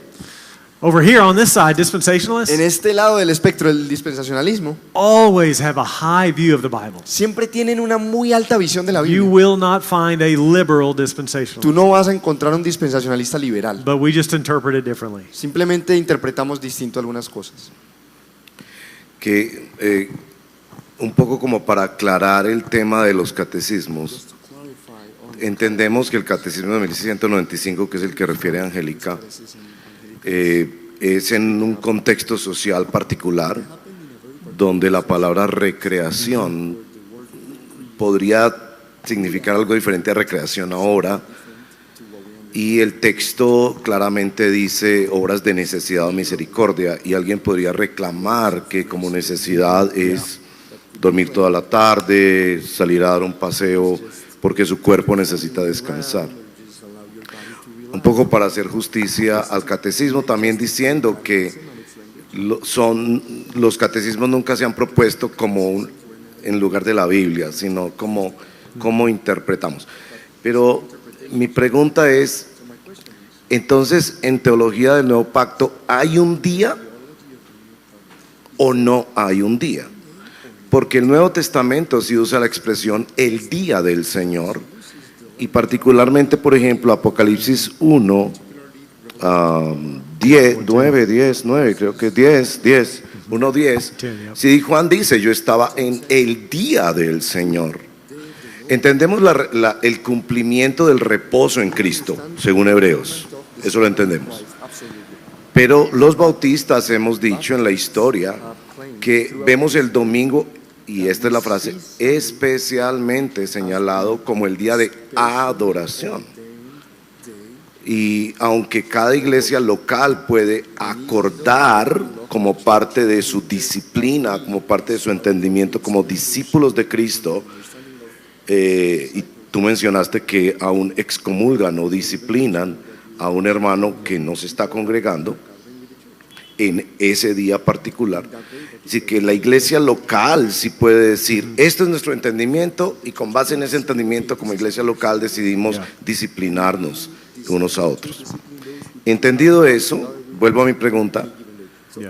Speaker 1: Over here on this side, dispensationalists
Speaker 2: En este lado del espectro del dispensacionalismo,
Speaker 1: always have a high view of the Bible.
Speaker 2: siempre tienen una muy alta visión de la
Speaker 1: You
Speaker 2: Biblia.
Speaker 1: will not find a liberal
Speaker 2: Tú
Speaker 1: dispensationalist,
Speaker 2: no vas a encontrar un dispensacionalista liberal.
Speaker 1: but we just interpret it differently.
Speaker 2: Simplemente interpretamos distinto algunas cosas.
Speaker 10: Que un poco como para aclarar el tema de los catecismos, entendemos que el catecismo de 1195, que es el que refiere a Angélica, es en un contexto social particular donde la palabra recreación podría significar algo diferente a recreación ahora, y el texto claramente dice obras de necesidad o misericordia, y alguien podría reclamar que como necesidad es dormir toda la tarde, salir a dar un paseo porque su cuerpo necesita descansar. Un poco para hacer justicia al catecismo, también diciendo que los catecismos nunca se han propuesto como en lugar de la Biblia, sino como interpretamos. Pero mi pregunta es, entonces, en teología del Nuevo Pacto, ¿hay un día o no hay un día? Porque el Nuevo Testamento sí usa la expresión el día del Señor, y particularmente, por ejemplo, Apocalipsis 1, 9, creo que 10, 1:10, si Juan dice, yo estaba en el día del Señor. Entendemos el cumplimiento del reposo en Cristo, según Hebreos, eso lo entendemos. Pero los bautistas hemos dicho en la historia que vemos el domingo, y esta es la frase, especialmente señalado como el día de adoración. Y aunque cada iglesia local puede acordar como parte de su disciplina, como parte de su entendimiento como discípulos de Cristo, y tú mencionaste que aún excomulgan o disciplinan a un hermano que no se está congregando en ese día particular. Así que la iglesia local sí puede decir, este es nuestro entendimiento, y con base en ese entendimiento como iglesia local decidimos disciplinarnos unos a otros. Entendido eso, vuelvo a mi pregunta,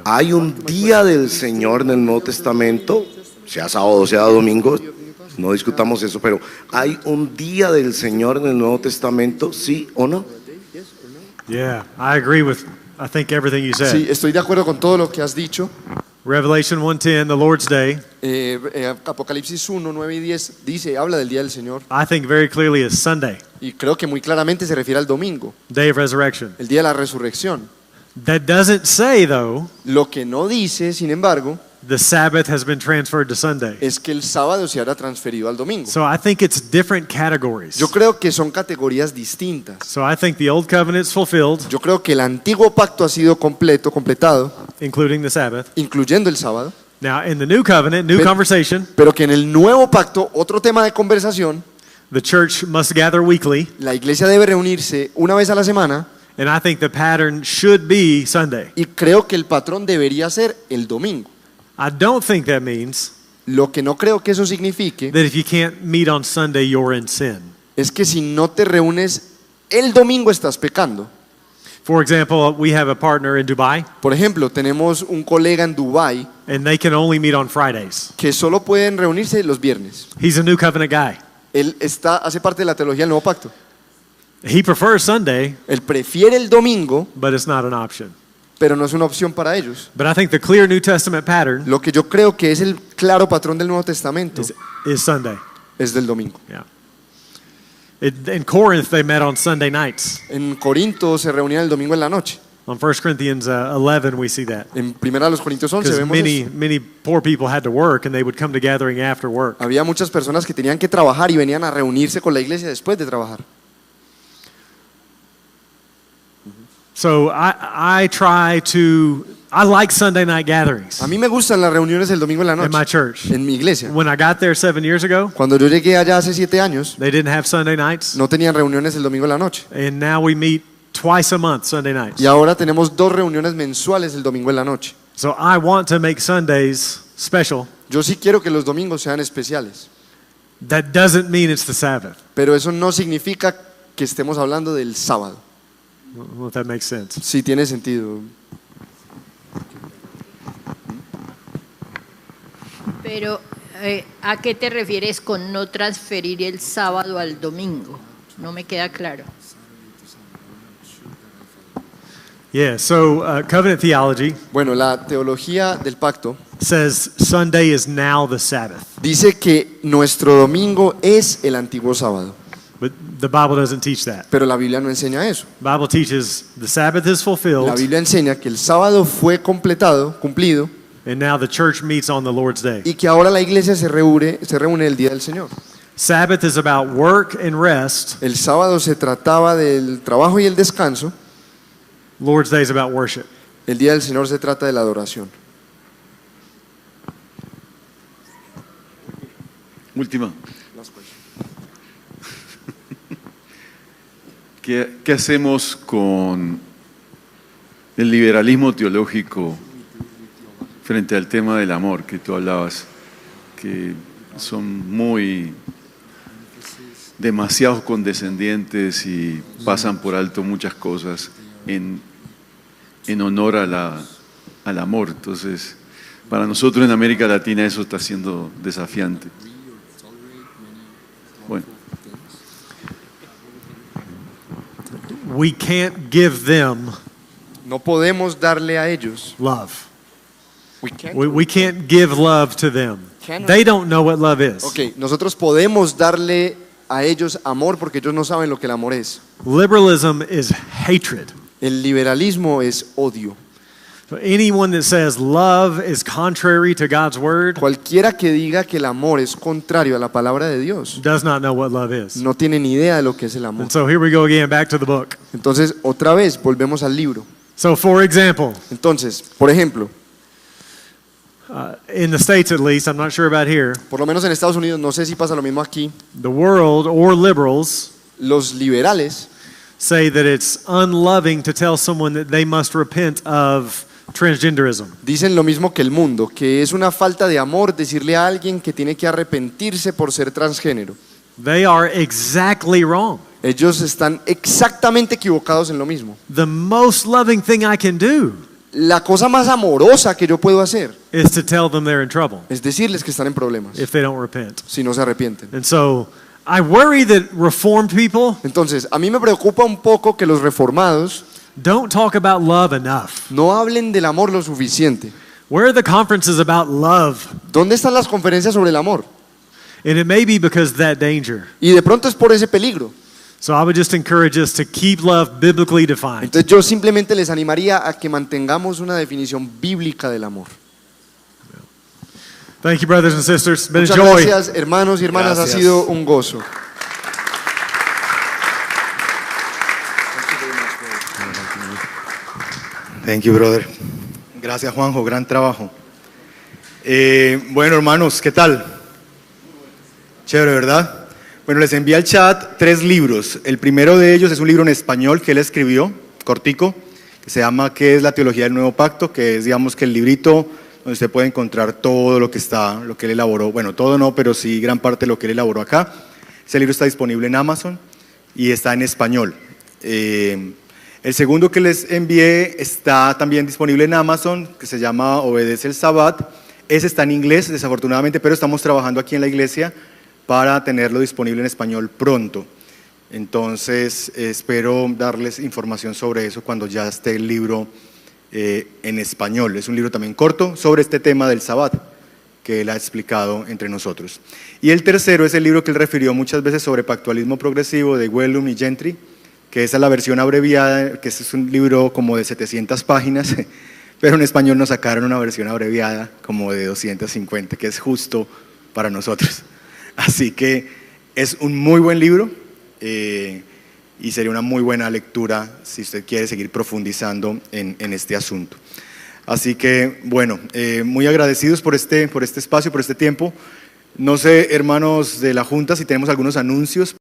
Speaker 10: ¿hay un día del Señor en el Nuevo Testamento? Sea sábado, sea domingo, no discutamos eso, pero ¿hay un día del Señor en el Nuevo Testamento, sí o no?
Speaker 1: Yeah, I agree with, I think, everything you said.
Speaker 2: Sí, estoy de acuerdo con todo lo que has dicho.
Speaker 1: Revelation 1:10, the Lord's Day,
Speaker 2: Apocalipsis 1, 9 y 10 habla del día del Señor,
Speaker 1: I think very clearly is Sunday,
Speaker 2: y creo que muy claramente se refiere al domingo,
Speaker 1: day of resurrection.
Speaker 2: el día de la resurrección.
Speaker 1: That doesn't say, though,
Speaker 2: Lo que no dice, sin embargo,
Speaker 1: the Sabbath has been transferred to Sunday.
Speaker 2: es que el sábado se habrá transferido al domingo.
Speaker 1: So I think it's different categories.
Speaker 2: Yo creo que son categorías distintas.
Speaker 1: So I think the Old Covenant's fulfilled,
Speaker 2: Yo creo que el antiguo pacto ha sido completado,
Speaker 1: including the Sabbath.
Speaker 2: incluyendo el sábado,
Speaker 1: Now, in the New Covenant, new
Speaker 2: But-
Speaker 1: conversation,
Speaker 2: pero que en el nuevo pacto, otro tema de conversación,
Speaker 1: the church must gather weekly,
Speaker 2: la iglesia debe reunirse una vez a la semana,
Speaker 1: and I think the pattern should be Sunday.
Speaker 2: y creo que el patrón debería ser el domingo.
Speaker 1: I don't think that means
Speaker 2: Lo que no creo que eso signifique
Speaker 1: that if you can't meet on Sunday, you're in sin.
Speaker 2: es que si no te reúnes el domingo estás pecando.
Speaker 1: For example, we have a partner in Dubai,
Speaker 2: Por ejemplo, tenemos un colega en Dubái
Speaker 1: and they can only meet on Fridays.
Speaker 2: que solo pueden reunirse los viernes.
Speaker 1: He's a New Covenant guy.
Speaker 2: Él hace parte de la teología del nuevo pacto.
Speaker 1: He prefers Sunday,
Speaker 2: Él prefiere el domingo,
Speaker 1: but it's not an option.
Speaker 2: pero no es una opción para ellos.
Speaker 1: But I think the clear New Testament pattern
Speaker 2: Lo que yo creo que es el claro patrón del Nuevo Testamento
Speaker 1: is Sunday.
Speaker 2: es del domingo.
Speaker 1: Yeah. In Corinth, they met on Sunday nights.
Speaker 2: En Corinto se reunían el domingo en la noche.
Speaker 1: On 1 Corinthians 11, we see that.
Speaker 2: En 1 Corintios 11
Speaker 1: Because
Speaker 2: vemos esto.
Speaker 1: many poor people had to work, and they would come to gathering after work.
Speaker 2: Había muchas personas que tenían que trabajar y venían a reunirse con la iglesia después de trabajar.
Speaker 1: So I like Sunday night gatherings
Speaker 2: A mí me gustan las reuniones el domingo en la
Speaker 1: in my
Speaker 2: noche
Speaker 1: church.
Speaker 2: en mi iglesia.
Speaker 1: When I got there 7 years ago,
Speaker 2: Cuando yo llegué allá hace 7 años,
Speaker 1: they didn't have Sunday nights,
Speaker 2: no tenían reuniones el domingo en la noche.
Speaker 1: and now we meet twice a month, Sunday nights.
Speaker 2: Y ahora tenemos 2 reuniones mensuales el domingo en la noche.
Speaker 1: So I want to make Sundays special.
Speaker 2: Yo sí quiero que los domingos sean especiales,
Speaker 1: That doesn't mean it's the Sabbath.
Speaker 2: pero eso no significa que estemos hablando del sábado.
Speaker 1: I don't know if that makes sense.
Speaker 2: Sí tiene sentido.
Speaker 12: Pero, ¿a qué te refieres con no transferir el sábado al domingo? No me queda claro.
Speaker 1: Yeah, so covenant theology
Speaker 2: Bueno, la teología del pacto
Speaker 1: says Sunday is now the Sabbath,
Speaker 2: dice que nuestro domingo es el antiguo sábado,
Speaker 1: but the Bible doesn't teach that.
Speaker 2: pero la Biblia no enseña eso.
Speaker 1: The Bible teaches the Sabbath is
Speaker 2: La
Speaker 1: fulfilled,
Speaker 2: Biblia enseña que el sábado fue cumplido,
Speaker 1: and now the church meets on the Lord's day.
Speaker 2: y que ahora la iglesia se reúne el día del Señor.
Speaker 1: Sabbath is about work and rest.
Speaker 2: El sábado se trataba del trabajo y el descanso.
Speaker 1: Lord's day is about worship.
Speaker 2: El día del Señor se trata de la adoración.
Speaker 6: Última. ¿Qué hacemos con el liberalismo teológico frente al tema del amor que tú hablabas? Que son demasiado condescendientes y pasan por alto muchas cosas en honor al amor. Entonces, para nosotros en América Latina eso está siendo desafiante. Bueno,
Speaker 1: We can't give them
Speaker 2: No podemos darle a ellos.
Speaker 1: love.
Speaker 2: We can't.
Speaker 1: We can't give love to them.
Speaker 2: Cannot.
Speaker 1: They don't know what love is.
Speaker 2: Ok, nosotros podemos darle a ellos amor porque ellos no saben lo que el amor es.
Speaker 1: Liberalism is hatred.
Speaker 2: El liberalismo es odio.
Speaker 1: So anyone that says love is contrary to God's word
Speaker 2: Cualquiera que diga que el amor es contrario a la palabra de Dios
Speaker 1: does not know what love is.
Speaker 2: no tiene ni idea de lo que es el amor.
Speaker 1: And so here we go again, back to the book.
Speaker 2: Entonces, otra vez, volvemos al libro.
Speaker 1: So for example,
Speaker 2: Entonces, por ejemplo,
Speaker 1: in the States at least, I'm not sure about here,
Speaker 2: por lo menos en Estados Unidos, no sé si pasa lo mismo aquí,
Speaker 1: the world or liberals
Speaker 2: los liberales
Speaker 1: say that it's unloving to tell someone that they must repent of transgenderism.
Speaker 2: dicen lo mismo que el mundo, que es una falta de amor decirle a alguien que tiene que arrepentirse por ser transgénero.
Speaker 1: They are exactly wrong.
Speaker 2: Ellos están exactamente equivocados en lo mismo.
Speaker 1: The most loving thing I can do
Speaker 2: La cosa más amorosa que yo puedo hacer
Speaker 1: is to tell them they're in trouble
Speaker 2: es decirles que están en problemas
Speaker 1: if they don't repent.
Speaker 2: si no se arrepienten.
Speaker 1: And so I worry that reformed people
Speaker 2: Entonces, a mí me preocupa un poco que los reformados
Speaker 1: don't talk about love enough.
Speaker 2: no hablen del amor lo suficiente.
Speaker 1: Where are the conferences about love?
Speaker 2: ¿Dónde están las conferencias sobre el amor?
Speaker 1: And it may be because of that danger.
Speaker 2: Y de pronto es por ese peligro.
Speaker 1: So I would just encourage us to keep love biblically defined.
Speaker 2: Entonces yo simplemente les animaría a que mantengamos una definición bíblica del amor.
Speaker 1: Thank you, brothers and sisters. It's been a
Speaker 2: Muchas
Speaker 1: joy.
Speaker 2: gracias, hermanos y hermanas,
Speaker 4: Gracias.
Speaker 2: ha sido un gozo.
Speaker 4: Thank you, brother. Gracias, Juanjo, gran trabajo. Bueno, hermanos, ¿qué tal? Chévere, ¿verdad? Bueno, les envié al chat 3 libros. El primero de ellos es un libro en español que él escribió, cortico, que se llama ¿Qué es la teología del nuevo pacto? Que es, digamos, que el librito donde usted puede encontrar todo lo que él elaboró. Bueno, todo no, pero sí gran parte de lo que él elaboró acá. Ese libro está disponible en Amazon y está en español. El segundo que les envié está también disponible en Amazon, que se llama Obedece el Sabbat. Ese está en inglés, desafortunadamente, pero estamos trabajando aquí en la iglesia para tenerlo disponible en español pronto. Entonces, espero darles información sobre eso cuando ya esté el libro en español. Es un libro también corto sobre este tema del Sabbat, que él ha explicado entre nosotros. Y el tercero es el libro que él refirió muchas veces sobre pactualismo progresivo de Wellum y Gentry, que esa es la versión abreviada, que este es un libro como de 700 páginas, pero en español nos sacaron una versión abreviada como de 250, que es justo para nosotros. Así que es un muy buen libro y sería una muy buena lectura si usted quiere seguir profundizando en este asunto. Así que, bueno, muy agradecidos por este espacio, por este tiempo. No sé, hermanos de la Junta, si tenemos algunos anuncios.